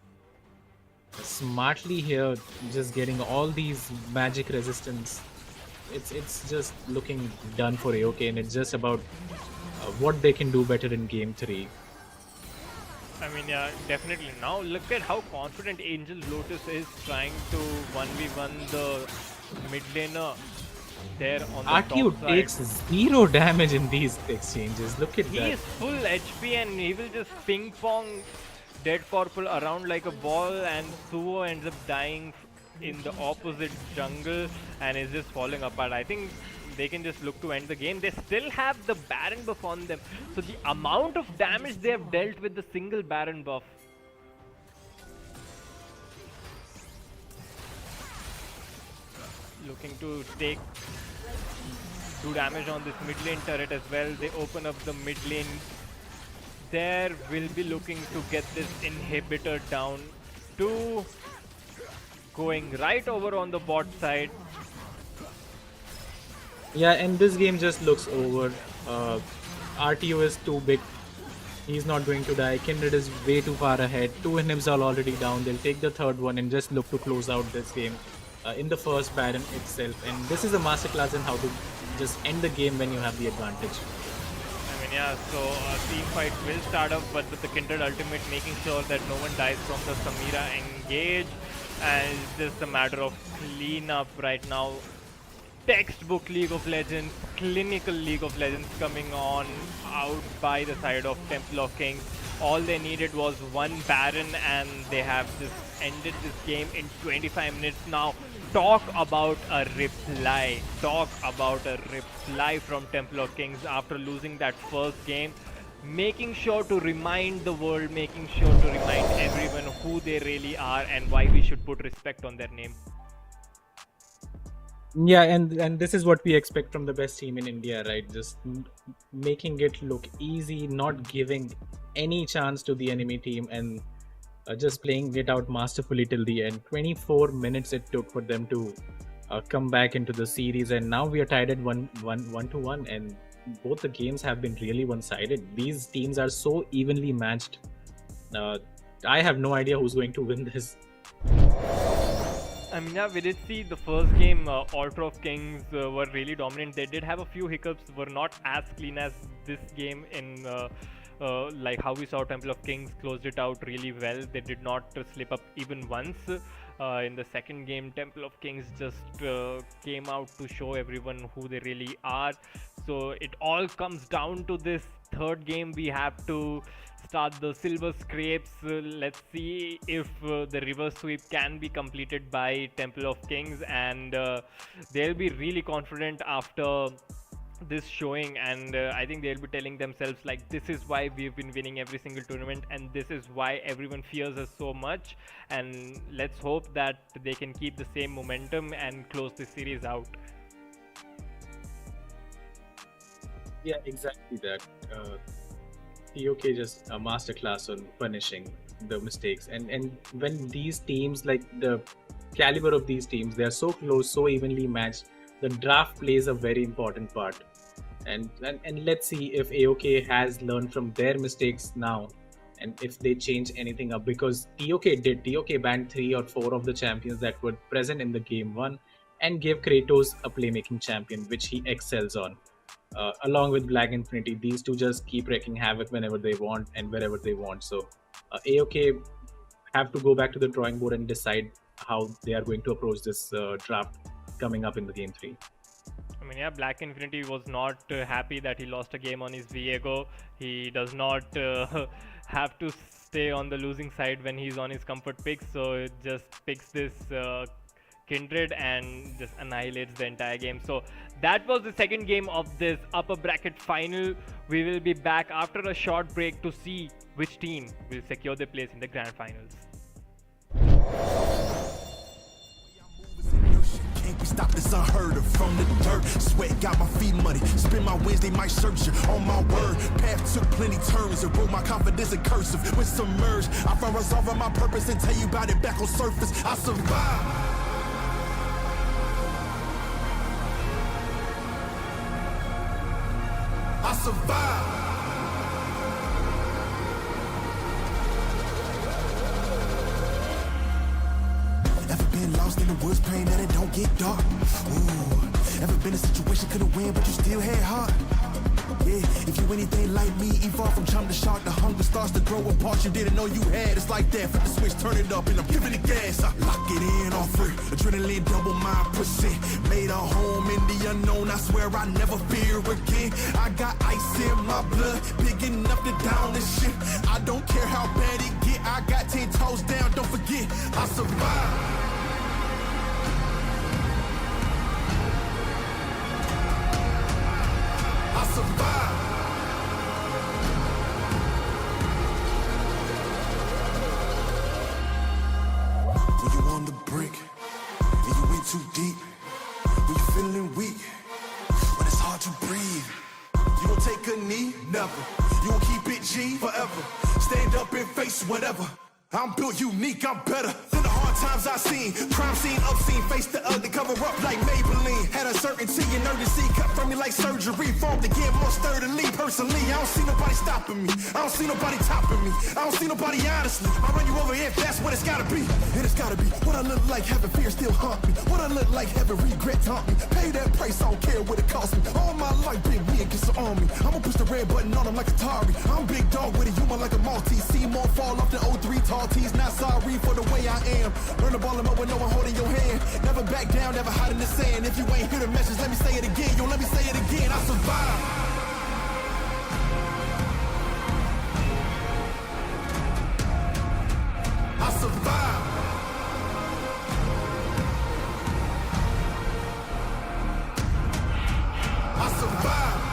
smartly here, just getting all these magic resistance. It's just looking done for AOK, and it's just about what they can do better in game 3. I mean, yeah, definitely. Now look at how confident Angel Lotus is trying to 1v1 the mid laner there on the RTU top side. takes 0 damage in these exchanges. Look at that. He is full HP and he will just ping pong Dead Corporal around like a ball, and Suo ends up dying in the opposite jungle and is just falling apart. I think they can just look to end the game. They still have the Baron buff on them, so the amount of damage they have dealt with the single Baron buff. Looking to do damage on this mid lane turret as well. They open up the mid lane. There will be looking to get this inhibitor down. 2 going right over on the bot side. Yeah, and this game just looks over. RTO is too big. He's not going to die. Kindred is way too far ahead. 2 inhibs are already down. They'll take the third one and just look to close out this game in the first Baron itself. And this is a masterclass in how to just end the game when you have the advantage. I mean, yeah, so team fight will start up, but with the Kindred ultimate making sure that no one dies from the Samira engage. And it's just a matter of cleanup right now. Textbook League of Legends, clinical League of Legends coming on out by the side of Temple of Kings. All they needed was 1 Baron and they have just ended this game in 25 minutes now. Talk about a reply. Talk about a reply from Temple of Kings after losing that first game. making sure to remind the world, making sure to remind everyone who they really are and why we should put respect on their name. Yeah, and this is what we expect from the best team in India, right? Just making it look easy, not giving any chance to the enemy team, and just playing it out masterfully till the end. 24 minutes it took for them to come back into the series, and now we are tied at 1-1, and both the games have been really one-sided. These teams are so evenly matched. I have no idea who's going to win this. I mean, yeah, we did see the first game, Altar of Kings were really dominant. They did have a few hiccups, were not as clean as this game in like how we saw Temple of Kings closed it out really well. They did not slip up even once. In the second game, Temple of Kings just came out to show everyone who they really are. So it all comes down to this third game. We have to start the silver scrapes. Let's see if the reverse sweep can be completed by Temple of Kings, and they'll be really confident after this showing, and I think they'll be telling themselves like, this is why we've been winning every single tournament, and this is why everyone fears us so much, and let's hope that they can keep the same momentum and close this series out. Yeah, exactly that. TOK just a masterclass on punishing the mistakes, and when these teams, like the caliber of these teams, they are so close, so evenly matched, the draft plays a very important part. And let's see if AOK has learned from their mistakes now, and if they change anything up, because TOK banned 3 or 4 of the champions that were present in the game 1 and gave Kratos a playmaking champion, which he excels on. Along with Black Infinity, these two just keep wreaking havoc whenever they want and wherever they want. So AOK have to go back to the drawing board and decide how they are going to approach this draft coming up in the game 3. I mean, yeah, Black Infinity was not happy that he lost a game on his Viego. He does not have to stay on the losing side when he's on his comfort picks, so it just picks this Kindred and just annihilates the entire game. So that was the second game of this upper bracket final. We will be back after a short break to see which team will secure their place in the grand finals. Can't be stopped, it's unheard of from the dirt. Sweat got my feet muddy. Spend my Wednesday night searching on my word. Path took plenty turns and broke my confidence in cursive. When submerged, I found resolve on my purpose and tell you about it back on surface. I survived. I survived. Ever been lost in the woods praying that it don't get dark? Ooh. Ever been in a situation couldn't win but you still had heart? Yeah, if you anything like me, evolve from chum to shark, the hunger starts to grow apart you didn't know you had. It's like that, flip the switch, turn it up, and I'm giving it gas. I lock it in on free, adrenaline double my percent. Made a home in the unknown, I swear I never fear again. I got ice in my blood, big enough to down this shit. I don't care how bad it get, I got 10 toes down, don't forget, I survived. I survived. When you on the brink and you in too deep, when you feeling weak, when it's hard to breathe, you gon' take a knee? Never. You gon' keep it G forever. Stand up and face whatever. I'm built unique, I'm better than the hard times I seen. Crime scene, obscene, face the ugly, cover up like Maybelline. Had uncertainty and urgency, cut from me like surgery. Formed again more sturdily, personally. I don't see nobody stopping me. I don't see nobody topping me. I don't see nobody honestly. I run you over if that's what it's gotta be. And it's gotta be what I look like, having fear still haunt me. What I look like, having regret haunt me. Pay that price, I don't care what it costs me. All my life, big me against the army. I'ma push the red button on them like Atari. I'm big dog with a human like a Maltese. See more fall off the 03 tall tees. Not sorry for the way I am. Learn to ball them up with no one holding your hand. Never back down, never hide in the sand. If you ain't hear the message, let me say it again. Yo, let me say it again. I survived. I survived. I survived.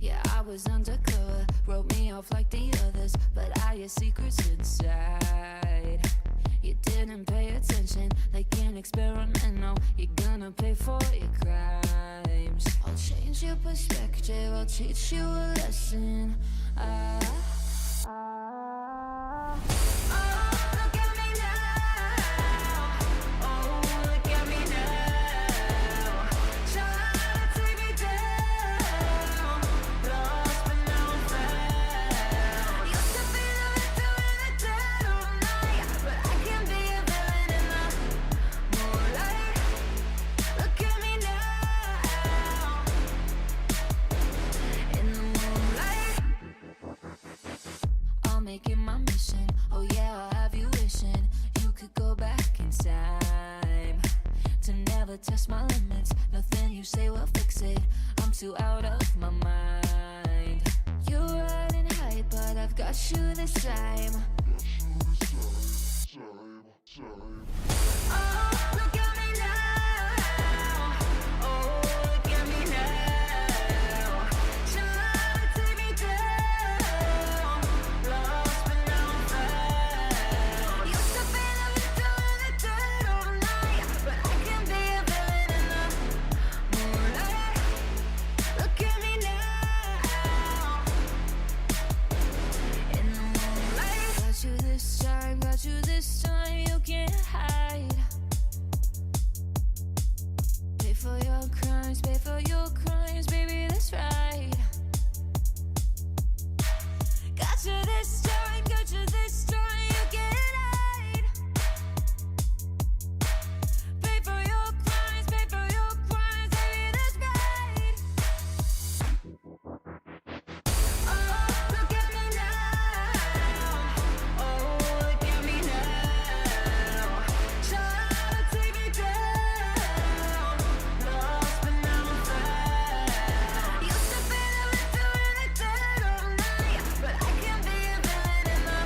Yeah, I was undercover, wrote me off like the others, but I had secrets inside. You didn't pay attention, like an experiment. No, you're gonna pay for your crimes. I'll change your perspective, I'll teach you a lesson. Look at me now. Oh, look at me now. Try to take me down. Lost but now I'm found. Used to be the victim in the dead of night, but I can be a villain in the moonlight. Look at me now. In the moonlight, I'll make it my mission. Oh yeah, I'll have you wishing you could go back in time to never test my limits. Nothing you say will fix it. I'm too out of my mind. You're riding high, but I've got you this time. Oh, look at me now. Oh, look at me now. Try to take me down. Lost but now I'm found. Used to be the victim in the dead of night, but I can be a villain in the moonlight. Look at me now. In the moonlight, got you this time, got you this time. You can't hide. Pay for your crimes, baby, that's right. Got you this time, you can't hide. Pay for your crimes, baby, that's right. Oh, look at me now. Oh, look at me now. Try to take me down. Lost but now I'm found. Used to be the victim in the dead of night, but I can be a villain in the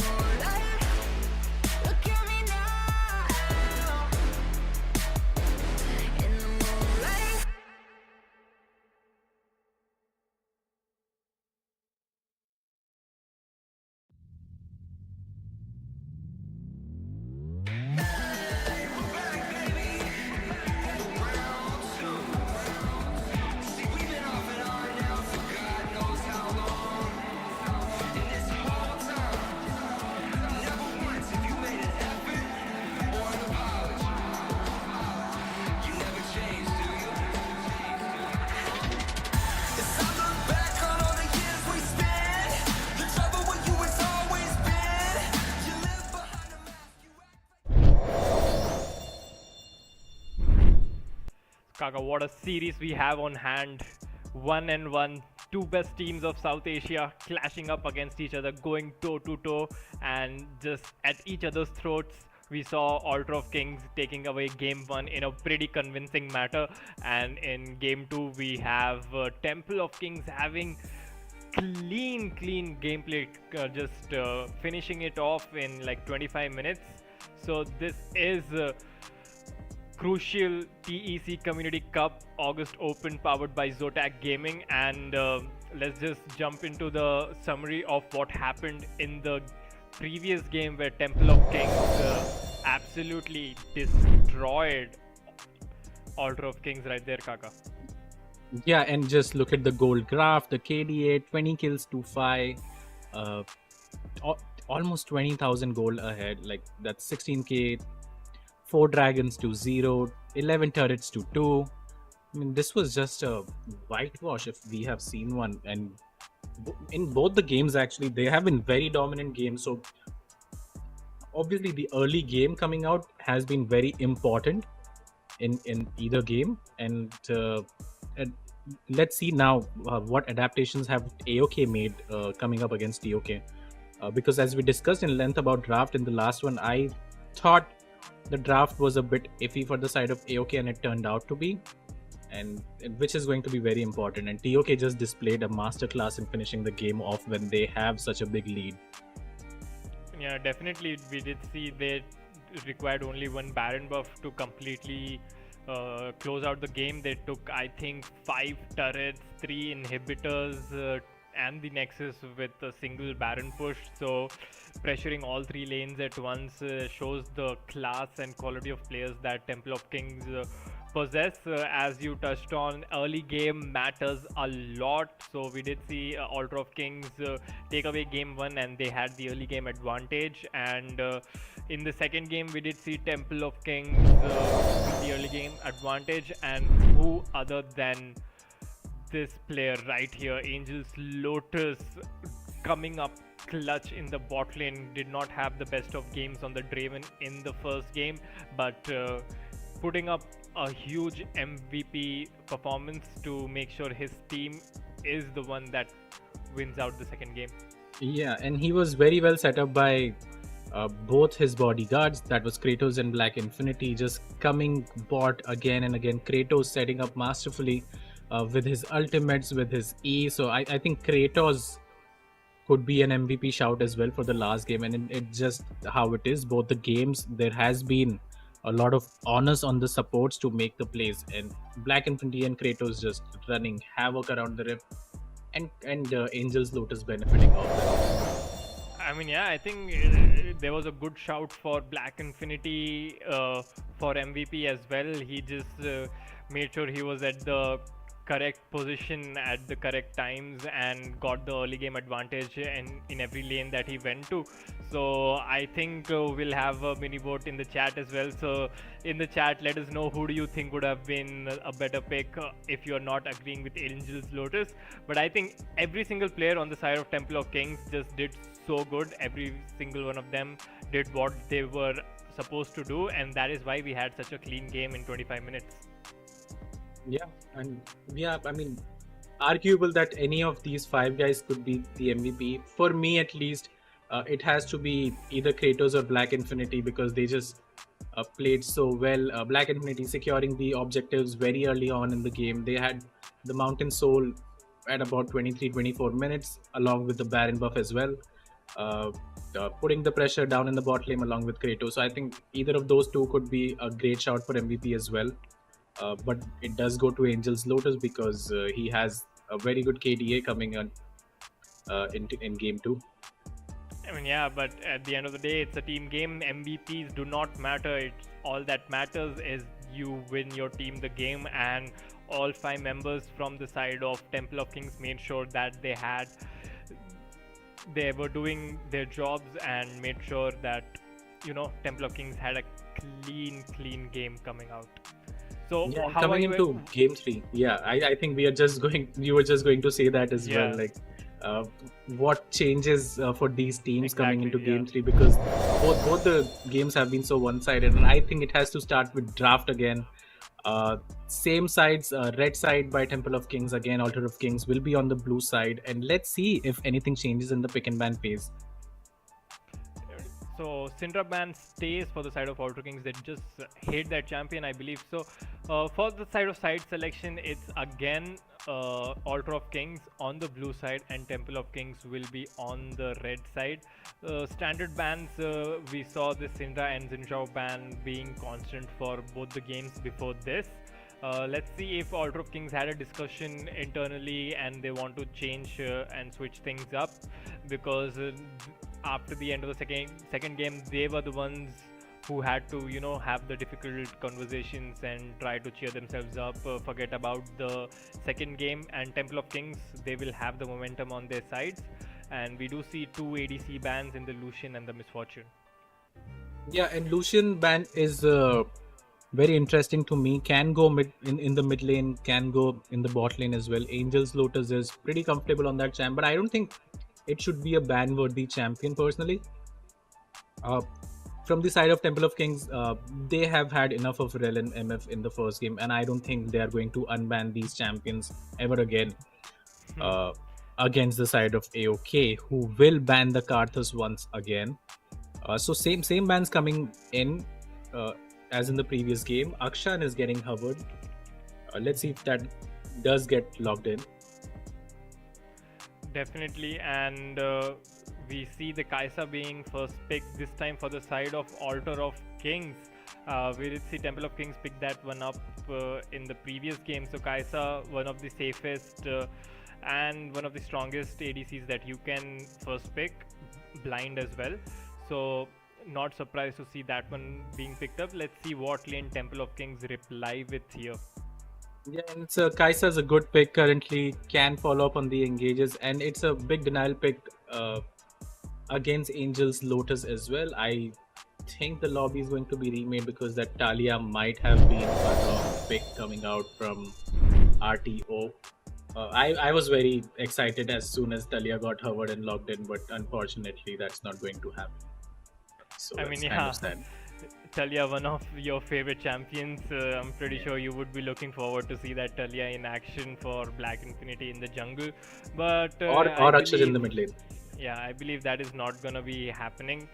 moonlight. Look at me now. In the moonlight. Kaka, what a series we have on hand. 1-1, two best teams of South Asia clashing up against each other, going toe to toe and just at each other's throats. We saw Altar of Kings taking away game 1 in a pretty convincing manner, and in game 2 we have Temple of Kings having clean gameplay, just finishing it off in like 25 minutes. So this is crucial TEC Community Cup August Open powered by Zotac Gaming, and let's just jump into the summary of what happened in the previous game where Temple of Kings absolutely destroyed Altar of Kings right there, Kaka. Yeah, and just look at the gold graph, the KDA, 20 kills to 5, almost 20,000 gold ahead, like that's 16k, 4 dragons to 0, 11 turrets to 2. I mean, this was just a whitewash if we have seen one, and in both the games actually, they have been very dominant games, so obviously the early game coming out has been very important in either game, and let's see now what adaptations have AOK made coming up against TOK, because as we discussed in length about draft in the last one, I thought the draft was a bit iffy for the side of AOK, and it turned out to be, and which is going to be very important, and TOK just displayed a masterclass in finishing the game off when they have such a big lead. Yeah, definitely. We did see they required only one Baron buff to completely close out the game. They took, I think, 5 turrets, 3 inhibitors, and the Nexus with a single Baron push. So, pressuring all 3 lanes at once shows the class and quality of players that Temple of Kings possess. As you touched on, early game matters a lot. So we did see Altar of Kings take away game 1 and they had the early game advantage, and in the second game we did see Temple of Kings with the early game advantage, and who other than this player right here, Angel's Lotus, coming up clutch in the bot lane. Did not have the best of games on the Draven in the first game, but putting up a huge MVP performance to make sure his team is the one that wins out the second game. Yeah, and he was very well set up by both his bodyguards, that was Kratos and Black Infinity, just coming bot again and again. Kratos setting up masterfully with his ultimates, with his E. So I think Kratos could be an MVP shout as well for the last game, and it's just how it is. Both the games, there has been a lot of onus on the supports to make the plays, and Black Infinity and Kratos just running havoc around the rift, and Angel's Lotus benefiting off that. I mean, yeah, I think there was a good shout for Black Infinity for MVP as well. He just made sure he was at the correct position at the correct times and got the early game advantage in every lane that he went to. So I think we'll have a mini vote in the chat as well. So in the chat, let us know who do you think would have been a better pick if you're not agreeing with Angel's Lotus. But I think every single player on the side of Temple of Kings just did so good. Every single one of them did what they were supposed to do, and that is why we had such a clean game in 25 minutes. Yeah, and yeah, I mean, arguable that any of these 5 guys could be the MVP. For me, at least, it has to be either Kratos or Black Infinity, because they just played so well. Black Infinity securing the objectives very early on in the game. They had the Mountain Soul at about 23-24 minutes, along with the Baron buff as well, putting the pressure down in the bot lane along with Kratos. So I think either of those two could be a great shout for MVP as well. But it does go to Angel's Lotus because he has a very good KDA coming on in game 2. I mean, yeah, but at the end of the day, it's a team game. MVPs do not matter. All that matters is you win your team the game, and all 5 members from the side of Temple of Kings made sure that they were doing their jobs and made sure that, you know, Temple of Kings had a clean game coming out. So yeah, how coming are you into game 3, yeah, I think we are just going. You were just going to say that as well, like what changes for these teams coming into game 3, because both the games have been so one-sided, and I think it has to start with draft again. Same sides, red side by Temple of Kings, again Altar of Kings will be on the blue side, and let's see if anything changes in the pick and ban phase. So Syndra ban stays for the side of Altar Kings. They just hate that champion, I believe. So for the side of side selection, it's again Altar of Kings on the blue side and Temple of Kings will be on the red side. Standard bans, we saw the Syndra and Xinzhao ban being constant for both the games before this. Let's see if Altar of Kings had a discussion internally and they want to change and switch things up, because after the end of the second game, they were the ones who had to, you know, have the difficult conversations and try to cheer themselves up, forget about the second game. And Temple of Kings, they will have the momentum on their sides, and we do see 2 ADC bans in the Lucian and the Misfortune. Yeah, and Lucian ban is very interesting to me. Can go mid in the mid lane, can go in the bot lane as well. Angel's Lotus is pretty comfortable on that champ, but I don't think it should be a ban worthy champion personally. From the side of Temple of Kings, they have had enough of Rel and MF in the first game, and I don't think they are going to unban these champions ever again against the side of AOK, who will ban the Karthus once again. So same bans coming in as in the previous game. Akshan is getting hovered. Let's see if that does get logged in. Definitely, and we see the Kaisa being first picked this time for the side of Altar of Kings. We did see Temple of Kings pick that one up in the previous game. So Kaisa, one of the safest and one of the strongest ADCs that you can first pick, blind as well. So not surprised to see that one being picked up. Let's see what lane Temple of Kings reply with here. Yeah, and so Kaisa is a good pick currently, can follow up on the engages, and it's a big denial pick against Angel's Lotus as well. I think the lobby is going to be remade because that Talia might have been a wrong pick coming out from RTO. I was very excited as soon as Talia got hovered and logged in, but unfortunately that's not going to happen. So I that's mean, kind yeah. of sad. Talia, one of your favorite champions. I'm pretty sure you would be looking forward to see that Talia in action for Black Infinity in the jungle. But Or Akshar in the mid lane. Yeah, I believe that is not gonna be happening.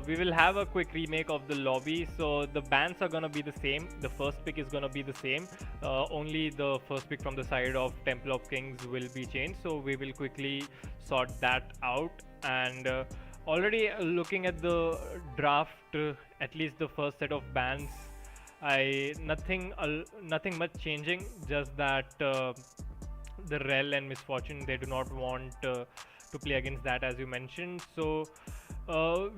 We will have a quick remake of the lobby, so the bans are gonna be the same. The first pick is gonna be the same. Only the first pick from the side of Temple of Kings will be changed. So we will quickly sort that out. And already looking at the draft, at least the first set of bans, nothing much changing. Just that the Rel and Misfortune, they do not want to play against that, as you mentioned. So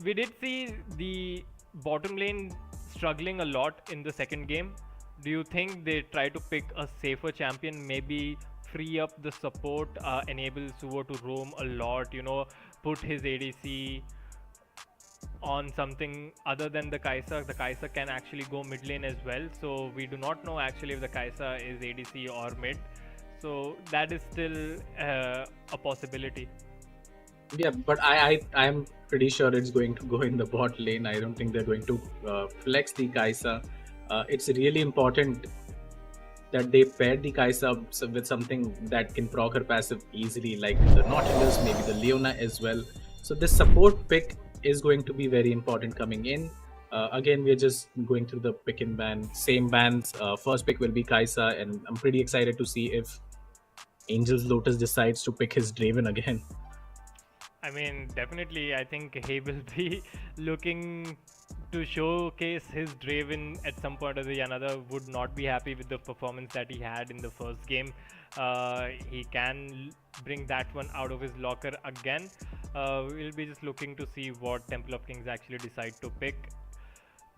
we did see the bottom lane struggling a lot in the second game. Do you think they try to pick a safer champion, maybe free up the support, enable Suvo to roam a lot, put his ADC on something other than the Kaisa? The Kaisa can actually go mid lane as well, so we do not know actually if the Kaisa is ADC or mid, so that is still a possibility. Yeah, but I'm pretty sure it's going to go in the bot lane. I don't think they're going to flex the Kaisa. It's really important that they pair the Kaisa with something that can proc her passive easily, like the Nautilus, maybe the Leona as well. So this support pick is going to be very important coming in. Again, we're just going through the pick and ban, same bans. First pick will be Kaisa, and I'm pretty excited to see if Angel's Lotus decides to pick his Draven again. I mean, definitely, I think he will be looking to showcase his Draven at some point or the another. Would not be happy with the performance that he had in the first game. He can bring that one out of his locker again. We'll be just looking to see what Temple of Kings actually decide to pick.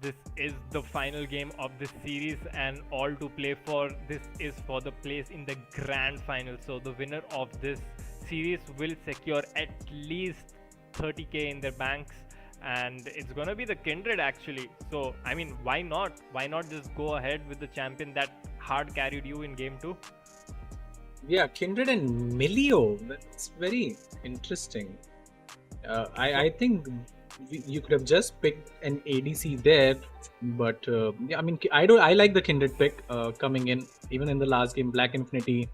This is the final game of this series, and all to play for. This is for the place in the grand final. So the winner of this series will secure at least 30k in their banks, and it's gonna be the Kindred actually. So I mean, why not just go ahead with the champion that hard carried you in game 2? Yeah, Kindred and Milio, that's very interesting. I think you could have just picked an ADC there, but yeah, I mean, I like the Kindred pick coming in. Even in the last game, Black Infinity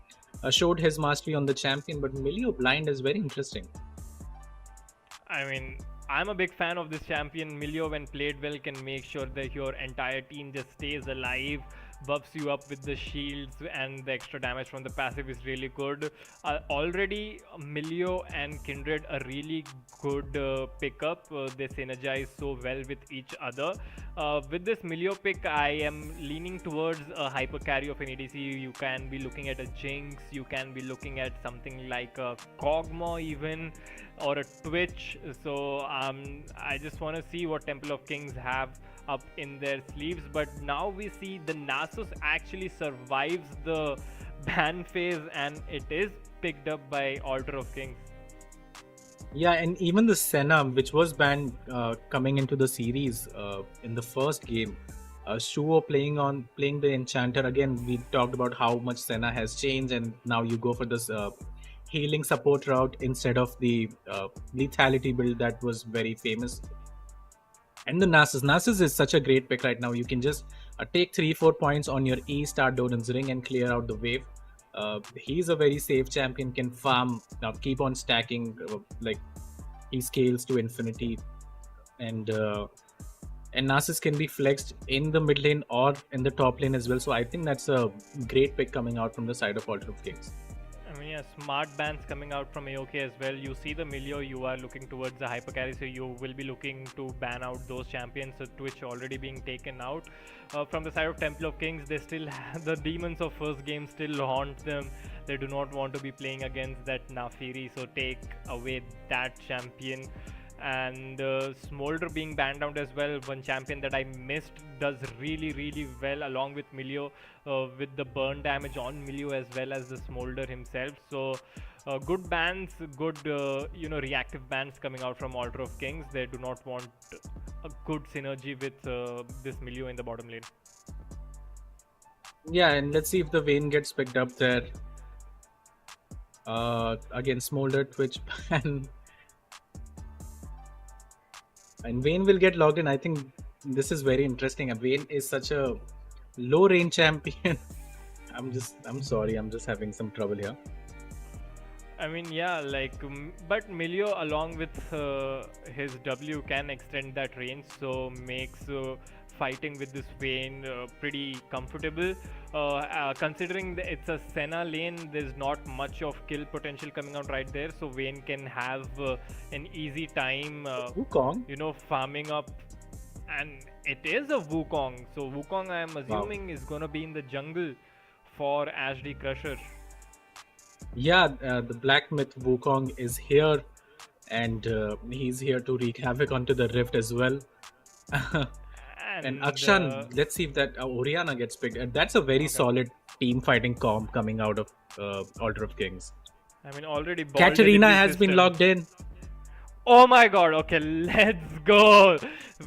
showed his mastery on the champion, but Milio blind is very interesting. I mean, I'm a big fan of this champion. Milio, when played well, can make sure that your entire team just stays alive, buffs you up with the shields, and the extra damage from the passive is really good. Already Milio and Kindred a really good pickup. They synergize so well with each other. With this Milio pick, I am leaning towards a hyper carry of an ADC. You can be looking at a Jinx, you can be looking at something like a Kog'Maw even, or a Twitch. So I just want to see what Temple of Kings have up in their sleeves. But now we see the Nasus actually survives the ban phase, and it is picked up by Altar of Kings. Yeah, and even the Senna, which was banned coming into the series in the first game, Shuo playing the Enchanter. Again, we talked about how much Senna has changed, and now you go for this healing support route instead of the lethality build that was very famous. And the Nasus is such a great pick right now. You can just take 3-4 points on your E, start Doran's Ring, and clear out the wave. He's a very safe champion, can farm, keep on stacking, like he scales to infinity, and Nasus can be flexed in the mid lane or in the top lane as well. So I think that's a great pick coming out from the side of Altar of Kings. I mean, yeah, smart bans coming out from AOK as well. You see the Milio, you are looking towards the hyper carry, so you will be looking to ban out those champions. So Twitch already being taken out. From the side of Temple of Kings, they still have the demons of first game still haunt them. They do not want to be playing against that Nafiri, so take away that champion. And Smolder being banned out as well. One champion that I missed does really well along with Milio, with the burn damage on Milio as well as the Smolder himself. So good bans, good reactive bans coming out from Altar of Kings. They do not want a good synergy with this Milio in the bottom lane. Yeah, and let's see if the Vayne gets picked up there. Again, Smolder, Twitch ban. And Vayne will get logged in. I think this is very interesting. Vayne is such a low range champion. I'm sorry, I'm just having some trouble here. I mean, yeah, but Milio along with his W can extend that range, so makes fighting with this Vayne pretty comfortable. Considering that it's a Senna lane, there's not much of kill potential coming out right there, so Vayne can have an easy time Wukong? Farming up. And it is a Wukong, so Wukong I am assuming is gonna be in the jungle for Ashdy Crusher. Yeah, the Black Myth Wukong is here, and he's here to wreak havoc onto the Rift as well. And Akshan, let's see if that Orianna gets picked. That's a very solid team fighting comp coming out of Altar of Kings. I mean, already Katarina has been logged in. Oh my god, okay, let's go.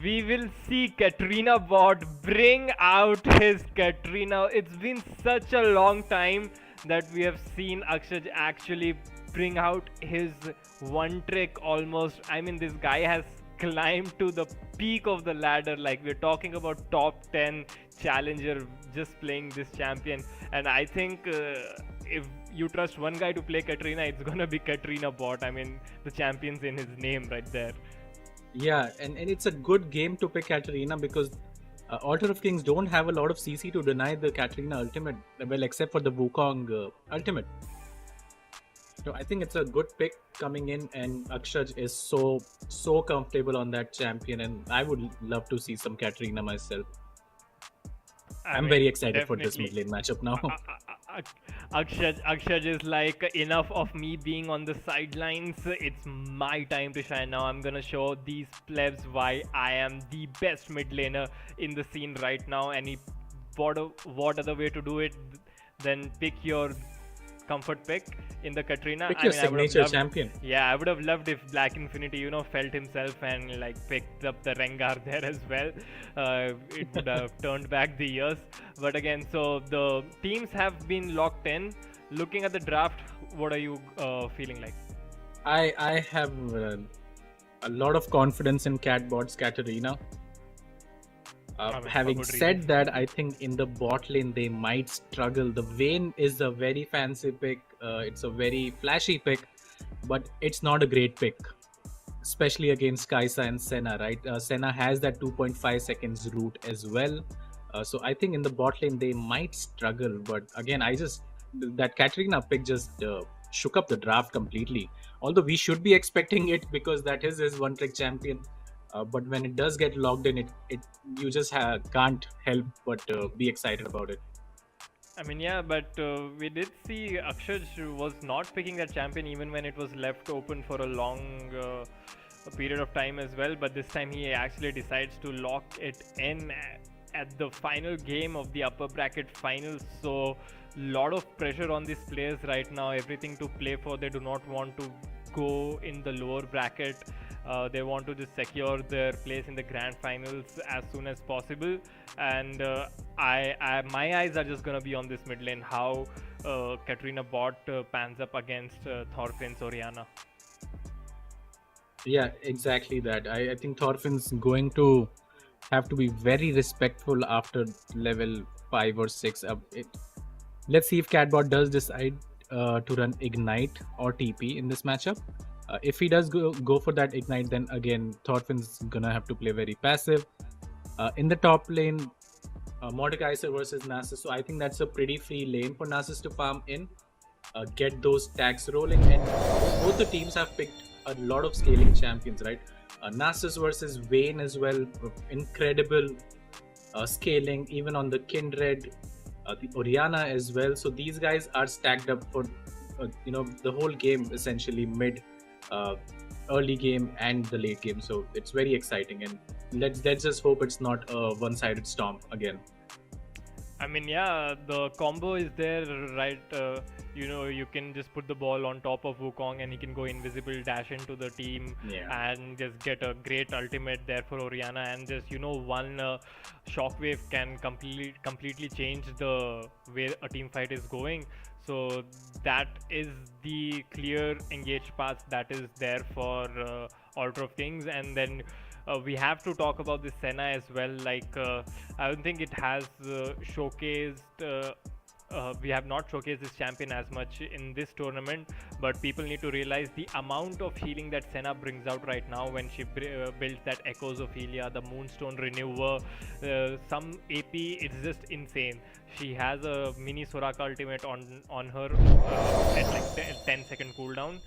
We will see Katrina bot bring out his Katrina. It's been such a long time that we have seen Akshaj actually bring out his one trick almost. I mean, this guy has climbed to the peak of the ladder. Like, we're talking about top 10 challenger just playing this champion. And I think if you trust one guy to play Katrina, it's gonna be Katrina bot. I mean, the champion's in his name right there. Yeah, and it's a good game to pick Katarina because Altar of Kings don't have a lot of CC to deny the Katarina ultimate, well, except for the Wukong ultimate. So I think it's a good pick coming in, and Akshaj is so comfortable on that champion, and I would love to see some Katarina myself. I'm very excited for this mid lane matchup now. Akshaj is like, enough of me being on the sidelines. It's my time to shine now. I'm gonna show these plebs why I am the best mid laner in the scene right now. And what other way to do it than pick your comfort pick in the Katrina. Pick your signature champion. Yeah, I would have loved if Black Infinity, felt himself and picked up the Rengar there as well. It would have turned back the years. But again, so the teams have been locked in. Looking at the draft, what are you feeling like? I have a lot of confidence in Catbot's Katarina. Having said that, I think in the bot lane they might struggle. The Vayne is a very fancy pick. It's a very flashy pick, but it's not a great pick, especially against Kaisa and Senna, right? Senna has that 2.5 seconds route as well. So I think in the bot lane they might struggle. But again, that Katarina pick just shook up the draft completely. Although we should be expecting it because that is his one-trick champion. But when it does get logged in, you just can't help but be excited about it. I mean, yeah, but we did see Akshaj was not picking that champion even when it was left open for a long period of time as well. But this time he actually decides to lock it in at the final game of the upper bracket finals. So lot of pressure on these players right now. Everything to play for. They do not want to go in the lower bracket. They want to just secure their place in the grand finals as soon as possible. And my eyes are just gonna be on this mid lane, how Katrina bot pans up against Thorfinn's Orianna. Yeah, exactly that. I think Thorfinn's going to have to be very respectful after level 5 or 6. Let's see if Catbot does decide to run Ignite or TP in this matchup. If he does go for that Ignite, then again Thorfinn's gonna have to play very passive. In the top lane, Mordekaiser versus Nasus, so I think that's a pretty free lane for Nasus to farm in. get those stacks rolling. And both the teams have picked a lot of scaling champions, right? Nasus versus Vayne as well, incredible scaling, even on the Kindred, the Oriana as well. So these guys are stacked up for the whole game, essentially mid, early game and the late game. So it's very exciting, and let's just hope it's not a one-sided storm again. I mean, yeah, the combo is there, right? You can just put the ball on top of Wukong and he can go invisible, dash into the team, and just get a great ultimate there for Oriana. And just, one shockwave can completely change the way a team fight is going. So that is the clear engaged path that is there for Altar of Kings. And then we have to talk about the Senna as well. I don't think it has showcased. We have not showcased this champion as much in this tournament, but people need to realize the amount of healing that Senna brings out right now when she builds that Echoes of Helia, the Moonstone Renewer, some AP. It's just insane. She has a mini Soraka ultimate on her at like 10-second cooldown.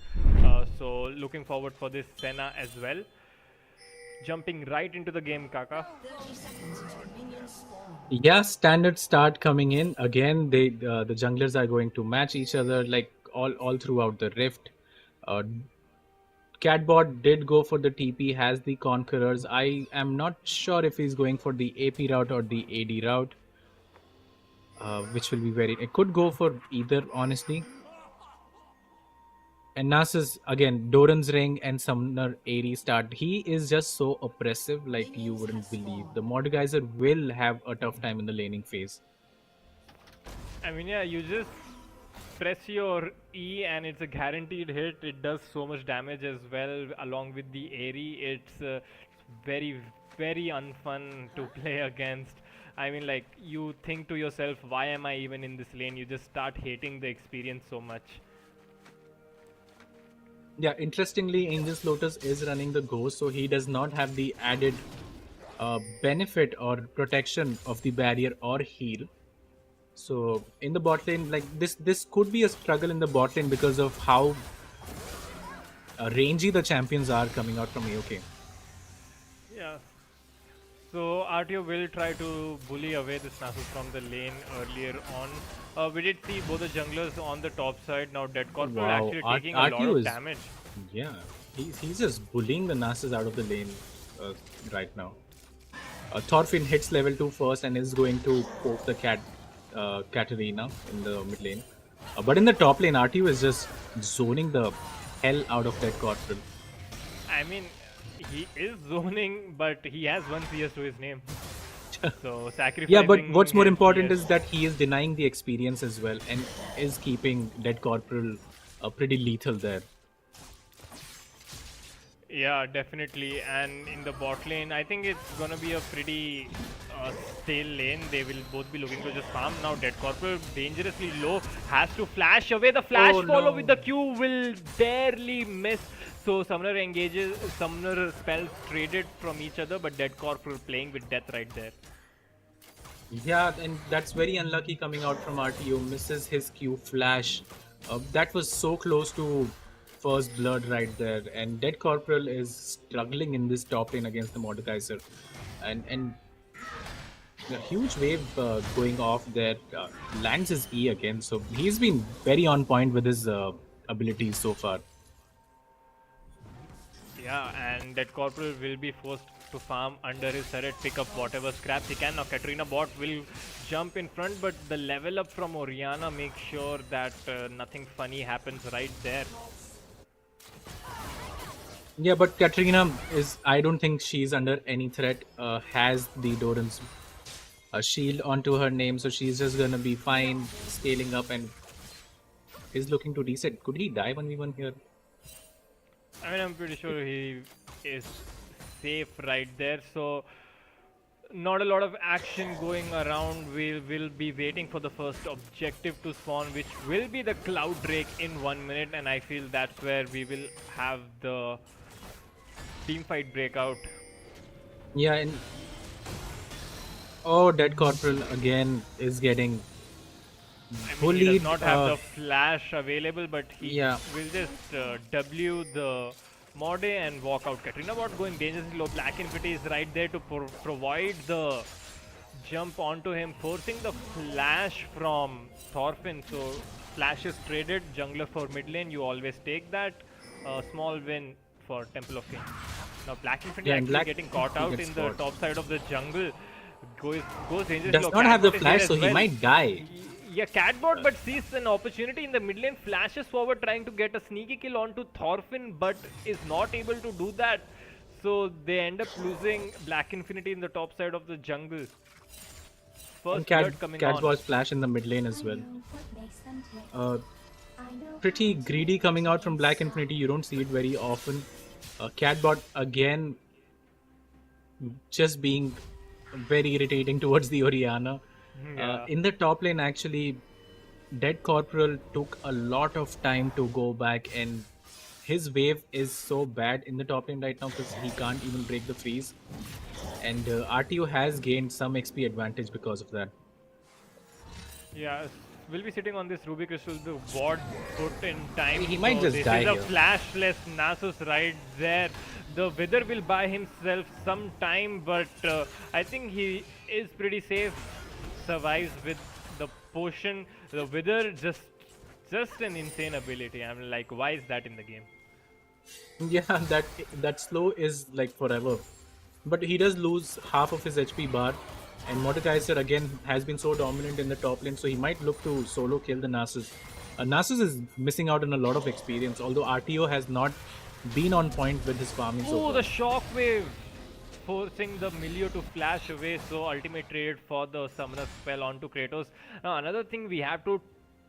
So looking forward for this Senna as well. Jumping right into the game, Kaka. Yeah, standard start coming in again. The junglers are going to match each other like all throughout the rift. Catbot did go for the TP, has the Conquerors. I am not sure if he's going for the AP route or the AD route, which will be it could go for either, honestly. And Nasus, again, Doran's Ring and Summoner Aerie start. He is just so oppressive, like you wouldn't believe. The Mordekaiser will have a tough time in the laning phase. I mean, yeah, you just press your E and it's a guaranteed hit. It does so much damage as well, along with the Aerie. It's very, very unfun to play against. I mean, like, you think to yourself, why am I even in this lane? You just start hating the experience so much. Yeah, interestingly, Angel's Lotus is running the Ghost, so he does not have the added benefit or protection of the barrier or heal. So in the bot lane, like this could be a struggle in the bot lane because of how rangy the champions are coming out from AOK. Yeah. So RTO will try to bully away this Nasus from the lane earlier on. We did see both the junglers on the top side. Now Dead Corporal actually taking a lot of damage. Yeah, he's just bullying the Nasus out of the lane right now. Thorfinn hits level 2 first and is going to poke the Katarina in the mid lane. But in the top lane, RTO is just zoning the hell out of Dead Corporal. I mean, he is zoning, but he has 1 CS to his name. So sacrificing. Yeah, but what's more important is that he is denying the experience as well and is keeping Dead Corporal pretty lethal there. Yeah, definitely. And in the bot lane, I think it's gonna be a pretty stale lane. They will both be looking to just farm. Now Dead Corporal dangerously low, has to flash away. The flash follow with the Q will barely miss. So Summoner engages, Summoner spells traded from each other, but Dead Corporal playing with death right there. Yeah, and that's very unlucky coming out from RTO. Misses his Q flash. That was so close to first blood right there. And Dead Corporal is struggling in this top lane against the Mordekaiser. And a huge wave going off there. Lands his E again. So he's been very on point with his abilities so far. Yeah, and that Corporal will be forced to farm under his turret, pick up whatever scraps he can. Now Katarina bot will jump in front, but the level up from Oriana makes sure that nothing funny happens right there. Yeah, but Katarina is, I don't think she's under any threat. Has the Doran's shield onto her name, so she's just gonna be fine, scaling up, and is looking to reset. Could he die 1v1 here? I mean, I'm pretty sure he is safe right there, so not a lot of action going around. We will be waiting for the first objective to spawn, which will be the Cloud Drake in 1 minute, and I feel that's where we will have the team fight breakout. Yeah, and Dead Corporal again is getting I mean, he bullied. does not have the flash available, but he Yeah. will just W the Morde and walk out. Katrina Bot going dangerously low. Black Infinity is right there to provide the jump onto him, forcing the flash from Thorfinn. So flash is traded. Jungler for mid lane, you always take that. Small win for Temple of Kings. Now Black Infinity Yeah, and actually Black getting caught out gets in the caught. top side of the jungle. Goes dangerously Does low. not have the Catbot is flash, here so as he well. might die. Yeah, Catbot but sees an opportunity in the mid lane, flashes forward trying to get a sneaky kill onto Thorfinn, but is not able to do that. So they end up losing Black Infinity in the top side of the jungle. First blood coming on. Catbot's flash in the mid lane as well. Pretty greedy coming out from Black Infinity. You don't see it very often. Catbot again just being very irritating towards the Orianna. Yeah. In the top lane, actually, Dead Corporal took a lot of time to go back, and his wave is so bad in the top lane right now because he can't even break the freeze. And RTO has gained some XP advantage because of that. Yeah, will be sitting on this Ruby Crystal, the ward put in time. He might So just die this is a here. flashless Nasus right there. The Wither will buy himself some time, but I think he is pretty safe. Survives with the potion. The Wither just an insane ability. I'm like, why is that in the game? Yeah, that slow is like forever. But he does lose half of his HP bar. And Mordekaiser again has been so dominant in the top lane, so he might look to solo kill the Nasus. Nasus is missing out on a lot of experience, although RTO has not been on point with his farming so Oh, far. the shockwave! Forcing the Milio to flash away, so ultimate traded for the summoner spell onto Kratos. Now, another thing we have to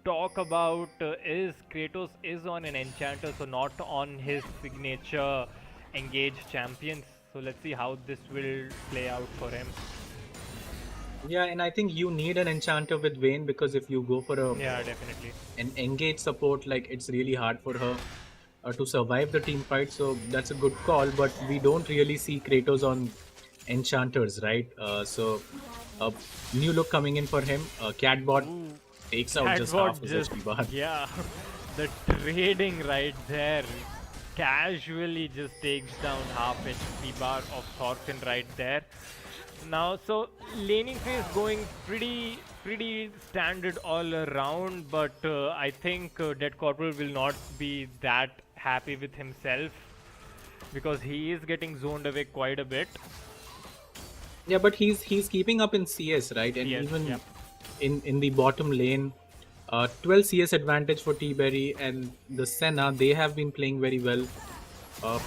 talk about is Kratos is on an enchanter, so not on his signature engage champions. So let's see how this will play out for him. Yeah, and I think you need an enchanter with Vayne, because if you go for Yeah, definitely. an engage support, like it's really hard for her to survive the team fight. So that's a good call, but we don't really see Kratos on enchanters, right? So new look coming in for him. Catbot takes out just half his HP bar. Yeah, the trading right there casually just takes down half HP bar of Thorfinn right there. Now, so laning phase going pretty standard all around, but I think Dead Corporal will not be that happy with himself because he is getting zoned away quite a bit. Yeah, but he's keeping up in CS, right? And Yes, even yeah. in the bottom lane, 12 CS advantage for T-Berry and the Senna. They have been playing very well,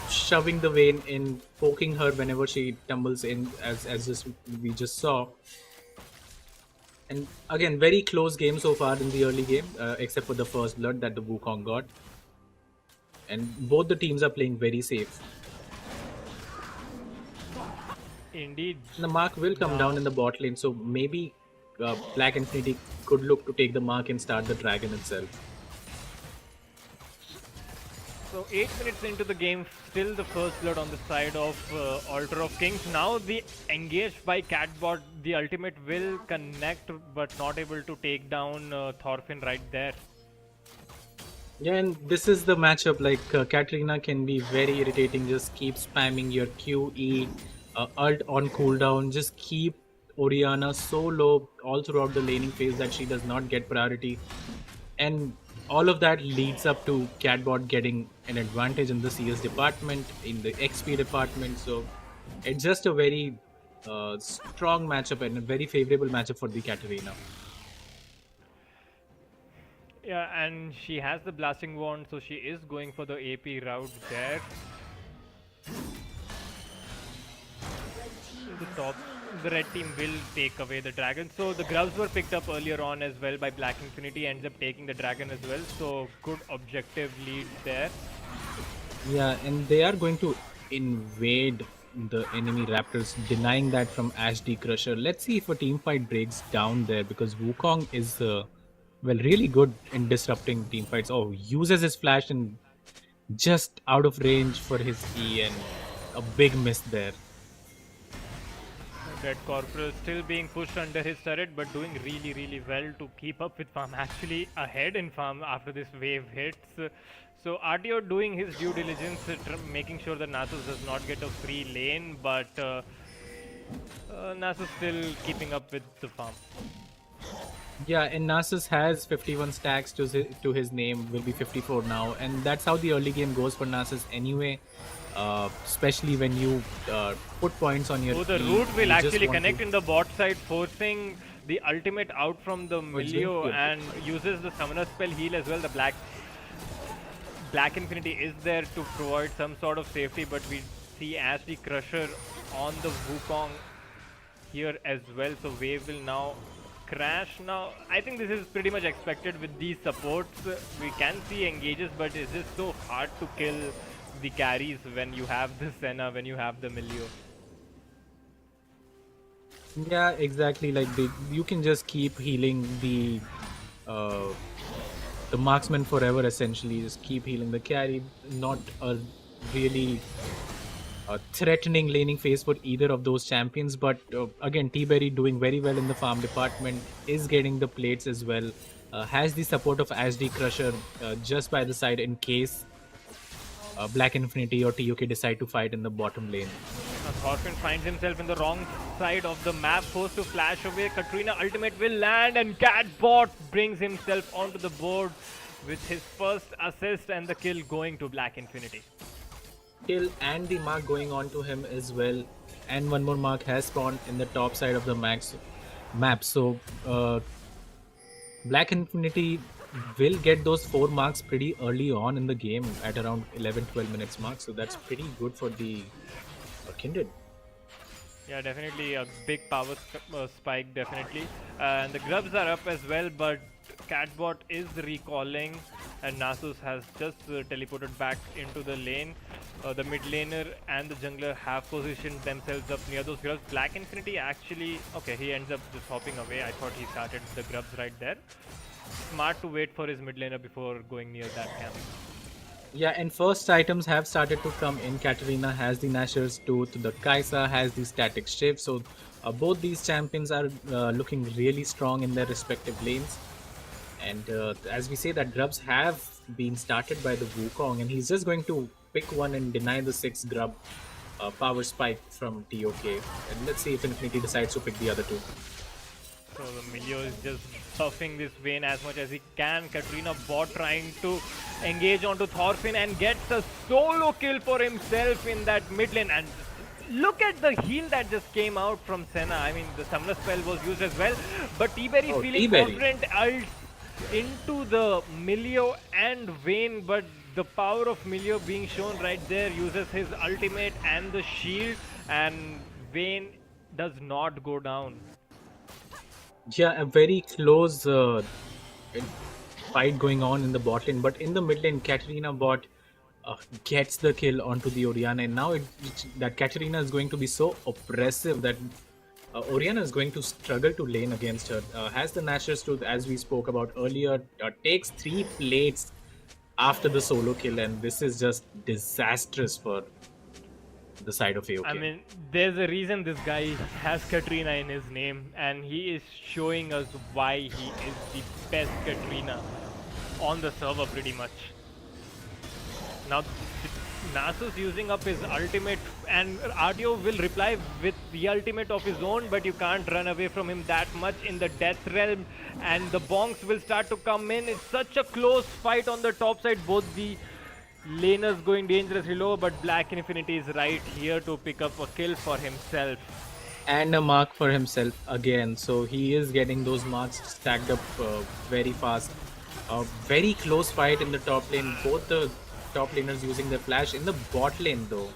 shoving the Vayne in, poking her whenever she tumbles in, as we just saw. And again, very close game so far in the early game, except for the first blood that the Wukong got. And both the teams are playing very safe. Indeed. The mark will come down in the bot lane, so maybe Black Infinity could look to take the mark and start the dragon itself. So 8 minutes into the game, still the first blood on the side of Altar of Kings. Now the engaged by Catbot, the ultimate will connect but not able to take down Thorfinn right there. Yeah, and this is the matchup, like Katrina can be very irritating. Just keep spamming your Q, E, ult on cooldown. Just keep Orianna so low all throughout the laning phase that she does not get priority. And all of that leads up to Catbot getting an advantage in the CS department, in the XP department. So it's just a very strong matchup and a very favorable matchup for the Katarina. Yeah, and she has the blasting wand, so she is going for the AP route there. The red team will take away the dragon. So the gloves were picked up earlier on as well by Black Infinity, ends up taking the dragon as well. So good objective lead there. Yeah, and they are going to invade the enemy Raptors, denying that from Ash D Crusher. Let's see if a team fight breaks down there, because Wukong is well, really good in disrupting team fights. Oh, uses his flash and just out of range for his E, and a big miss there. Red Corporal still being pushed under his turret, but doing really well to keep up with farm. Actually ahead in farm after this wave hits. So RTO doing his due diligence, making sure that Nasus does not get a free lane, but Nasus still keeping up with the farm. Yeah, and Nasus has 51 stacks to his name, will be 54 now, and that's how the early game goes for Nasus anyway. Especially when you put points on your So the team, root will you just actually want connect to- in the bot side, forcing the ultimate out from the Milio, good. and uses the summoner spell heal as well. The Black Infinity is there to provide some sort of safety, but we see Ashley Crusher on the Wukong here as well. So wave will now crash. Now I think this is pretty much expected with these supports. We can see engages, but it's just so hard to kill the carries when you have the Senna, when you have the Milio. Yeah, exactly. Like you can just keep healing the marksman forever. Essentially, just keep healing the carry. Not a really threatening laning phase for either of those champions. But again, T-Berry doing very well in the farm department, is getting the plates as well. Has the support of SD Crusher just by the side in case Black Infinity or TUK decide to fight in the bottom lane. Thorfinn finds himself in the wrong side of the map, forced to flash away. Katrina ultimate will land, and Catbot brings himself onto the board with his first assist and the kill going to Black Infinity. Kill and the mark going on to him as well, and one more mark has spawned in the top side of the map. So Black Infinity will get those 4 marks pretty early on in the game at around 11-12 minutes mark, so that's pretty good for the Kindred. Yeah, definitely a big power spike, definitely. And the grubs are up as well, but Catbot is recalling, and Nasus has just teleported back into the lane. The mid laner and the jungler have positioned themselves up near those grubs. Black Infinity actually, okay, he ends up just hopping away. I thought he started the grubs right there. Smart to wait for his mid laner before going near that camp. Yeah, and first items have started to come in. Katarina has the Nashor's Tooth, the Kaisa has the Static Shift. So both these champions are looking really strong in their respective lanes. And as we say, that grubs have been started by the Wukong, and he's just going to pick one and deny the 6th grub power spike from TOK. And let's see if Infinity decides to pick the other 2. So the Milio is just buffing this Vayne as much as he can. Katrina bot trying to engage onto Thorfinn and gets a solo kill for himself in that mid lane. And look at the heal that just came out from Senna. I mean, the summoner spell was used as well, but T-Berry feeling confident ults into the Milio and Vayne, but the power of Milio being shown right there, uses his ultimate and the shield, and Vayne does not go down. Yeah, a very close fight going on in the bot lane, but in the mid lane, Katarina bot gets the kill onto the Orianna, and now that Katarina is going to be so oppressive that Orianna is going to struggle to lane against her. Has the Nashor's Tooth, as we spoke about earlier, takes 3 plates after the solo kill, and this is just disastrous for the side of AOK. I mean, there's a reason this guy has Katrina in his name, and he is showing us why he is the best Katrina on the server pretty much. Now Nasus using up his ultimate, and RTO will reply with the ultimate of his own, but you can't run away from him that much in the death realm, and the bonks will start to come in. It's such a close fight on the top side, both the laners going dangerously low, but Black Infinity is right here to pick up a kill for himself. And a mark for himself again, so he is getting those marks stacked up very fast. A very close fight in the top lane, both the top laners using their flash. In the bot lane though,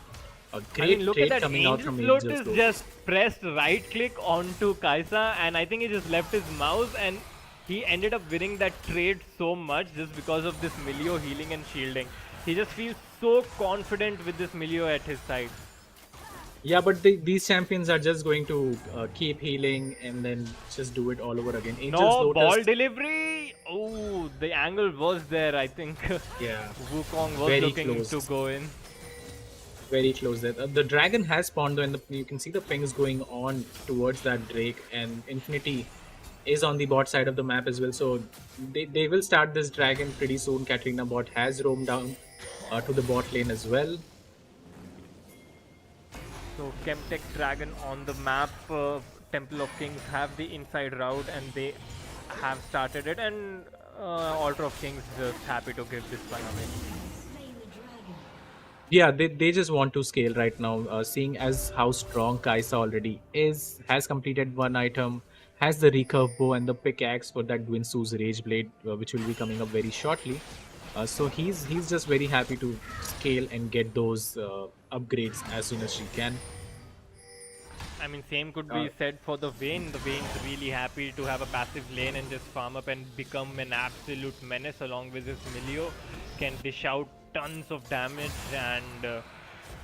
a great trade coming out from Angel Angels. Float is just pressed right click onto Kaisa, and I think he just left his mouse, and he ended up winning that trade so much just because of this Milio healing and shielding. He just feels so confident with this Milio at his side. Yeah, but these champions are just going to keep healing and then just do it all over again. Angels No Lotus, ball delivery. Oh, the angle was there. I think yeah, Wukong was very looking close. to go in. Very close there. The dragon has spawned though, and you can see the pings going on towards that Drake, and Infinity is on the bot side of the map as well. So they will start this dragon pretty soon. Katrina bot has roamed down to the bot lane as well. So Chemtech Dragon on the map. Temple of Kings have the inside route and they have started it, and Altar of Kings just happy to give this one away. Yeah, they just want to scale right now, seeing as how strong Kaisa already is, has completed one item, has the recurve bow and the pickaxe for that Gwinsu's Rage Blade, which will be coming up very shortly. So he's just very happy to scale and get those upgrades as soon as she can. I mean, same could be said for the Vayne. The Vayne's really happy to have a passive lane and just farm up and become an absolute menace along with his Milio. Can dish out tons of damage and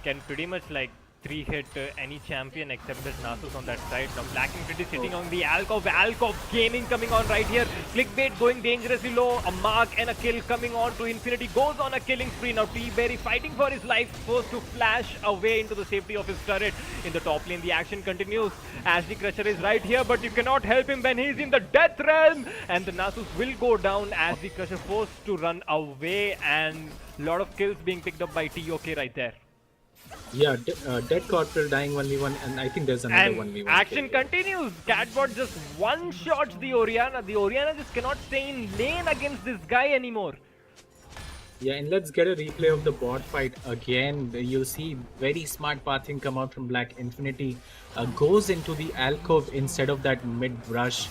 can pretty much like 3-hit any champion except that Nasus on that side. Now Black Infinity sitting on the Alcov Gaming coming on right here. Clickbait going dangerously low. A mark and a kill coming on to Infinity. Goes on a killing spree. Now T-Berry fighting for his life. Forced to flash away into the safety of his turret. In the top lane the action continues. Ashley Crusher is right here, but you cannot help him when he's in the death realm. And the Nasus will go down as the Crusher forced to run away, and a lot of kills being picked up by TOK right there. Yeah, Dead Corporal dying 1v1, and I think there's another 1v1. Action continues. Catbot just one-shots the Orianna. The Orianna just cannot stay in lane against this guy anymore. Yeah, and let's get a replay of the bot fight again. You'll see very smart pathing come out from Black Infinity. Goes into the alcove instead of that mid-brush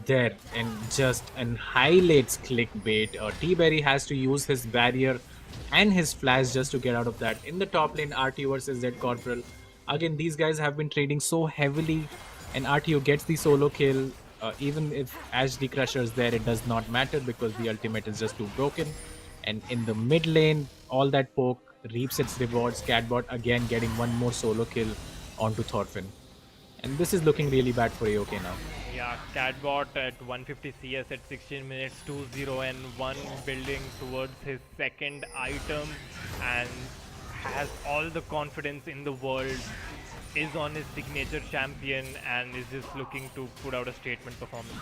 there, and highlights clickbait. T-Berry has to use his barrier and his flash just to get out of that. In the top lane, RTO versus Dead Corporal. Again, these guys have been trading so heavily, and RTO gets the solo kill. Even if Ashley Crusher is there, it does not matter because the ultimate is just too broken. And in the mid lane, all that poke reaps its rewards. Catbot again getting one more solo kill onto Thorfinn. And this is looking really bad for AOK now. Yeah, Catbot at 150 CS at 16 minutes, 2-0 and 1, building towards his second item and has all the confidence in the world, is on his signature champion and is just looking to put out a statement performance.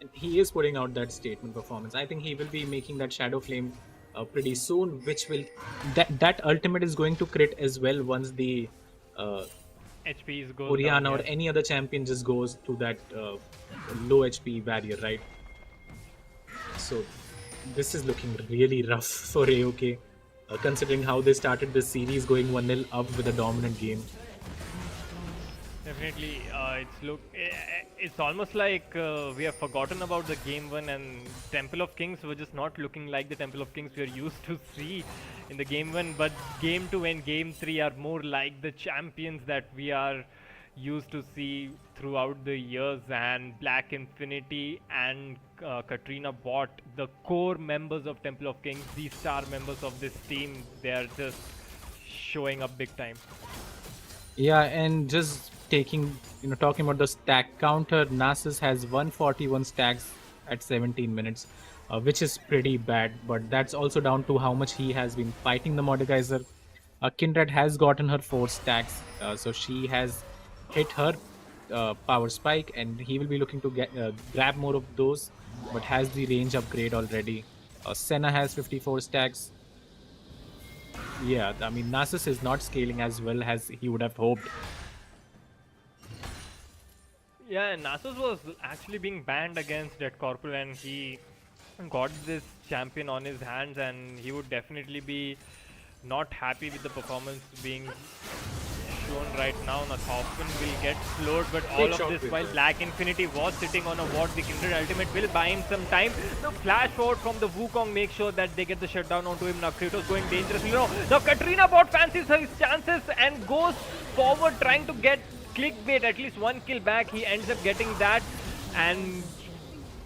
And he is putting out that statement performance. I think he will be making that Shadow Flame pretty soon, which will... That ultimate is going to crit as well once the... HP goes Orianna down, or any other champion just goes to that low HP barrier, right? So this is looking really rough for AOK, considering how they started this series going 1-0 up with a dominant game. Definitely, it's almost like we have forgotten about the game 1, and Temple of Kings were just not looking like the Temple of Kings we are used to see in the game 1, but game 2 and game 3 are more like the champions that we are used to see throughout the years. And Black Infinity and Katrina Bot, the core members of Temple of Kings, the star members of this team, they are just showing up big time. Yeah, and just talking about the stack counter, Nasus has 141 stacks at 17 minutes, which is pretty bad, but that's also down to how much he has been fighting the Mordekaiser. Kindred has gotten her 4 stacks, so she has hit her power spike, and he will be looking to grab more of those, but has the range upgrade already. Senna has 54 stacks. Yeah, I mean, Nasus is not scaling as well as he would have hoped. Yeah, and Nasus was actually being banned against Dead Corporal, and he got this champion on his hands, and he would definitely be not happy with the performance being shown right now. Now Thorfinn will get slowed, but all of this while Black Infinity was sitting on a ward. The Kindred ultimate will buy him some time. The flash forward from the Wukong makes sure that they get the shutdown onto him. Now Kratos going dangerously low. Now Katrina Bot fancies his chances and goes forward trying to get clickbait, at least one kill back. He ends up getting that, and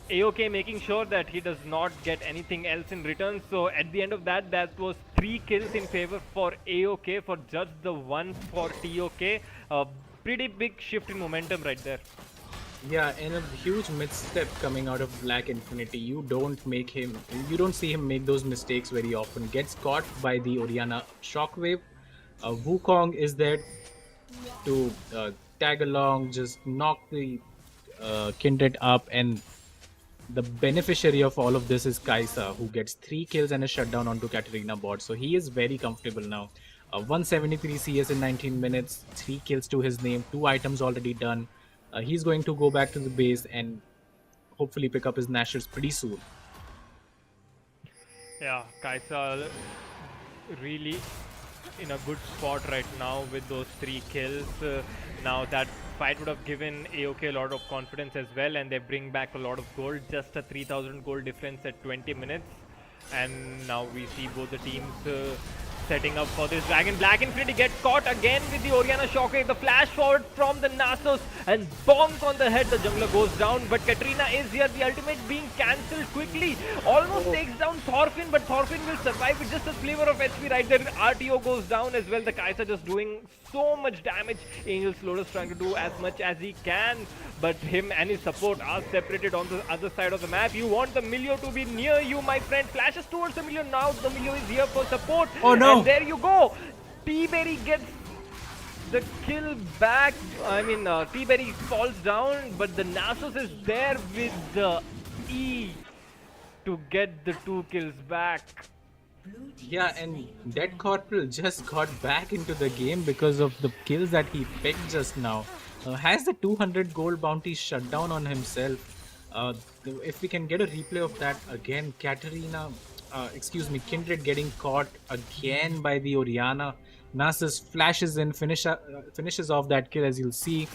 AOK making sure that he does not get anything else in return. So at the end of that, that was 3 kills in favor for AOK for just the 1 for TOK. A pretty big shift in momentum right there. Yeah, and a huge misstep coming out of Black Infinity. You don't see him make those mistakes very often. Gets caught by the Orianna Shockwave, Wukong is there to tag along, just knock the Kindred up, and the beneficiary of all of this is Kaisa, who gets 3 kills and a shutdown onto Katarina bot. So he is very comfortable now. 173 CS in 19 minutes, 3 kills to his name, 2 items already done. He's going to go back to the base and hopefully pick up his Nashers pretty soon. Yeah, Kaisa really in a good spot right now with those 3 kills. Now that fight would have given AOK a lot of confidence as well, and they bring back a lot of gold, just a 3000 gold difference at 20 minutes. And now we see both the teams setting up for this dragon. Black Infinity gets caught again with the Orianna Shockwave. The flash forward from the Nasus and bonk on the head. The jungler goes down, but Katrina is here. The ultimate being cancelled quickly. Almost takes down Thorfinn, but Thorfinn will survive with just a sliver of HP right there. RTO goes down as well. The Kaisa just doing so much damage. Angel Lotus trying to do as much as he can, but him and his support are separated on the other side of the map. You want the Milio to be near you, my friend. Flashes towards the Milio now. The Milio is here for support. Oh no! And there you go. T-Berry gets the kill back. I mean, T-Berry falls down, but the Nasus is there with the E to get the 2 kills back. Yeah, and Dead Corporal just got back into the game because of the kills that he picked just now. Has the 200 gold bounty shut down on himself. If we can get a replay of that again, Kindred getting caught again by the Orianna. Nasus flashes in, finishes off that kill, as you'll see.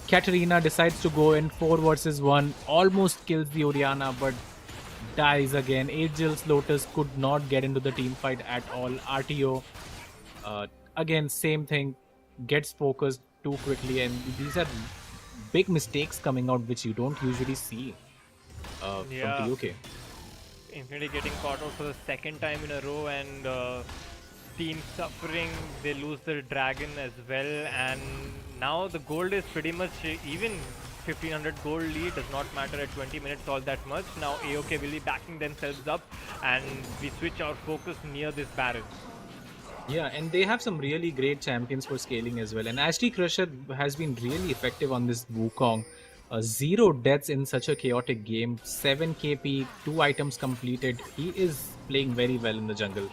Katarina decides to go in 4 versus 1, almost kills the Orianna, but dies again. Angel's Lotus could not get into the team fight at all. RTO, again, same thing, gets focused too quickly, and these are big mistakes coming out which you don't usually see from TOK. Infinity getting caught out for the 2nd time in a row, and team suffering. They lose their dragon as well, and now the gold is pretty much even. 1500 gold lead does not matter at 20 minutes all that much. Now AOK will be backing themselves up, and we switch our focus near this Baron. Yeah, and they have some really great champions for scaling as well. And Ashty Crusher has been really effective on this Wukong. 0 deaths in such a chaotic game, 7 KP, 2 items completed. He is playing very well in the jungle.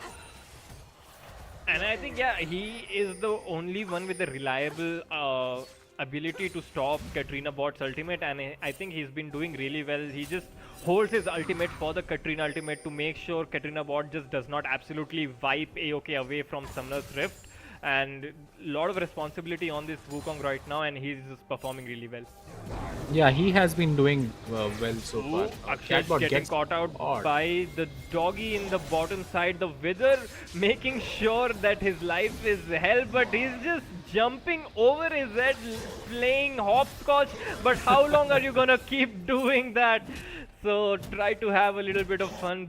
And I think, yeah, he is the only one with the reliable ability to stop Katrina bot's ultimate, and I think he's been doing really well. He just holds his ultimate for the Katrina ultimate to make sure Katrina bot just does not absolutely wipe AOK away from Summoner's Rift, and a lot of responsibility on this Wukong right now, and he's just performing really well. Yeah, he has been doing well so far. Akshay's getting caught out by the doggy in the bottom side. The Wither making sure that his life is hell, but he's just jumping over his head, playing hopscotch. But how long are you gonna keep doing that? So try to have a little bit of fun.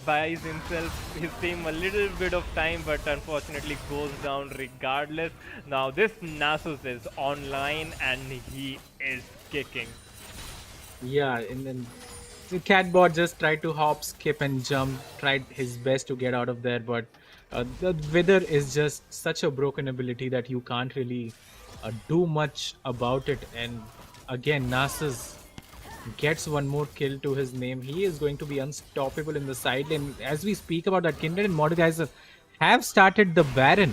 Buys himself, his team a little bit of time, but unfortunately goes down regardless. Now this Nasus is online and he is kicking. Yeah, and then the Catbot just tried to hop, skip and jump, tried his best to get out of there, but the Wither is just such a broken ability that you can't really do much about it. And again, Nasus gets 1 more kill to his name. He is going to be unstoppable in the side lane. As we speak about that, Kindred and Mordekaiser have started the Baron.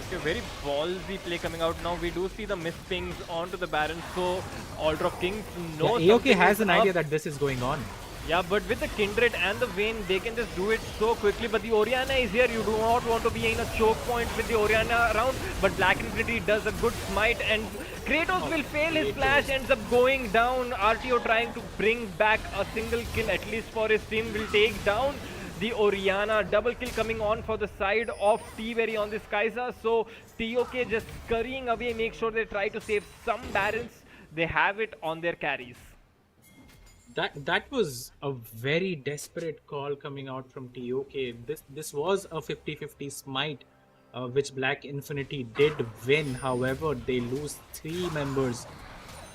Okay, very ballsy play coming out now. We do see the miss pings onto the Baron, so Alder of Kings knows AOK has an idea that this is going on. Yeah, but with the Kindred and the Vayne, they can just do it so quickly. But the Orianna is here. You do not want to be in a choke point with the Orianna around. But Black Infinity does a good smite, and Kratos will fail his flash, ends up going down. RTO trying to bring back a single kill, at least for his team, will take down the Orianna. Double kill coming on for the side of T-Berry on this Kaisa. So TOK just scurrying away, make sure they try to save some Barons. They have it on their carries. That was a very desperate call coming out from TOK. This was a 50-50 smite, which Black Infinity did win. However, they lose 3 members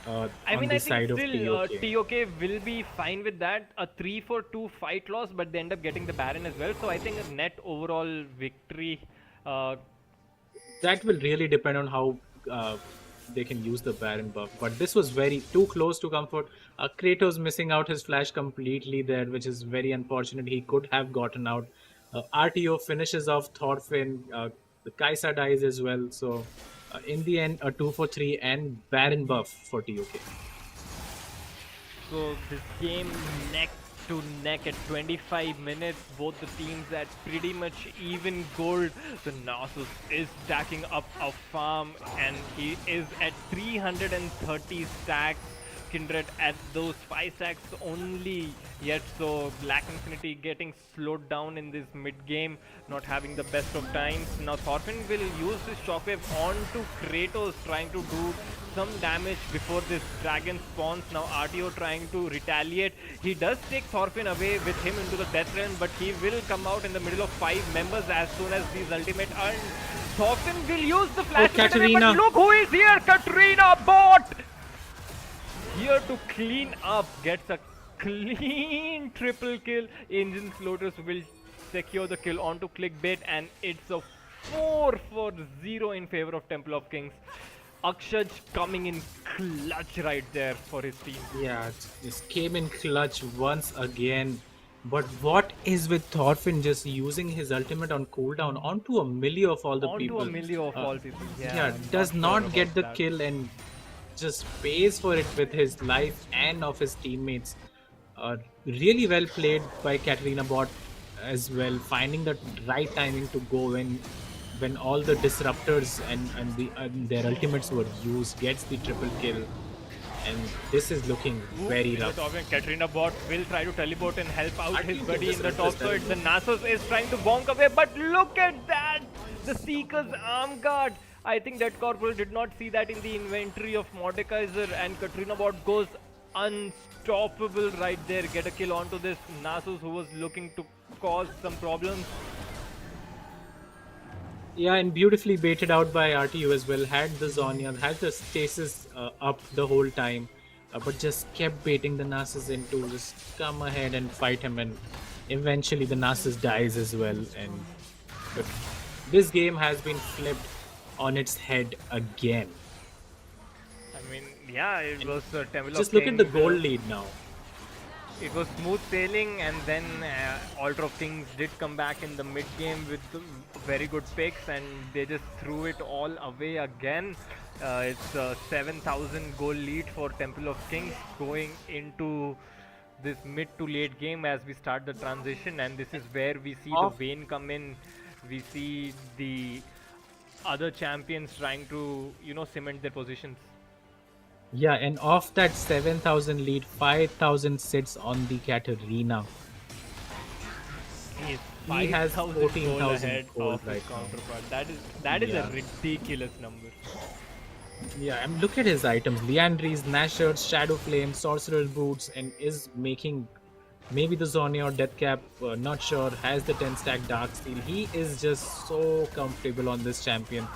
on the side of TOK. TOK will be fine with that. A 3-4-2 fight loss, but they end up getting the Baron as well. So I think a net overall victory Uh, That will really depend on how they can use the Baron buff. But this was very too close to comfort. Kratos missing out his flash completely there, which is very unfortunate. He could have gotten out. RTO finishes off Thorfinn. The Kaisa dies as well. So in the end, a 2 for 3 and Baron buff for TOK. So this game neck to neck at 25 minutes, both the teams at pretty much even gold. The Nasus is stacking up a farm and he is at 330 stacks. Kindred at those 5 stacks only yet, so Lakh Infinity getting slowed down in this mid game, not having the best of times. Now Thorfinn will use his shockwave onto Kratos, trying to do some damage before this dragon spawns. Now RTO trying to retaliate. He does take Thorfinn away with him into the death realm, but he will come out in the middle of 5 members as soon as these ultimate are. Thorfinn will use the flash, but look who is here! Katrina bot! Here to clean up, gets a clean triple kill. Engine Lotus will secure the kill onto clickbait, and it's a 4 for 0 in favor of Temple of Kings. Akshaj coming in clutch right there for his team. Yeah, just came in clutch once again. But what is with Thorfinn just using his ultimate on cooldown onto a melee of all the people? Onto a melee of all people. Yeah, does not get the kill and just pays for it with his life and of his teammates. Really well played by Katarina bot as well, finding the right timing to go when all the disruptors and their ultimates were used, gets the triple kill, and this is looking very rough. Katarina bot will try to teleport and help out his buddy in the top side. The Nasus is trying to bonk away, but look at that! The Seeker's arm guard. I think that Corporal did not see that in the inventory of Mordekaiser, and Katrina bot goes unstoppable right there. Get a kill onto this Nasus who was looking to cause some problems. Yeah, and beautifully baited out by RTU as well. Had the Zonya, had the stasis up the whole time, but just kept baiting the Nasus into just come ahead and fight him, and eventually the Nasus dies as well. And but this game has been flipped on its head again. I mean, yeah, it was Temple just of look Kings, at the gold lead now. It was smooth sailing, and then Altar of Kings did come back in the mid game with very good picks, and they just threw it all away again. It's a 7,000 goal lead for Temple of Kings going into this mid to late game as we start the transition, and this is where we see the Vayne come in. We see the other champions trying to, cement their positions. Yeah, and off that 7,000 lead, 5,000 sits on the Katarina. He has 14,000 gold right now. That is a ridiculous number. Yeah, and look at his items. Leandries, Nashers, Shadow Flame, Sorcerer's Boots, and is making maybe the Zonya or Deathcap, not sure, has the 10 stack Darksteel. He is just so comfortable on this champion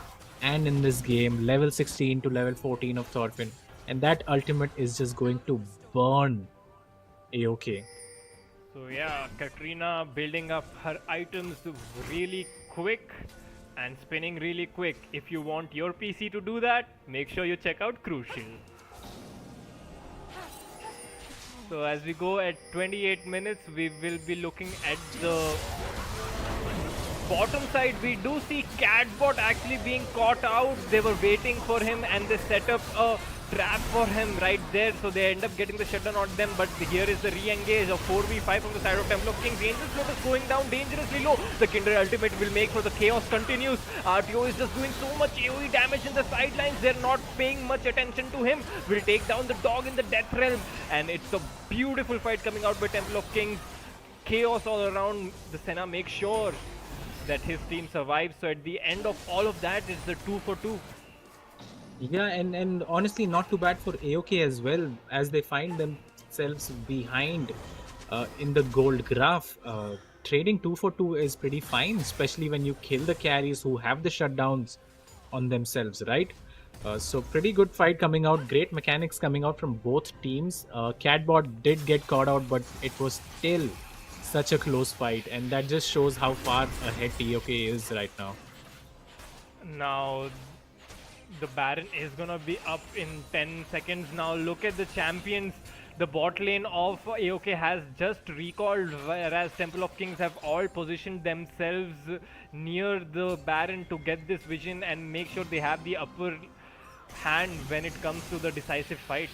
and in this game. Level 16 to level 14 of Thorfinn. And that ultimate is just going to burn AOK. So yeah, Katrina building up her items really quick and spinning really quick. If you want your PC to do that, make sure you check out Crucial. So as we go at 28 minutes, we will be looking at the bottom side. We do see Catbot actually being caught out. They were waiting for him and they set up a trap for him right there, so they end up getting the shutdown on them. But here is the re-engage of 4v5 from the side of Temple of Kings. Angel Lotus going down dangerously low. The Kindred ultimate will make for the chaos continues. RTO is just doing so much AoE damage in the sidelines. They're not paying much attention to him. Will take down the dog in the death realm, and it's a beautiful fight coming out by Temple of Kings. Chaos all around. The Senna makes sure that his team survives. So at the end of all of that, it's the 2 for 2. Yeah, and honestly not too bad for AOK as well, as they find themselves behind in the gold graph. Trading 2 for 2 is pretty fine, especially when you kill the carries who have the shutdowns on themselves, right? So pretty good fight coming out, great mechanics coming out from both teams. Catbot did get caught out, but it was still such a close fight, and that just shows how far ahead TOK is right now. Now the Baron is gonna be up in 10 seconds. Now look at the champions. The bot lane of AOK has just recalled, whereas Temple of Kings have all positioned themselves near the Baron to get this vision and make sure they have the upper hand when it comes to the decisive fight.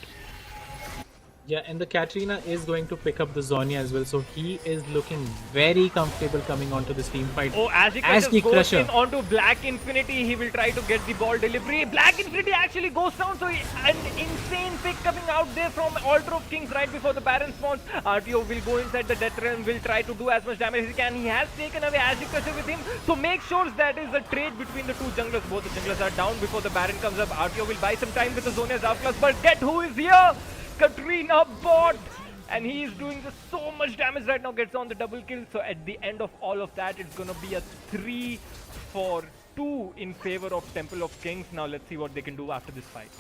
Yeah, and the Katrina is going to pick up the Zonya as well, so he is looking very comfortable coming onto this team fight. Oh, as he goes in onto Black Infinity, he will try to get the ball delivery. Black Infinity actually goes down, so an insane pick coming out there from Altar of Kings right before the Baron spawns. RTO will go inside the Death Realm, will try to do as much damage as he can. He has taken away Azure Crusher with him, so make sure that is a trade between the two junglers. Both the junglers are down before the Baron comes up. RTO will buy some time with the Zonya's outclass, but get who is here! Katrina bot, and he is doing so much damage right now, gets on the double kill. So at the end of all of that, it's gonna be a 3-4-2 in favor of Temple of Kings. Now let's see what they can do after this fight.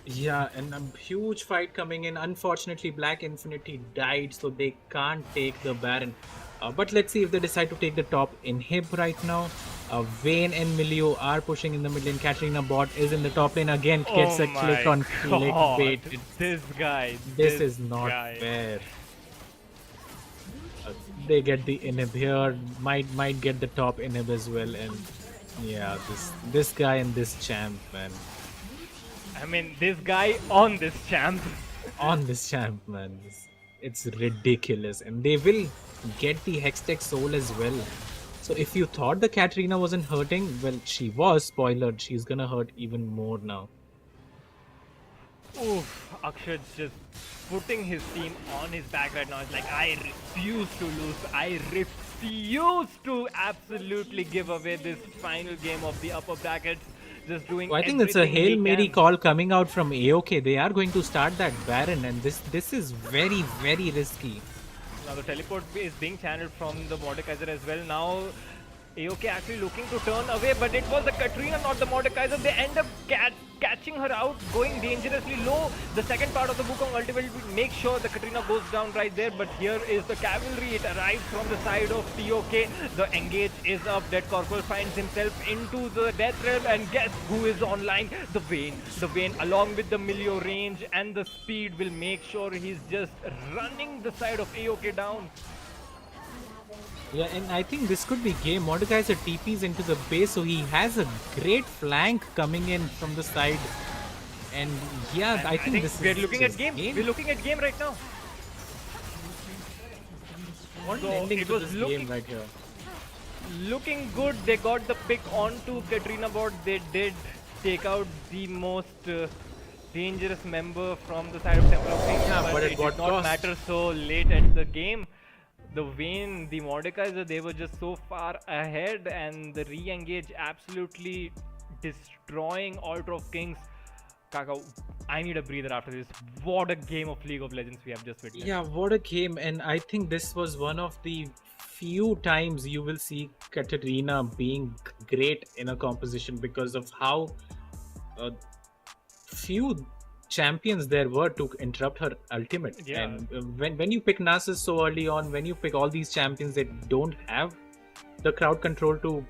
Yeah, and a huge fight coming in. Unfortunately, Black Infinity died, so they can't take the Baron. But let's see if they decide to take the top inhib right now. Vayne and Milio are pushing in the mid lane. Katrina bot is in the top lane again. Gets a click on clickbait. This guy. This is not fair. They get the inhib here. Might get the top inhib as well. And yeah, this guy and this champ, man. I mean, this guy on this champ. On this champ, man. It's ridiculous. And they will get the Hextech soul as well. So if you thought the Katrina wasn't hurting, well, she was. Spoiler, she's gonna hurt even more now. Oof, Akshat just putting his team on his back right now. It's like, I refuse to lose. I refuse to absolutely give away this final game of the upper brackets. Just doing I think it's a Hail Mary call coming out from AOK. They are going to start that Baron, and this is very, very risky. Now the teleport is being channeled from the Mordekaiser as well. Now AOK actually looking to turn away, but it was the Katrina, not the Mordekaiser. They end up catching her out, going dangerously low. The second part of the Wukong ultimately will make sure the Katrina goes down right there, but here is the cavalry. It arrives from the side of TOK. The engage is up. Dead Corporal finds himself into the Death Realm, and guess who is online? The Vayne. The Vayne, along with the Milio range and the speed, will make sure he's just running the side of AOK down. Yeah, and I think this could be game. Mordekaiser TPs into the base, so he has a great flank coming in from the side. And yeah, I think this we're looking at game. We're looking at game right now. What an ending to this game right here. Looking good. They got the pick onto Katrina bot. They did take out the most dangerous member from the side of Temple of Kings, but it did not matter so late at the game. The Vayne, the Mordekaiser, they were just so far ahead, and the re-engage absolutely destroying Altar of Kings. Kaka, I need a breather after this. What a game of League of Legends we have just witnessed. Yeah, what a game. And I think this was one of the few times you will see Katarina being great in a composition because of how few champions there were to interrupt her ultimate. Yeah. And when you pick Nasus so early on, when you pick all these champions that don't have the crowd control to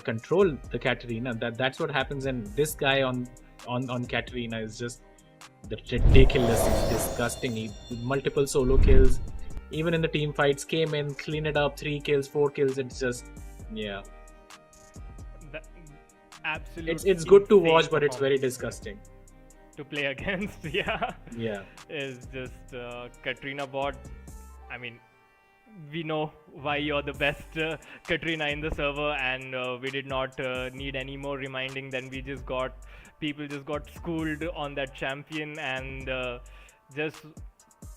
control the Katarina, that's what happens. And this guy on Katarina is just ridiculous. It's disgusting. Multiple solo kills, even in the team fights, came in, clean it up, 3 kills, 4 kills. It's just, yeah, absolutely. It's good to watch, but it's very disgusting to play against. Yeah, is just Katrina bot. I mean, we know why you're the best Katrina in the server, and we did not need any more reminding. Then people just got schooled on that champion, and just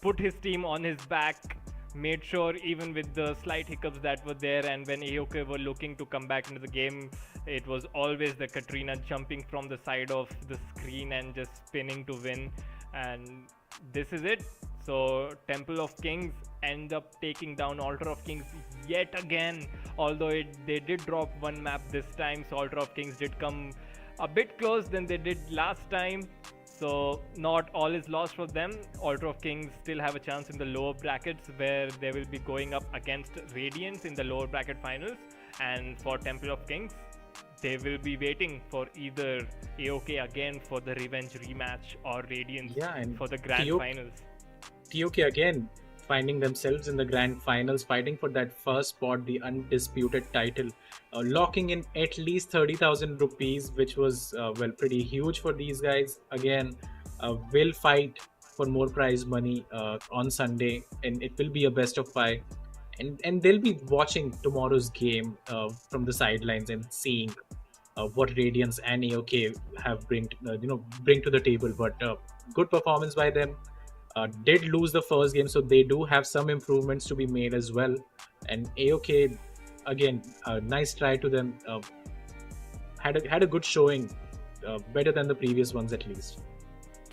put his team on his back, made sure even with the slight hiccups that were there, and when AOK were looking to come back into the game, it was always the Katrina jumping from the side of the screen and just spinning to win. And this is it. So Temple of Kings end up taking down Altar of Kings yet again, although they did drop one map this time, so Altar of Kings did come a bit close than they did last time. So not all is lost for them. Altar of Kings still have a chance in the lower brackets, where they will be going up against Radiance in the lower bracket finals. And for Temple of Kings, they will be waiting for either AOK again for the revenge rematch or Radiance for the grand finals. TOK again finding themselves in the grand finals, fighting for that first spot, the undisputed title, locking in at least 30,000 rupees, which was pretty huge for these guys. Again, will fight for more prize money on Sunday, and it will be a best of 5. And they'll be watching tomorrow's game from the sidelines and seeing what Radiance and AOK have bring to the table. But good performance by them. Did lose the first game, so they do have some improvements to be made as well. And AOK, again, nice try to them. Had a good showing, better than the previous ones at least.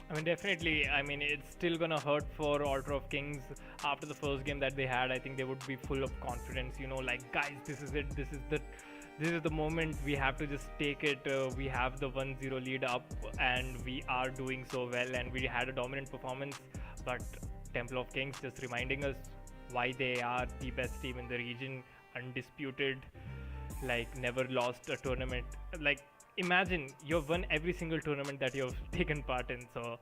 I mean, definitely. I mean, it's still gonna hurt for Altar of Kings after the first game that they had. I think they would be full of confidence. Like, guys, this is it. This is the moment. We have to just take it. We have the 1-0 lead up, and we are doing so well. And we had a dominant performance. But Temple of Kings just reminding us why they are the best team in the region, undisputed, like never lost a tournament. Like, imagine you've won every single tournament that you've taken part in, so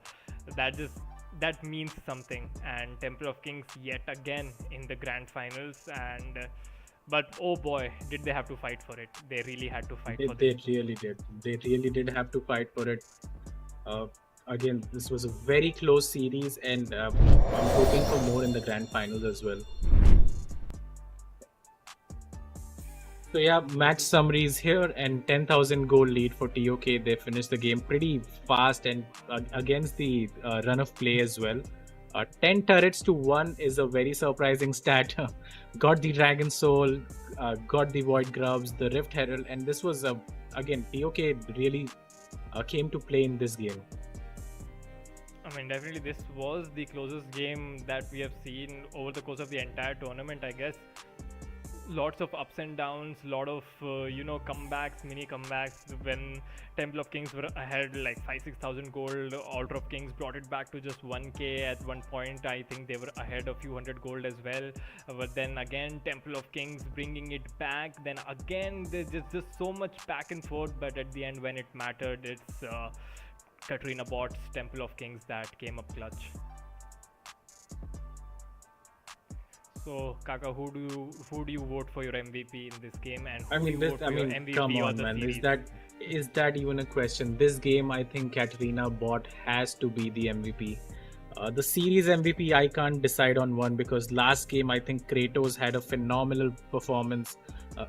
that means something. And Temple of Kings yet again in the grand finals, and but oh boy, did they have to fight for it. They really had to fight for it. They really did have to fight for it. Again, this was a very close series, and I'm hoping for more in the grand finals as well. So yeah, match summaries here, and 10,000 goal lead for TOK. They finished the game pretty fast and against the run of play as well. 10 turrets to 1 is a very surprising stat. Got the Dragon Soul, got the Void Grubs, the Rift Herald, and this was again, TOK really came to play in this game. I mean, definitely this was the closest game that we have seen over the course of the entire tournament, I guess. Lots of ups and downs, lot of comebacks, mini comebacks. When Temple of Kings were ahead like 5,000-6,000 gold, Altar of Kings brought it back to just 1k at one point. I think they were ahead a few hundred gold as well, but then again Temple of Kings bringing it back. Then again there's just so much back and forth, but at the end when it mattered, it's Katrina Bot's Temple of Kings that came up clutch. So, Kaka, who do you vote for your MVP in this game, and who do you vote for your MVP come of on, the man. series? Is that even a question? This game, I think Katarina Bot has to be the MVP. The series MVP, I can't decide on one, because last game I think Kratos had a phenomenal performance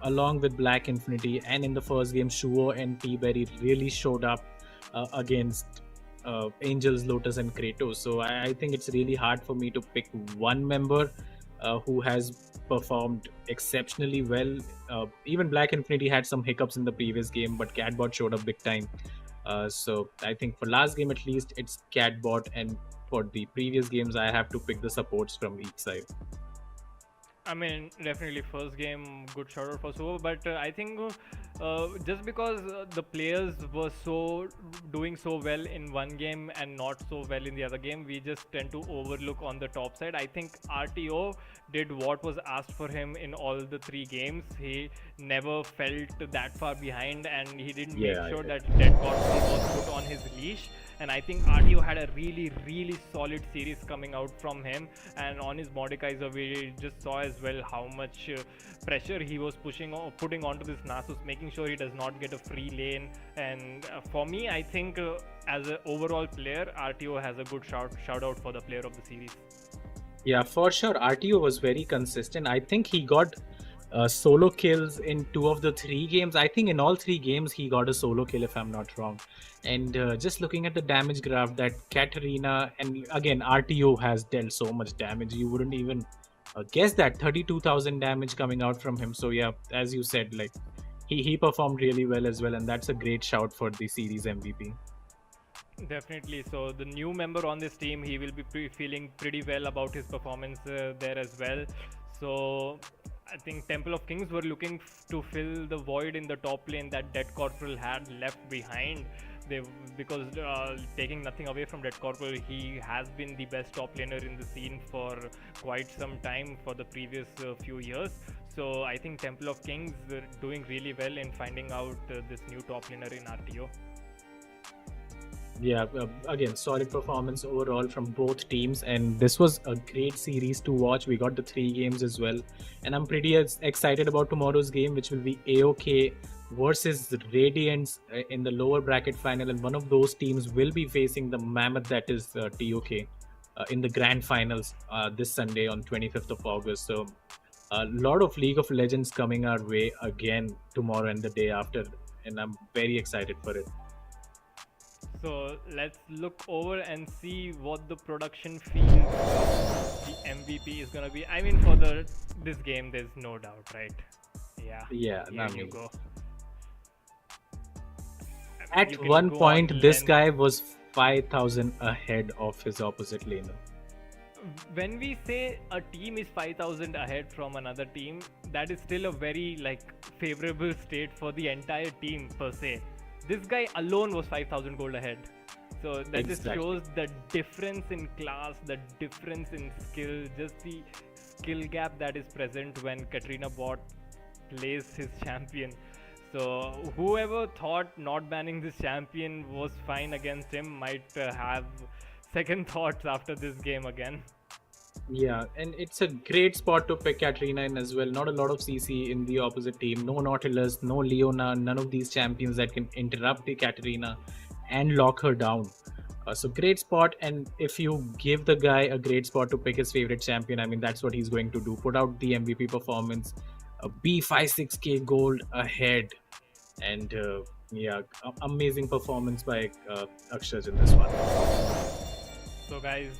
along with Black Infinity, and in the first game Shuo and T-Berry really showed up against Angels, Lotus and Kratos. So I think it's really hard for me to pick one member who has performed exceptionally well. Even Black Infinity had some hiccups in the previous game, but Catbot showed up big time. So I think for last game at least it's Catbot, and for the previous games I have to pick the supports from each side. I mean, definitely first game, good shout out for Suvo, but I think just because the players were doing so well in one game and not so well in the other game, we just tend to overlook on the top side. I think RTO did what was asked for him in all the 3 games. He never felt that far behind, and he didn't make sure that Dead Godfrey was put on his leash. And I think RTO had a really, really solid series coming out from him. And on his Mordekaiser, we just saw as well how much pressure he was putting onto this Nasus, making sure he does not get a free lane. And for me, I think as an overall player, RTO has a good shout out for the player of the series. Yeah, for sure. RTO was very consistent. I think he got solo kills in 2 of the 3 games. I think in all 3 games he got a solo kill, if I'm not wrong. And just looking at the damage graph, that Katarina, and again RTO has dealt so much damage, you wouldn't even guess that 32,000 damage coming out from him. So yeah, as you said, like he performed really well as well, and that's a great shout for the series MVP. Definitely. So the new member on this team, he will be feeling pretty well about his performance there as well. So I think Temple of Kings were looking to fill the void in the top lane that Dead Corporal had left behind. Because taking nothing away from Red Corporal, he has been the best top laner in the scene for quite some time for the previous few years. So I think Temple of Kings are doing really well in finding out this new top laner in RTO. Yeah, again, solid performance overall from both teams, and this was a great series to watch. We got the 3 games as well, and I'm pretty excited about tomorrow's game, which will be AOK versus Radiants in the lower bracket final, and one of those teams will be facing the mammoth that is TOK in the grand finals this Sunday on 25th of August. So a lot of League of Legends coming our way again tomorrow and the day after, and I'm very excited for it. So let's look over and see what the production feels the MVP is gonna be. I mean, for this game, there's no doubt, right? Yeah. Yeah. Here you go. At You can one go point, on this length. guy was 5,000 ahead of his opposite laner. When we say a team is 5,000 ahead from another team, that is still a very favorable state for the entire team per se. This guy alone was 5,000 gold ahead. So that just shows the difference in class, the difference in skill, just the skill gap that is present when Katrina Bot plays his champion. So whoever thought not banning this champion was fine against him might have second thoughts after this game again. Yeah, and it's a great spot to pick Katrina in as well. Not a lot of CC in the opposite team. No Nautilus, no Leona, none of these champions that can interrupt the Katrina and lock her down. So great spot, and if you give the guy a great spot to pick his favorite champion, I mean, that's what he's going to do. Put out the MVP performance, be 5-6k gold ahead, and yeah, amazing performance by Akshaj in this one. So guys,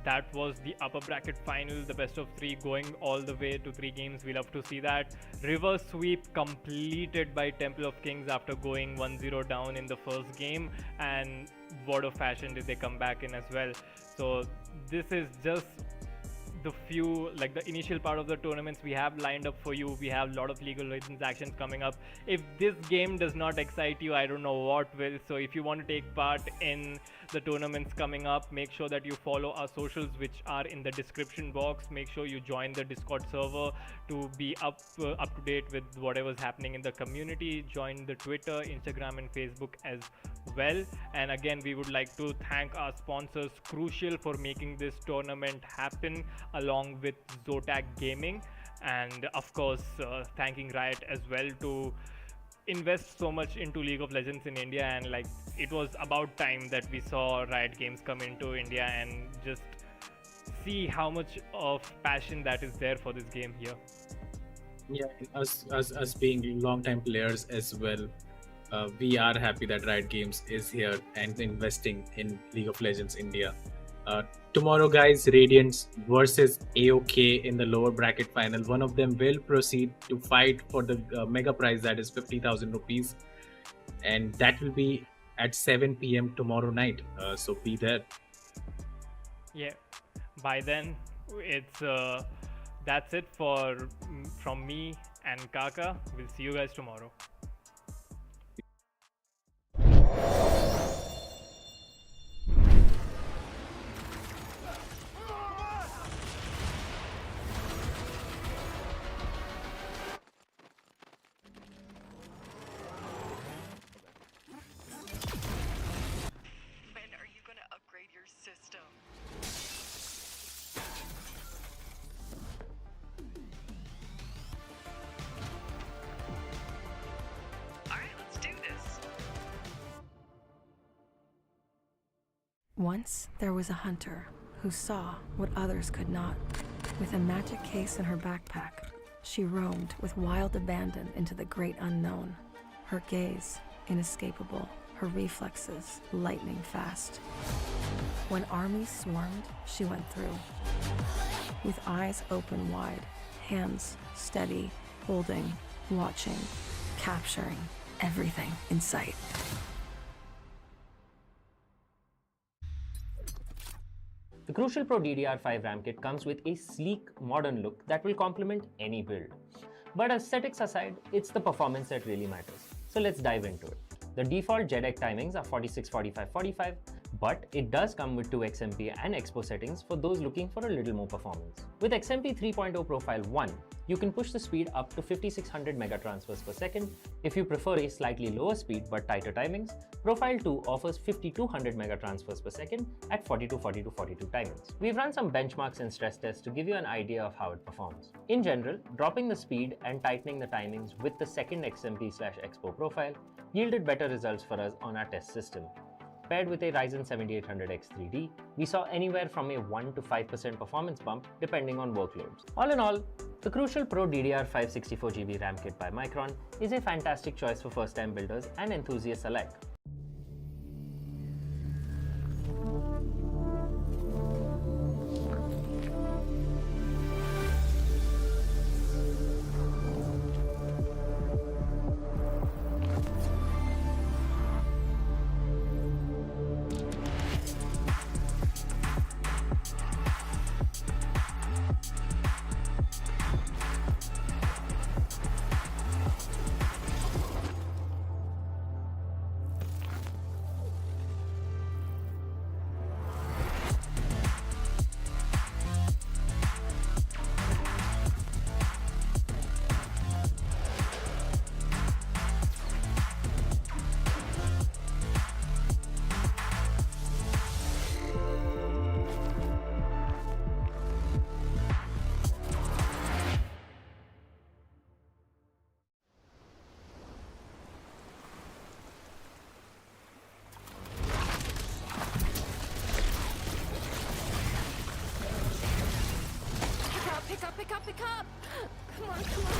that was the upper bracket final, the best of 3 going all the way to 3 games. We love to see that. Reverse sweep completed by Temple of Kings after going 1-0 down in the first game, and what a fashion did they come back in as well. So this is just the few, the initial part of the tournaments we have lined up for you. We have a lot of League of Legends actions coming up. If this game does not excite you, I don't know what will. So if you want to take part in the tournaments coming up, make sure that you follow our socials, which are in the description box. Make sure you join the Discord server to be up to date with whatever's happening in the community. Join the Twitter, Instagram and Facebook as well. And again, we would like to thank our sponsors, Crucial, for making this tournament happen, along with Zotac Gaming, and of course thanking Riot as well to invest so much into League of Legends in India. And it was about time that we saw Riot Games come into India and just see how much of passion that is there for this game here. Yeah, us being long-time players as well, we are happy that Riot Games is here and investing in League of Legends India. Tomorrow, guys, Radiants versus AOK in the lower bracket final. One of them will proceed to fight for the mega prize, that is 50,000 rupees, and that will be at 7 p.m. tomorrow night. So be there. Yeah, by then it's that's it from me and Kaka. We'll see you guys tomorrow. Once there was a hunter who saw what others could not. With a magic case in her backpack, she roamed with wild abandon into the great unknown. Her gaze inescapable, her reflexes lightning fast. When armies swarmed, she went through. With eyes open wide, hands steady, holding, watching, capturing everything in sight. The Crucial Pro DDR5 RAM kit comes with a sleek, modern look that will complement any build. But aesthetics aside, it's the performance that really matters. So let's dive into it. The default JEDEC timings are 46, 45, 45, but it does come with 2 XMP and Expo settings for those looking for a little more performance. With XMP 3.0 Profile 1, you can push the speed up to 5600 mega transfers per second. If you prefer a slightly lower speed but tighter timings, Profile 2 offers 5200 mega transfers per second at 42, 42, 42 timings. We've run some benchmarks and stress tests to give you an idea of how it performs. In general, dropping the speed and tightening the timings with the second XMP/Expo profile yielded better results for us on our test system. Paired with a Ryzen 7800X 3D, we saw anywhere from a 1 to 5% performance bump depending on workloads. All in all, the Crucial Pro DDR5 64GB RAM kit by Micron is a fantastic choice for first-time builders and enthusiasts alike. Pick up! Come on, come on!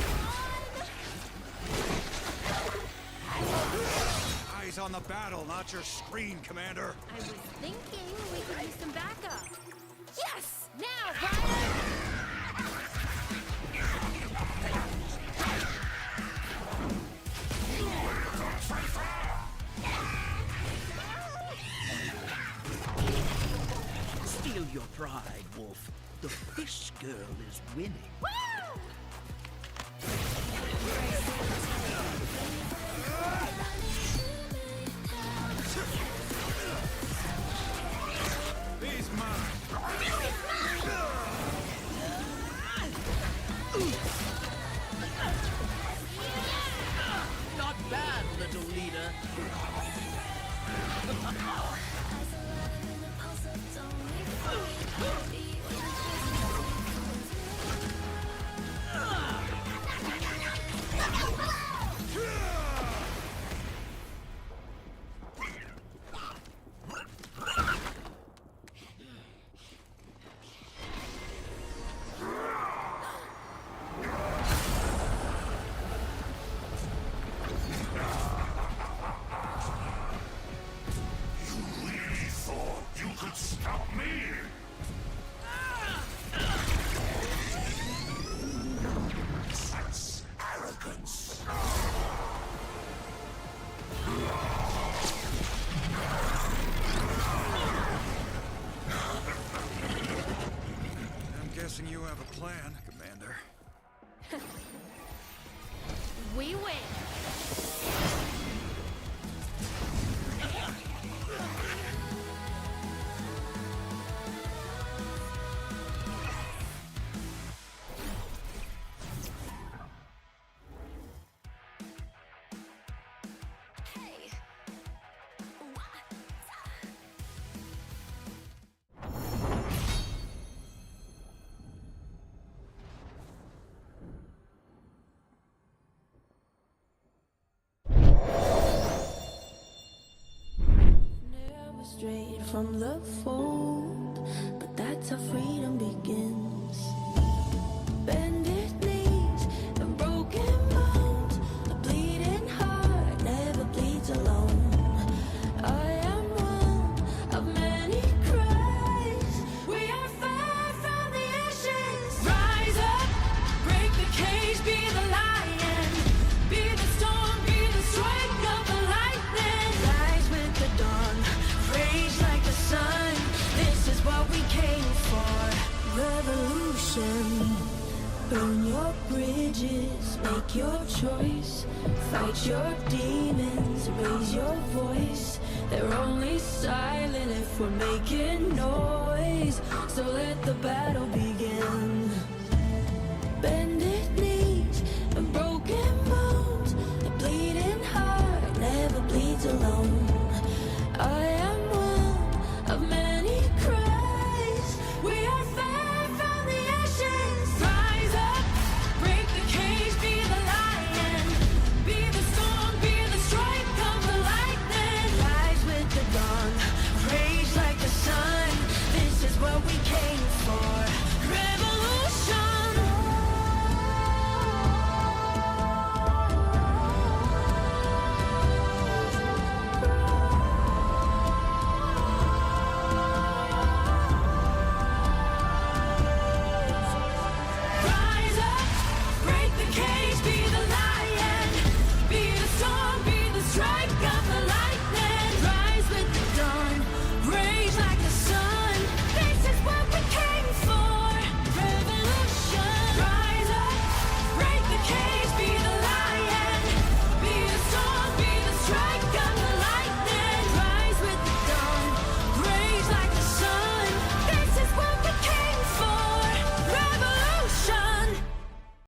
Eyes on the battle, not your screen, Commander. I was thinking we could use some backup. Yes! Now, Ryder! Steal your pride, Wolf. The fish girl is winning. Woo! He's mine. Not bad, little leader. Guessing you have a plan, Commander. We win! Straight from the fold, but that's how freedom begins. Bended knees and broken bones, a bleeding heart never bleeds alone. I am one of many cries. We are far from the ashes. Rise up, break the cage, be the lion, be the storm, be the strike of the lightning. Rise with the dawn, rage like the sun. This is what we came for. Revolution. Burn your bridges, make your choice. Fight your demons, raise your voice. They're only silent if we're making noise. So let the battle begin. Bend